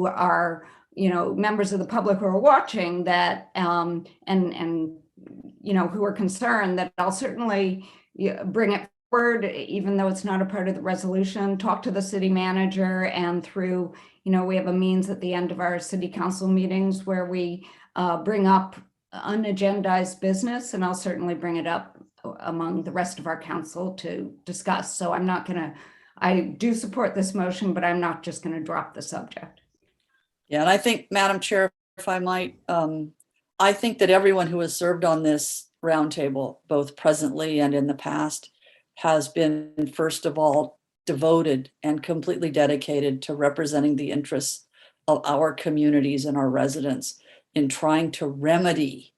are members of the public who are watching that and who are concerned, that I'll certainly bring it forward, even though it's not a part of the resolution, talk to the city manager, and through, we have a means at the end of our city council meetings where we bring up unagendized business, and I'll certainly bring it up among the rest of our council to discuss. So I do support this motion, but I'm not just going to drop the subject. Yeah, and I think, Madam Chair, if I might, I think that everyone who has served on this roundtable, both presently and in the past, has been, first of all, devoted and completely dedicated to representing the interests of our communities and our residents in trying to remedy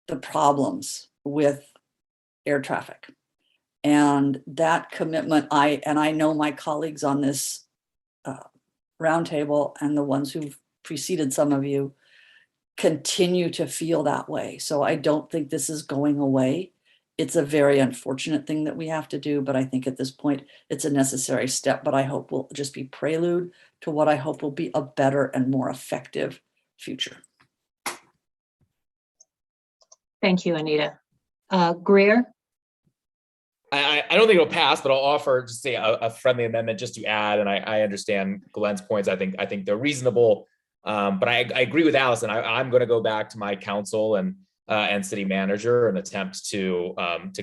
the problems with air traffic. And that commitment, I know my colleagues on this roundtable and the ones who've preceded some of you continue to feel that way. So I don't think this is going away. It's a very unfortunate thing that we have to do, but I think at this point it's a necessary step, but I hope will just be prelude to what I hope will be a better and more effective future. Thank you, Anita. Greer? I don't think it'll pass, but I'll offer just say a friendly amendment just to add, and I understand Glenn's points. I think they're reasonable, but I agree with Allison. I'm going to go back to my council and city manager and attempt to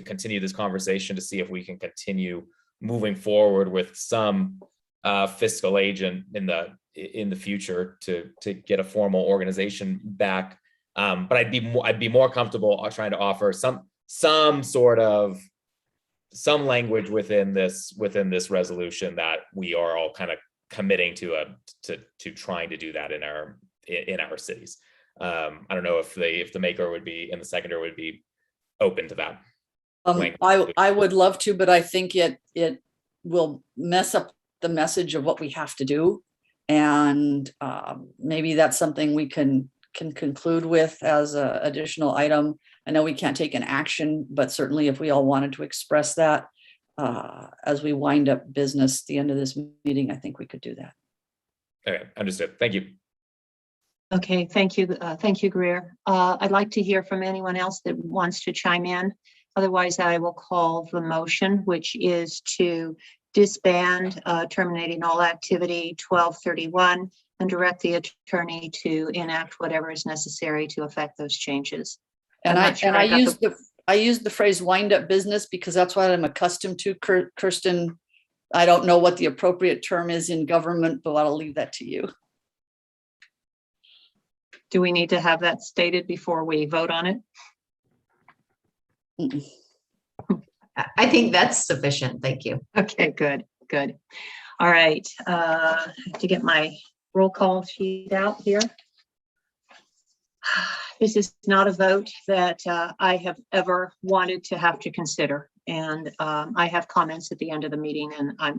continue this conversation to see if we can continue moving forward with some fiscal agent in the future to get a formal organization back. But I'd be more comfortable trying to offer some language within this resolution that we are all kind of committing to trying to do that in our cities. I don't know if the maker would be and the seconder would be open to that. I would love to, but I think it will mess up the message of what we have to do, and maybe that's something we can conclude with as an additional item. I know we can't take an action, but certainly if we all wanted to express that as we wind up business at the end of this meeting, I think we could do that. Okay, understood. Thank you. Okay, thank you. Thank you, Greer. I'd like to hear from anyone else that wants to chime in. Otherwise, I will call the motion, which is to disband, terminating all activity 12/31, and direct the attorney to enact whatever is necessary to affect those changes. And I used the phrase wind up business because that's what I'm accustomed to, Kirsten. I don't know what the appropriate term is in government, but I'll leave that to you. Do we need to have that stated before we vote on it? I think that's sufficient. Thank you. Okay, good. All right, I have to get my roll call sheet out here. This is not a vote that I have ever wanted to have to consider. And I have comments at the end of the meeting, and I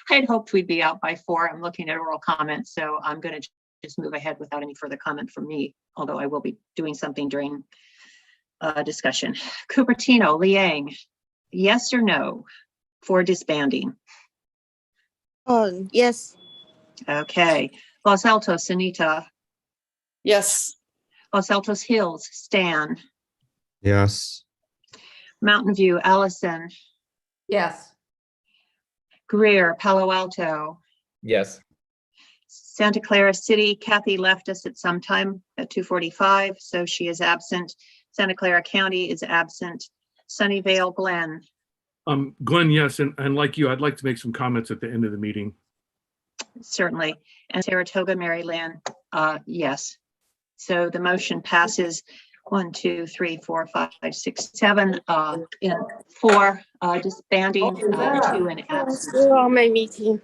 had hoped we'd be out by 4. I'm looking at oral comments, so I'm going to just move ahead without any further comment from me, although I will be doing something during discussion. Cupertino, Liang, yes or no for disbanding? Yes. Okay. Los Altos, Anita. Yes. Los Altos Hills, Stan. Yes. Mountain View, Allison. Yes. Greer, Palo Alto. Yes. Santa Clara City, Kathy left us at some time at 2:45, so she is absent. Santa Clara County is absent. Sunnyvale, Glenn. Glenn, yes, and like you, I'd like to make some comments at the end of the meeting. Certainly. And Saratoga, Maryland, yes. So the motion passes 1, 2, 3, 4, 5, 6, 7 in 4 disbanding, 2 in absence. On my meeting.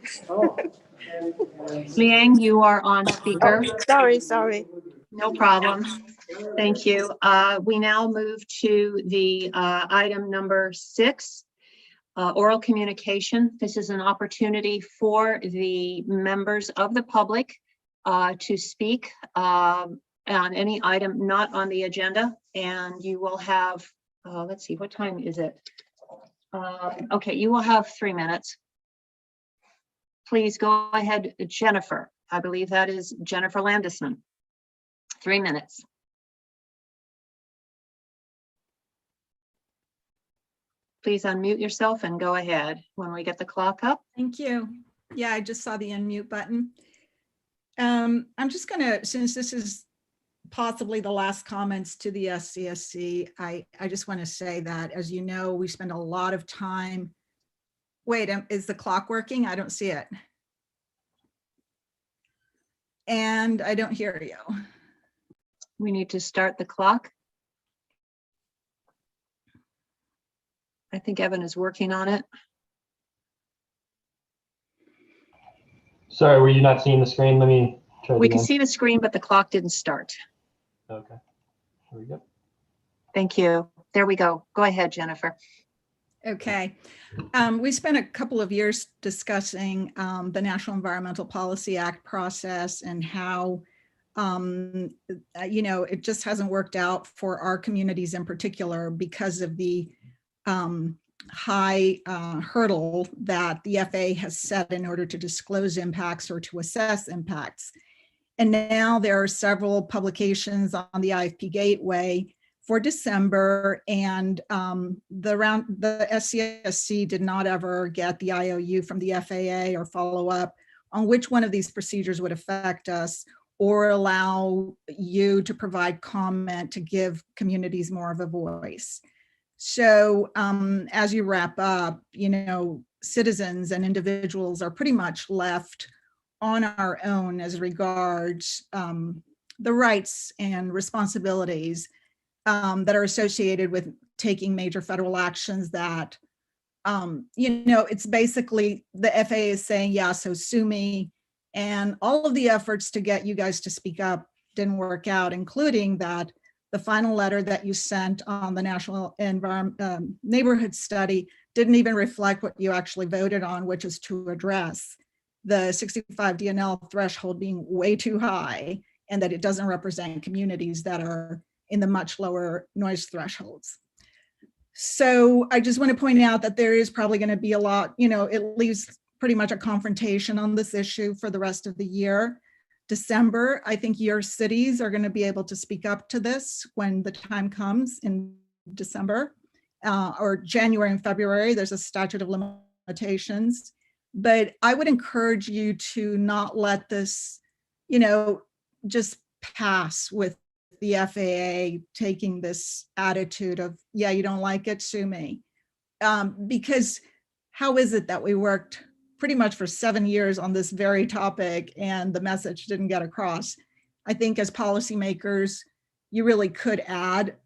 Liang, you are on speaker. Sorry. No problem. Thank you. We now move to the item number 6, oral communication. This is an opportunity for the members of the public to speak on any item not on the agenda, and you will have, let's see, what time is it? Okay, you will have 3 minutes. Please go ahead, Jennifer. I believe that is Jennifer Landisman. 3 minutes. Please unmute yourself and go ahead when we get the clock up. Thank you. Yeah, I just saw the unmute button. I'm just gonna, since this is possibly the last comments to the SCSC, I just want to say that, as you know, we spend a lot of time. Wait, is the clock working? I don't see it. And I don't hear you. We need to start the clock. I think Evan is working on it. Sorry, were you not seeing the screen? Let me try it We can again. see the screen, but the clock didn't start. Okay, here we go. Thank you. There we go. Go ahead, Jennifer. Okay. We spent a couple of years discussing the National Environmental Policy Act process and how, it just hasn't worked out for our communities in particular because of the high hurdle that the FAA has set in order to disclose impacts or to assess impacts. And now there are several publications on the IFP Gateway for December, and the SCSC did not ever get the IOU from the FAA or follow up on which one of these procedures would affect us or allow you to provide comment to give communities more of a voice. So as you wrap up, citizens and individuals are pretty much left on our own as regards the rights and responsibilities that are associated with taking major federal actions that, it's basically the FAA is saying, yeah, so sue me. And all of the efforts to get you guys to speak up didn't work out, including that the final letter that you sent on the National Neighborhood Study didn't even reflect what you actually voted on, which is to address the 65 DNL threshold being way too high, and that it doesn't represent communities that are in the much lower noise thresholds. So I just want to point out that there is probably going to be a lot, it leaves pretty much a confrontation on this issue for the rest of the year. December, I think your cities are going to be able to speak up to this when the time comes in December or January and February. There's a statute of limitations, but I would encourage you to not let this, just pass with the FAA taking this attitude of, yeah, you don't like it, sue me. Because how is it that we worked pretty much for 7 years on this very topic and the message didn't get across? I think as policymakers, you really could add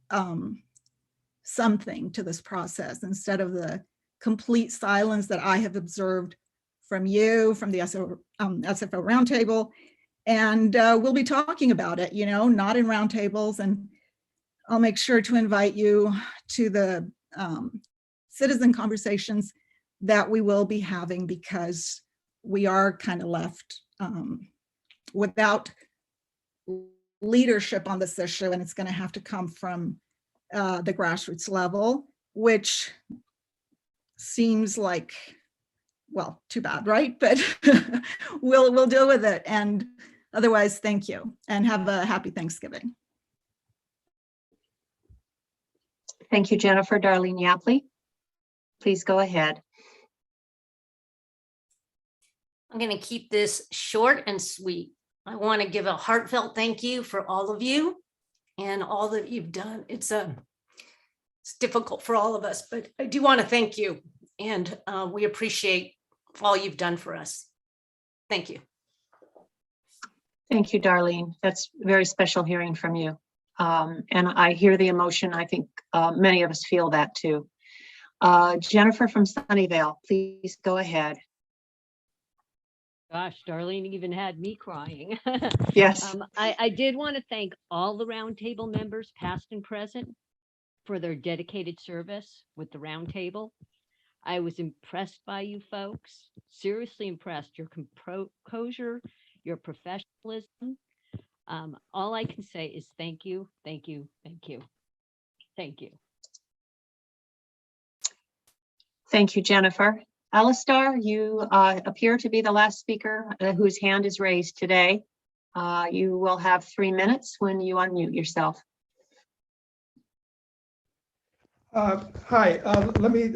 something to this process instead of the complete silence that I have observed from you, from the SFO Roundtable. And we'll be talking about it, not in roundtables. And I'll make sure to invite you to the citizen conversations that we will be having, because we are kind of left without leadership on this issue, and it's going to have to come from the grassroots level, which seems like, well, too bad, right? But we'll deal with it. And otherwise, thank you and have a happy Thanksgiving. Thank you, Jennifer. Darlene Yapley, please go ahead. I'm going to keep this short and sweet. I want to give a heartfelt thank you for all of you and all that you've done. It's difficult for all of us, but I do want to thank you, and we appreciate all you've done for us. Thank you. Thank you, Darlene. That's very special hearing from you. And I hear the emotion. I think many of us feel that too. Jennifer from Sunnyvale, please go ahead. Gosh, Darlene even had me crying. Yes. I did want to thank all the roundtable members, past and present, for their dedicated service with the roundtable. I was impressed by you folks, seriously impressed. Your composure, your professionalism. All I can say is thank you, thank you, thank you, thank you. Thank you, Jennifer. Alistar, you appear to be the last speaker whose hand is raised today. You will have 3 minutes when you unmute yourself. Hi, let me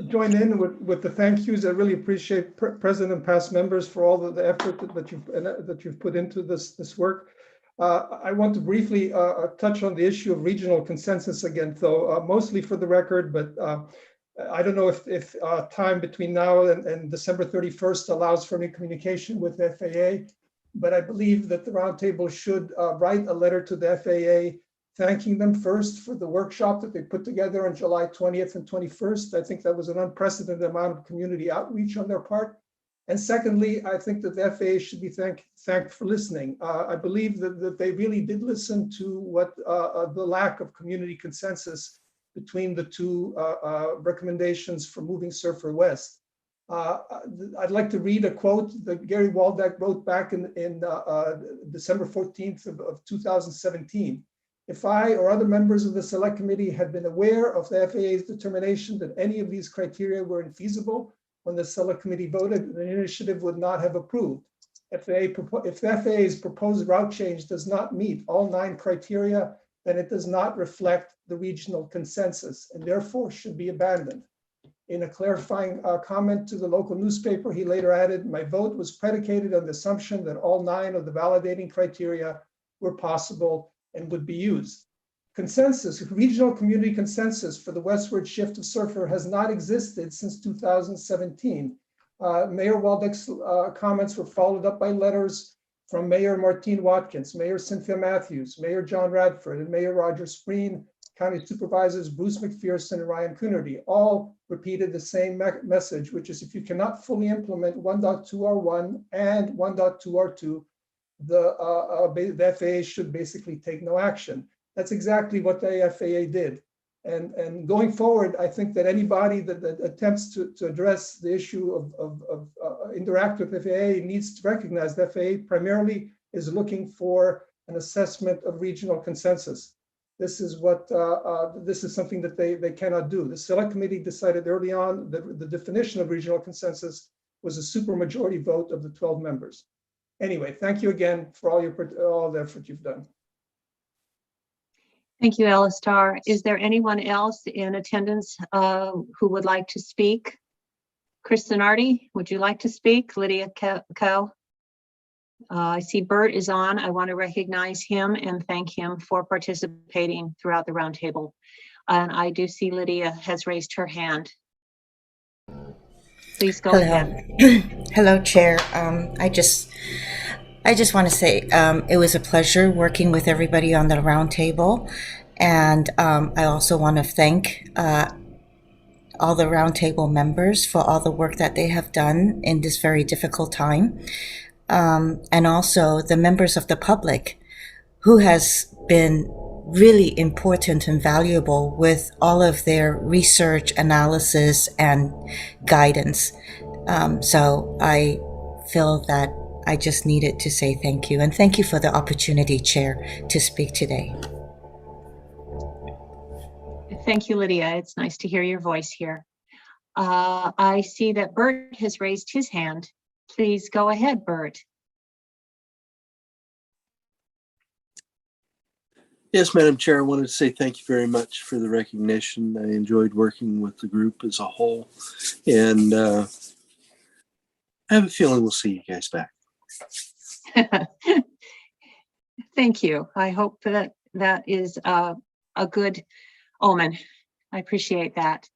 join in with the thank yous. I really appreciate present and past members for all the effort that you've put into this work. I want to briefly touch on the issue of regional consensus again, though, mostly for the record, but I don't know if time between now and December 31st allows for any communication with the FAA, but I believe that the roundtable should write a letter to the FAA thanking them first for the workshop that they put together on July 20th and 21st. I think that was an unprecedented amount of community outreach on their part. And secondly, I think that the FAA should be thanked for listening. I believe that they really did listen to what the lack of community consensus between the two recommendations for moving Surfer west. I'd like to read a quote that Gary Waldeck wrote back in December 14th of 2017. If I or other members of the Select Committee had been aware of the FAA's determination that any of these criteria were infeasible when the Select Committee voted, the initiative would not have approved. If the FAA's proposed route change does not meet all 9 criteria, then it does not reflect the regional consensus and therefore should be abandoned. In a clarifying comment to the local newspaper, he later added, "My vote was predicated on the assumption that all 9 of the validating criteria were possible and would be used." Consensus, regional community consensus for the westward shift of Surfer has not existed since 2017. Mayor Waldeck's comments were followed up by letters from Mayor Martine Watkins, Mayor Cynthia Matthews, Mayor John Radford, and Mayor Roger Spreen. County Supervisors Bruce McPherson and Ryan Coonerty all repeated the same message, which is if you cannot fully implement 1.2R1 and 1.2R2, the FAA should basically take no action. That's exactly what the FAA did. And going forward, I think that anybody that attempts to address the issue of interact with FAA needs to recognize the FAA primarily is looking for an assessment of regional consensus. This is what this is something that they cannot do. The Select Committee decided early on that the definition of regional consensus was a supermajority vote of the 12 members. Anyway, thank you again for all the effort you've done. Thank you, Alistar. Is there anyone else in attendance who would like to speak? Kristen Artie, would you like to speak? Lydia Coe? I see Bert is on. I want to recognize him and thank him for participating throughout the roundtable. And I do see Lydia has raised her hand. Please go ahead. Hello, Chair. I just want to say it was a pleasure working with everybody on the roundtable, and I also want to thank all the roundtable members for all the work that they have done in this very difficult time. And also the members of the public who has been really important and valuable with all of their research, analysis, and guidance. So I feel that I just needed to say thank you. And thank you for the opportunity, Chair, to speak today. Thank you, Lydia. It's nice to hear your voice here. I see that Bert has raised his hand. Please go ahead, Bert. Yes, Madam Chair, I wanted to say thank you very much for the recognition. I enjoyed working with the group as a whole, and I have a feeling we'll see you guys back. Thank you. I hope that that is a good omen. I appreciate that.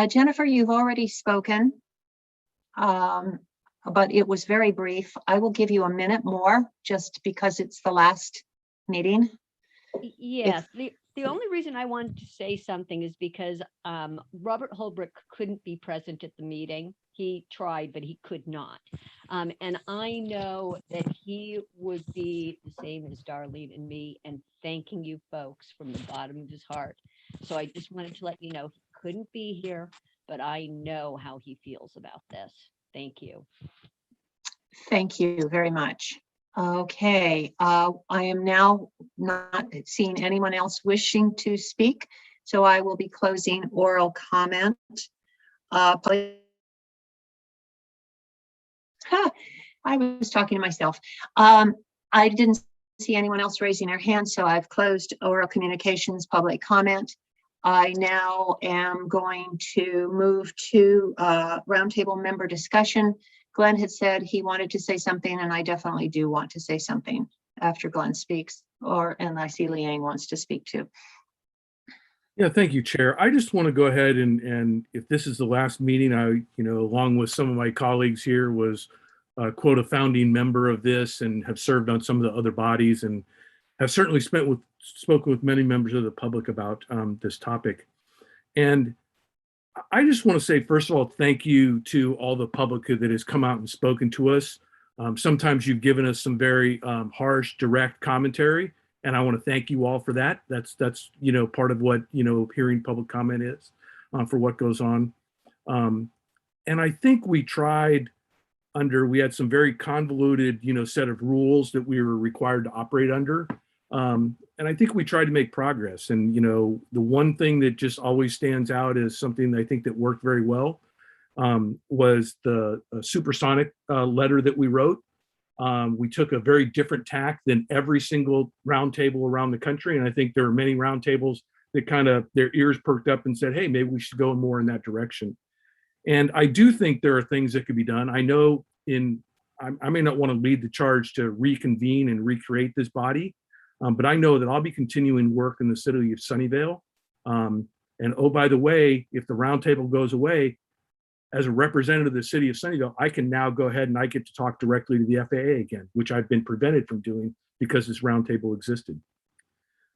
Jennifer, you've already spoken, but it was very brief. I will give you a minute more just because it's the last meeting. Yes, the only reason I wanted to say something is because Robert Holbrook couldn't be present at the meeting. He tried, but he could not. And I know that he would be the same as Darlene and me and thanking you folks from the bottom of his heart. So I just wanted to let you know he couldn't be here, but I know how he feels about this. Thank you. Thank you very much. Okay, I am now not seeing anyone else wishing to speak, so I will be closing oral comment. I was talking to myself. I didn't see anyone else raising their hand, so I've closed oral communications public comment. I now am going to move to roundtable member discussion. Glenn had said he wanted to say something, and I definitely do want to say something after Glenn speaks, and I see Liang wants to speak too. Yeah, thank you, Chair. I just want to go ahead and if this is the last meeting, I, along with some of my colleagues here, was quote a founding member of this and have served on some of the other bodies and have certainly spoken with many members of the public about this topic. And I just want to say, first of all, thank you to all the public that has come out and spoken to us. Sometimes you've given us some very harsh, direct commentary, and I want to thank you all for that. That's part of what hearing public comment is for what goes on. And I think we tried we had some very convoluted set of rules that we were required to operate under. And I think we tried to make progress. And, the one thing that just always stands out as something that I think that worked very well was the supersonic letter that we wrote. We took a very different tack than every single roundtable around the country. And I think there are many roundtables that kind of their ears perked up and said, hey, maybe we should go more in that direction. And I do think there are things that could be done. I know I may not want to lead the charge to reconvene and recreate this body, but I know that I'll be continuing work in the city of Sunnyvale. And oh, by the way, if the roundtable goes away, as a representative of the city of Sunnyvale, I can now go ahead and I get to talk directly to the FAA again, which I've been prevented from doing because this roundtable existed.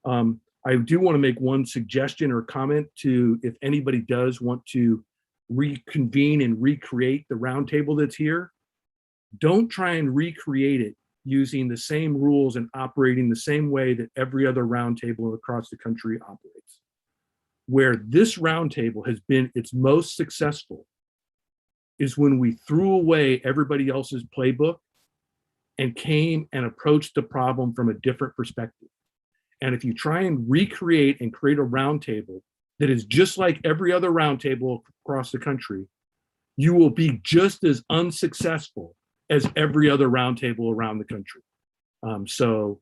I do want to make one suggestion or comment to if anybody does want to reconvene and recreate the roundtable that's here, don't try and recreate it using the same rules and operating the same way that every other roundtable across the country operates. Where this roundtable has been its most successful is when we threw away everybody else's playbook and came and approached the problem from a different perspective. And if you try and recreate and create a roundtable that is just like every other roundtable across the country, you will be just as unsuccessful as every other roundtable around the country. So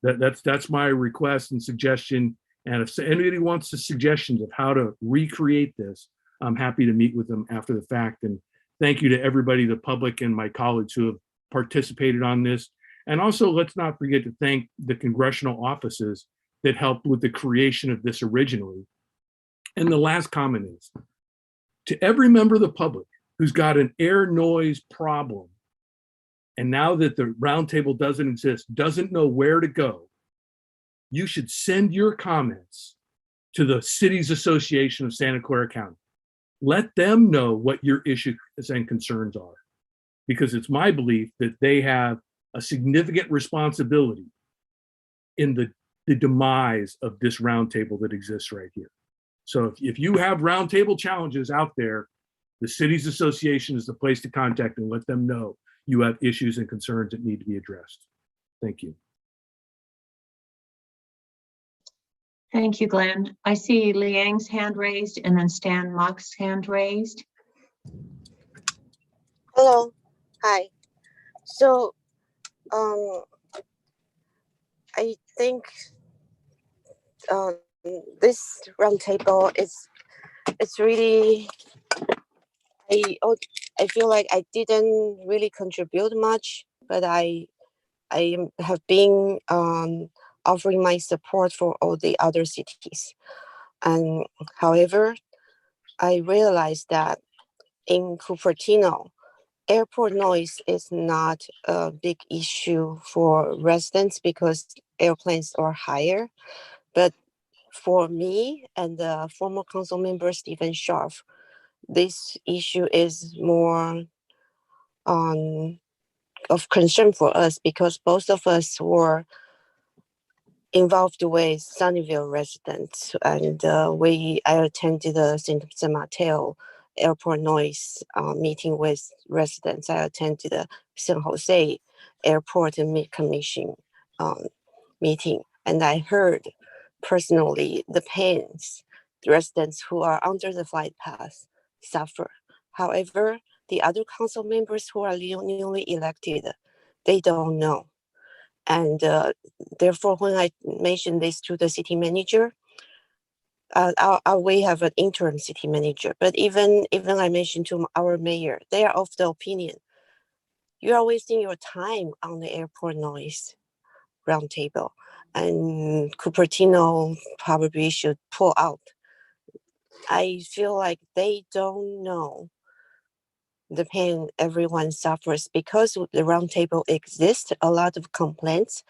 that's my request and suggestion. And if anybody wants the suggestions of how to recreate this, I'm happy to meet with them after the fact. And thank you to everybody, the public and my colleagues who have participated on this. And also, let's not forget to thank the congressional offices that helped with the creation of this originally. And the last comment is, to every member of the public who's got an air noise problem, and now that the roundtable doesn't exist, doesn't know where to go, you should send your comments to the Cities Association of Santa Clara County. Let them know what your issues and concerns are, because it's my belief that they have a significant responsibility in the demise of this roundtable that exists right here. So if you have roundtable challenges out there, the Cities Association is the place to contact and let them know you have issues and concerns that need to be addressed. Thank you. Thank you, Glenn. I see Liang's hand raised and then Stan Mock's hand raised. Hello. Hi. So I think this roundtable it's really I feel like I didn't really contribute much, but I have been offering my support for all the other cities. And however, I realized that in Cupertino, airport noise is not a big issue for residents because airplanes are higher. But for me and the former council member Stephen Scharf, this issue is more of concern for us because both of us were involved with Sunnyvale residents, and I attended the San Mateo airport noise meeting with residents. I attended the San Jose airport commission meeting, and I heard personally the pains the residents who are under the flight path suffer. However, the other council members who are newly elected, they don't know. And therefore, when I mentioned this to the city manager, we have an interim city manager, but even I mentioned to our mayor, they are of the opinion, you are wasting your time on the airport noise roundtable, and Cupertino probably should pull out. I feel like they don't know the pain everyone suffers because the roundtable exists. A lot of complaints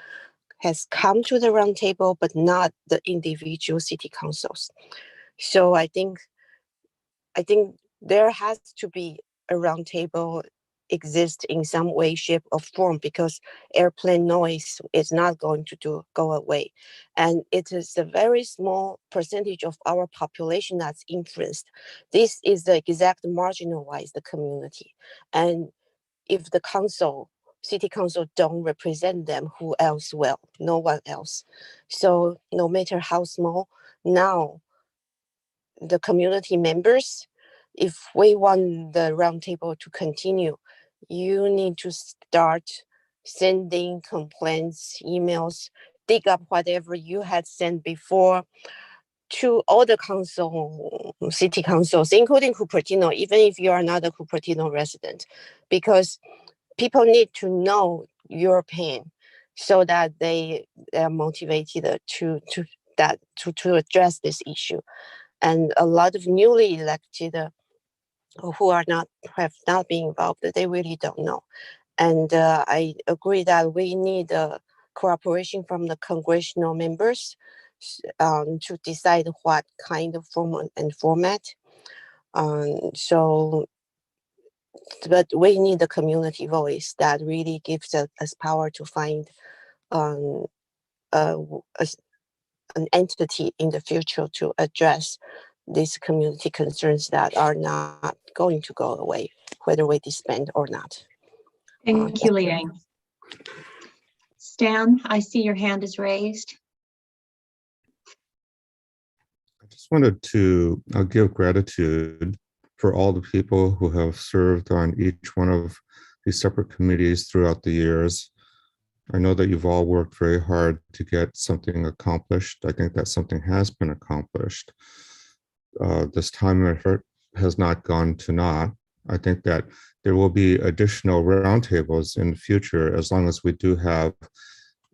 has come to the roundtable, but not the individual city councils. So I think I think there has to be a roundtable exist in some way, shape, or form, because airplane noise is not going to go away. And it is a very small percentage of our population that's influenced. This is the exact marginalized community. And if the city council don't represent them, who else will? No one else. So no matter how small, now the community members, if we want the roundtable to continue, you need to start sending complaints, emails, dig up whatever you had sent before to all the city councils, including Cupertino, even if you are not a Cupertino resident, because people need to know your pain so that they are motivated to address this issue. And a lot of newly elected who have not been involved, they really don't know. And I agree that we need cooperation from the congressional members to decide what kind of form and format. But we need the community voice that really gives us power to find an entity in the future to address these community concerns that are not going to go away, whether we disband or not. Thank you, Liang. Stan, I see your hand is raised. I just wanted to give gratitude for all the people who have served on each one of these separate committees throughout the years. I know that you've all worked very hard to get something accomplished. I think that something has been accomplished. This time and effort has not gone to naught. I think that there will be additional roundtables in the future as long as we do have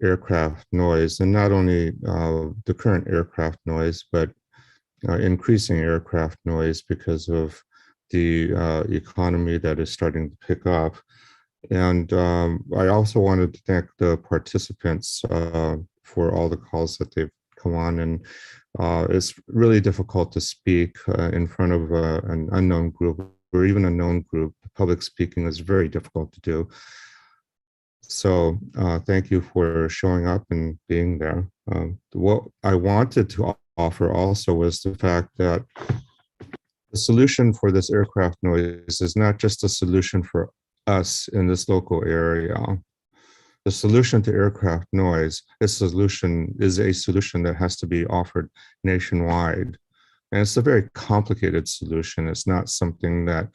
aircraft noise, and not only the current aircraft noise, but increasing aircraft noise because of the economy that is starting to pick up. And I also wanted to thank the participants for all the calls that they've come on. And it's really difficult to speak in front of an unknown group or even a known group. Public speaking is very difficult to do. So thank you for showing up and being there. What I wanted to offer also was the fact that the solution for this aircraft noise is not just a solution for us in this local area. The solution to aircraft noise is a solution that has to be offered nationwide. And it's a very complicated solution. It's not something that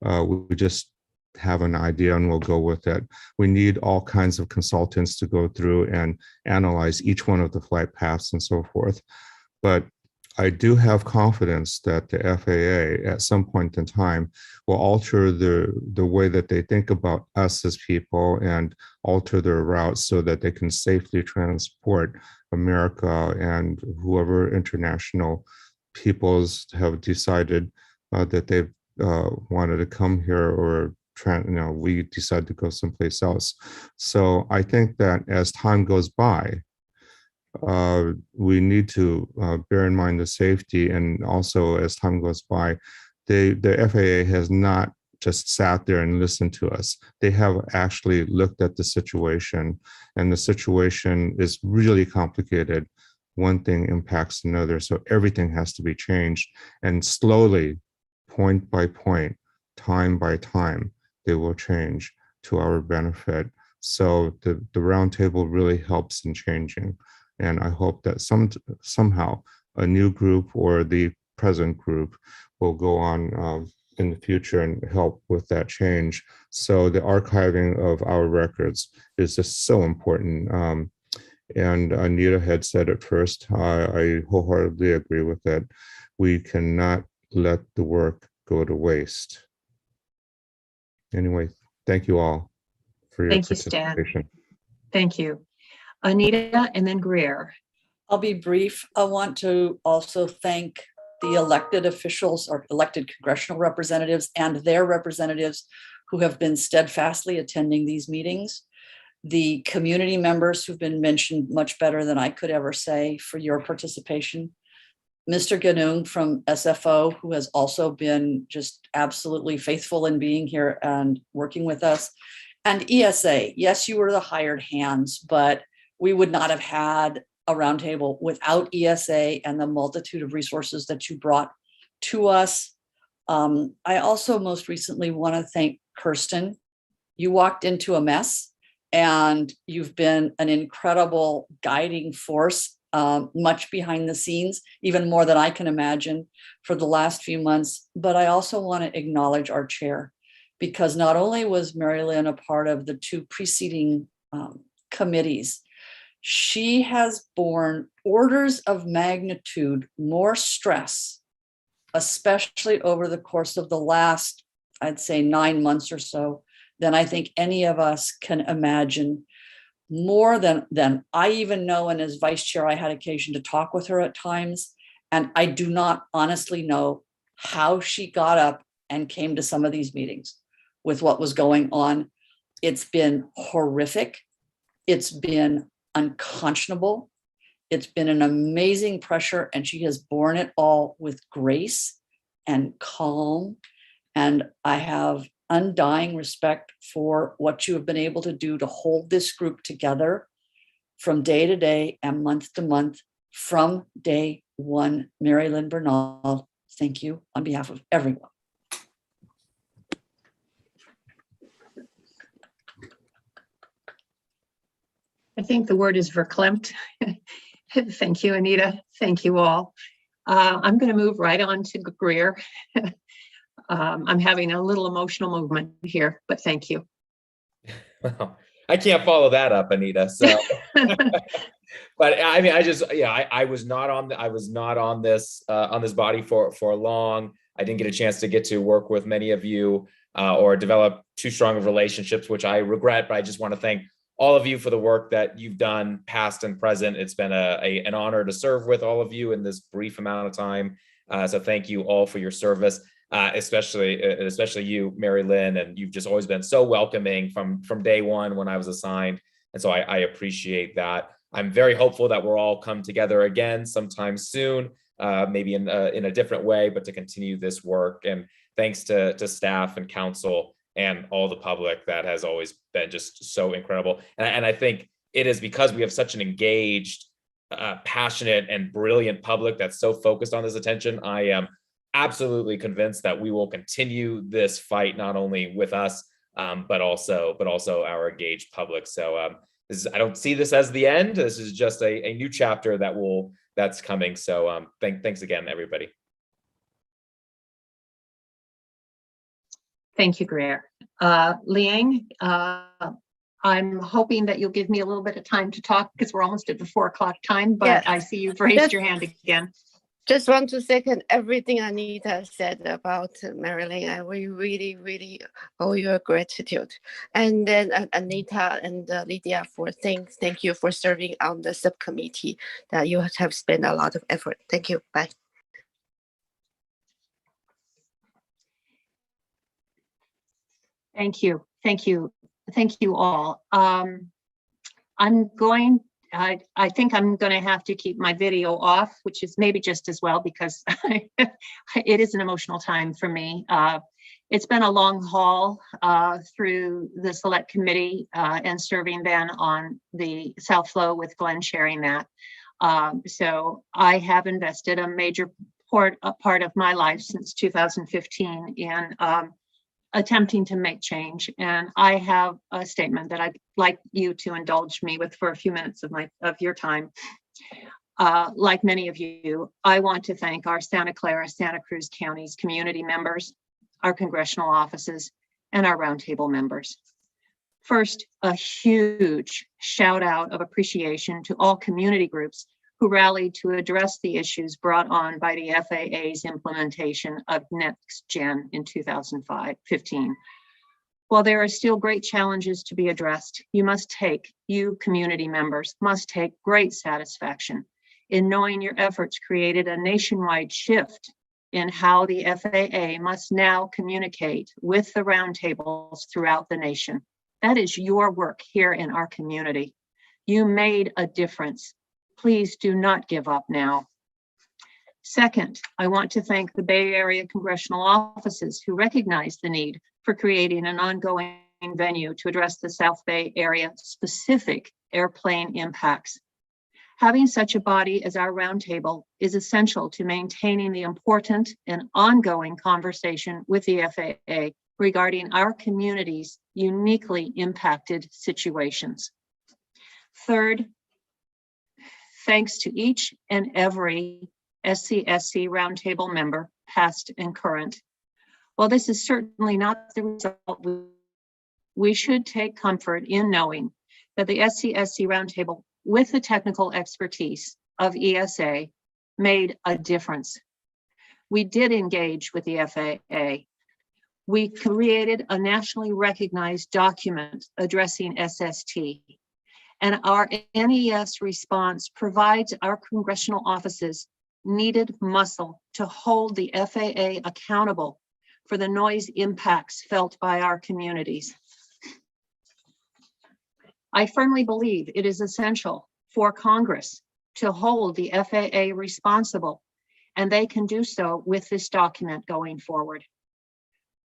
we just have an idea and we'll go with it. We need all kinds of consultants to go through and analyze each one of the flight paths and so forth. But I do have confidence that the FAA at some point in time will alter the way that they think about us as people and alter their routes so that they can safely transport America and whoever international peoples have decided that they've wanted to come here, or we decide to go someplace else. So I think that as time goes by, we need to bear in mind the safety, and also as time goes by, the FAA has not just sat there and listened to us. They have actually looked at the situation, and the situation is really complicated. One thing impacts another, so everything has to be changed, and slowly, point by point, time by time, they will change to our benefit. So the roundtable really helps in changing. And I hope that somehow a new group or the present group will go on in the future and help with that change. So the archiving of our records is just so important. And Anita had said it first. I wholeheartedly agree with that. We cannot let the work go to waste. Anyway, thank you all for your participation. Stan. Thank you. Anita and then Greer. I'll be brief. I want to also thank the elected officials or elected congressional representatives and their representatives who have been steadfastly attending these meetings. The community members who've been mentioned much better than I could ever say for your participation. Mr. Ganung from SFO, who has also been just absolutely faithful in being here and working with us. And ESA, yes, you were the hired hands, but we would not have had a roundtable without ESA and the multitude of resources that you brought to us. I also most recently want to thank Kirsten. You walked into a mess and you've been an incredible guiding force, much behind the scenes, even more than I can imagine for the last few months. But I also want to acknowledge our chair, because not only was Mary Lynn a part of the two preceding committees, she has borne orders of magnitude more stress, especially over the course of the last, I'd say 9 months or so, than I think any of us can imagine. More than I even know, and as vice chair, I had occasion to talk with her at times, and I do not honestly know how she got up and came to some of these meetings with what was going on. It's been horrific. It's been unconscionable. It's been an amazing pressure, and she has borne it all with grace and calm. And I have undying respect for what you have been able to do to hold this group together from day to day and month to month from day one. Mary Lynn Bernal, thank you on behalf of everyone. I think the word is verklempt. Thank you, Anita. Thank you all. I'm going to move right on to Greer. I'm having a little emotional movement here, but thank you. Well, I can't follow that up, Anita. So, but I mean, I was not on this body for long. I didn't get a chance to get to work with many of you or develop too strong of relationships, which I regret. But I just want to thank all of you for the work that you've done, past and present. It's been an honor to serve with all of you in this brief amount of time. So thank you all for your service. Especially you, Mary Lynn, and you've just always been so welcoming from day one when I was assigned. And so I appreciate that. I'm very hopeful that we'll all come together again sometime soon, maybe in a different way, but to continue this work. And thanks to staff and council and all the public that has always been just so incredible. And I think it is because we have such an engaged, passionate, and brilliant public that's so focused on this attention. I am absolutely convinced that we will continue this fight, not only with us, but also our engaged public. So I don't see this as the end. This is just a new chapter that's coming. So thanks again, everybody. Thank you, Greer. Liang, I'm hoping that you'll give me a little bit of time to talk because we're almost at the 4 o'clock time, but yes. I see you've raised your hand again. Just want to second everything Anita said about Marilyn. And we really, really owe you gratitude. And then Anita and Lydia, thank you for serving on the subcommittee that you have spent a lot of effort. Thank you. Bye. Thank you. Thank you. Thank you all. I think I'm going to have to keep my video off, which is maybe just as well, because it is an emotional time for me. It's been a long haul through the select committee and serving then on the South Flow with Glenn chairing that. So I have invested a major part of my life since 2015 in attempting to make change. And I have a statement that I'd like you to indulge me with for a few minutes of your time. Like many of you, I want to thank our Santa Clara, Santa Cruz counties community members, our congressional offices, and our roundtable members. First, a huge shout out of appreciation to all community groups who rallied to address the issues brought on by the FAA's implementation of NextGen in 2015. While there are still great challenges to be addressed, you community members must take great satisfaction in knowing your efforts created a nationwide shift in how the FAA must now communicate with the roundtables throughout the nation. That is your work here in our community. You made a difference. Please do not give up now. Second, I want to thank the Bay Area congressional offices who recognize the need for creating an ongoing venue to address the South Bay Area specific airplane impacts. Having such a body as our roundtable is essential to maintaining the important and ongoing conversation with the FAA regarding our community's uniquely impacted situations. Third, thanks to each and every SCSC Roundtable member, past and current. While this is certainly not the result, we should take comfort in knowing that the SCSC Roundtable, with the technical expertise of ESA, made a difference. We did engage with the FAA. We created a nationally recognized document addressing SST, and our NES response provides our congressional offices needed muscle to hold the FAA accountable for the noise impacts felt by our communities. I firmly believe it is essential for Congress to hold the FAA responsible, and they can do so with this document going forward.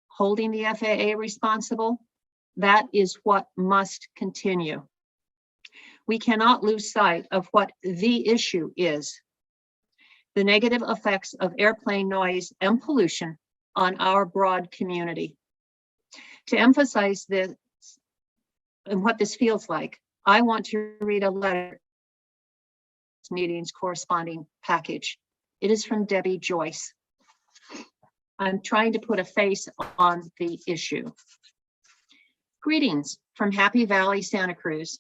Holding the FAA responsible, that is what must continue. We cannot lose sight of what the issue is: the negative effects of airplane noise and pollution on our broad community. To emphasize this and what this feels like, I want to read a letter, meeting's corresponding package. It is from Debbie Joyce. I'm trying to put a face on the issue. Greetings from Happy Valley, Santa Cruz.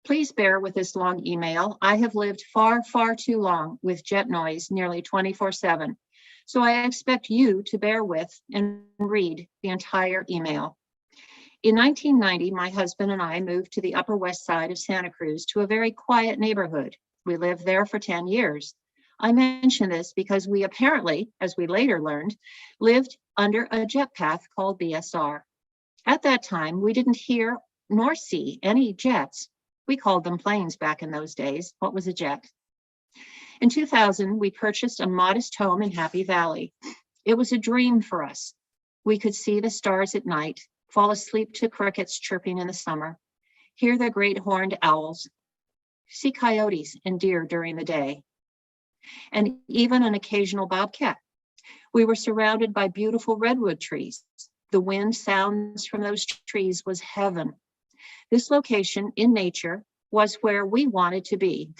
Please bear with this long email. I have lived far, far too long with jet noise nearly 24/7. So I expect you to bear with and read the entire email. In 1990, my husband and I moved to the Upper West Side of Santa Cruz to a very quiet neighborhood. We lived there for 10 years. I mention this because we apparently, as we later learned, lived under a jet path called BSR. At that time, we didn't hear nor see any jets. We called them planes back in those days. What was a jet? In 2000, we purchased a modest home in Happy Valley. It was a dream for us. We could see the stars at night, fall asleep to crickets chirping in the summer, hear the great horned owls, see coyotes and deer during the day, and even an occasional bobcat. We were surrounded by beautiful redwood trees. The wind sounds from those trees was heaven. This location in nature was where we wanted to be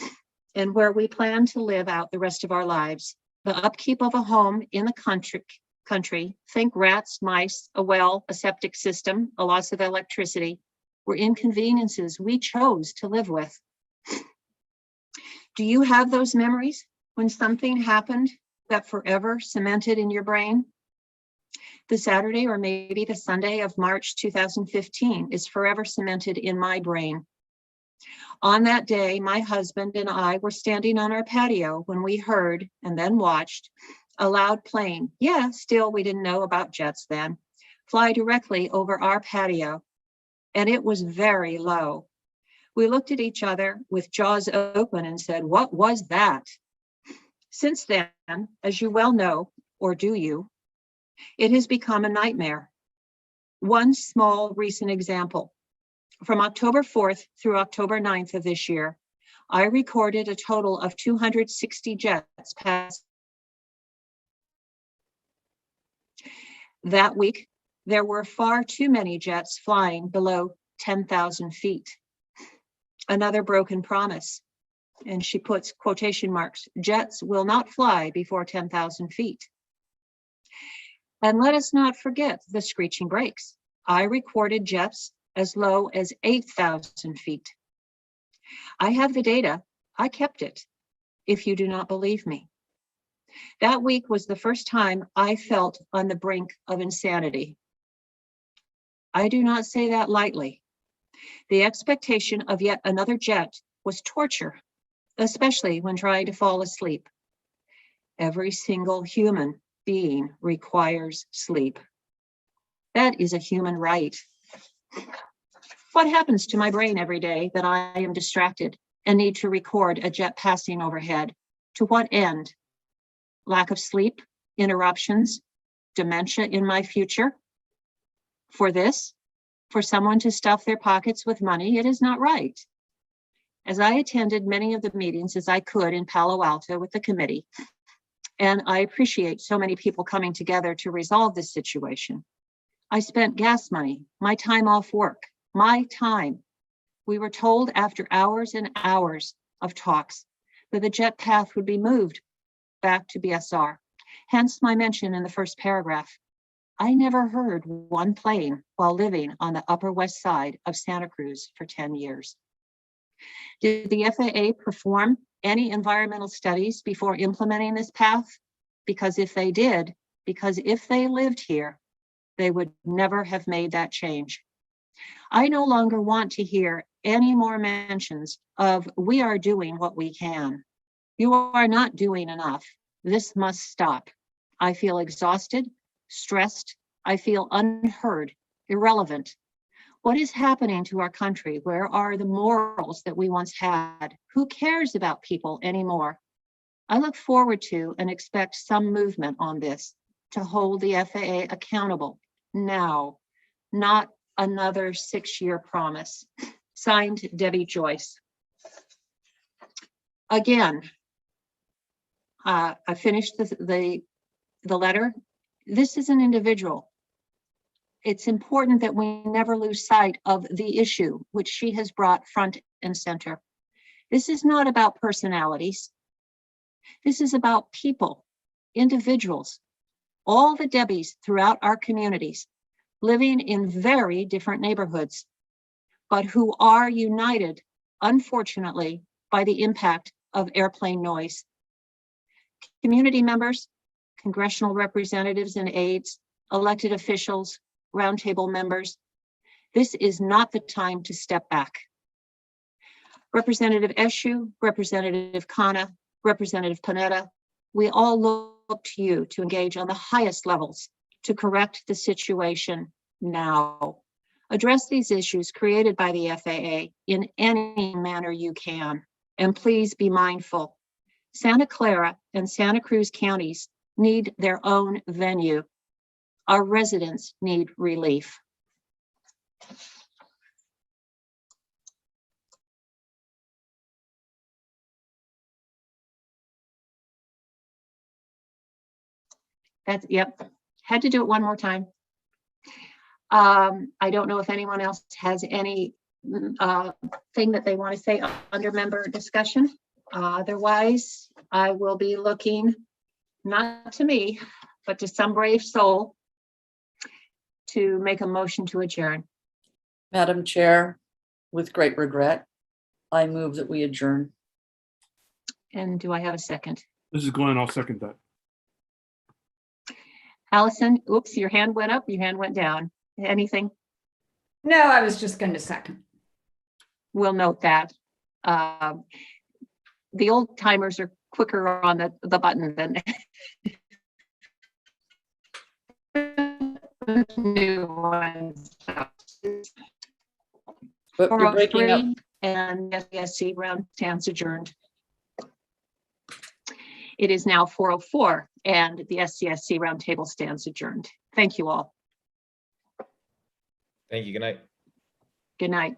and where we planned to live out the rest of our lives. The upkeep of a home in the country, think rats, mice, a well, a septic system, a loss of electricity, were inconveniences we chose to live with. Do you have those memories when something happened that forever cemented in your brain? The Saturday or maybe the Sunday of March 2015 is forever cemented in my brain. On that day, my husband and I were standing on our patio when we heard and then watched a loud plane, still we didn't know about jets then, fly directly over our patio, and it was very low. We looked at each other with jaws open and said, "What was that?" Since then, as you well know, or do you, it has become a nightmare. One small recent example. From October 4th through October 9th of this year, I recorded a total of 260 jets pass. That week, there were far too many jets flying below 10,000 feet. Another broken promise. And she puts quotation marks, jets will not fly before 10,000 feet. And let us not forget the screeching brakes. I recorded jets as low as 8,000 feet. I have the data. I kept it, if you do not believe me. That week was the first time I felt on the brink of insanity. I do not say that lightly. The expectation of yet another jet was torture, especially when trying to fall asleep. Every single human being requires sleep. That is a human right. What happens to my brain every day that I am distracted and need to record a jet passing overhead? To what end? lack of sleep, interruptions, dementia in my future. For this, for someone to stuff their pockets with money, it is not right. As I attended many of the meetings as I could in Palo Alto with the committee, and I appreciate so many people coming together to resolve this situation. I spent gas money, my time off work, my time. We were told after hours and hours of talks that the jet path would be moved back to BSR. Hence my mention in the first paragraph. I never heard one plane while living on the Upper West Side of Santa Cruz for 10 years. Did the FAA perform any environmental studies before implementing this path? Because if they did, because if they lived here, they would never have made that change. I no longer want to hear any more mentions of we are doing what we can. You are not doing enough. This must stop. I feel exhausted, stressed. I feel unheard, irrelevant. What is happening to our country? Where are the morals that we once had? Who cares about people anymore? I look forward to and expect some movement on this to hold the FAA accountable now, not another 6-year promise. Signed, Debbie Joyce. Again, I finished the letter. This is an individual. It's important that we never lose sight of the issue which she has brought front and center. This is not about personalities. This is about people, individuals, all the Debbies throughout our communities, living in very different neighborhoods, but who are united, unfortunately, by the impact of airplane noise. Community members, congressional representatives and aides, elected officials, roundtable members, this is not the time to step back. Representative Eshoo, Representative Khanna, Representative Panetta, we all look to you to engage on the highest levels to correct the situation now. Address these issues created by the FAA in any manner you can, and please be mindful. Santa Clara and Santa Cruz counties need their own venue. Our residents need relief. Yep, had to do it one more time. I don't know if anyone else has any thing that they want to say under member discussion. Otherwise, I will be looking, not to me, but to some brave soul to make a motion to adjourn. Madam Chair, with great regret, I move that we adjourn. And do I have a second? This is Glenn. I'll second that. Allison, oops, your hand went up, your hand went down. Anything? No, I was just going to second. We'll note that. The old timers are quicker on the button than new ones. But you're breaking up. And SCSC round stands adjourned. It is now 4:04 and the SCSC Roundtable stands adjourned. Thank you all. Thank you. Good night. Good night.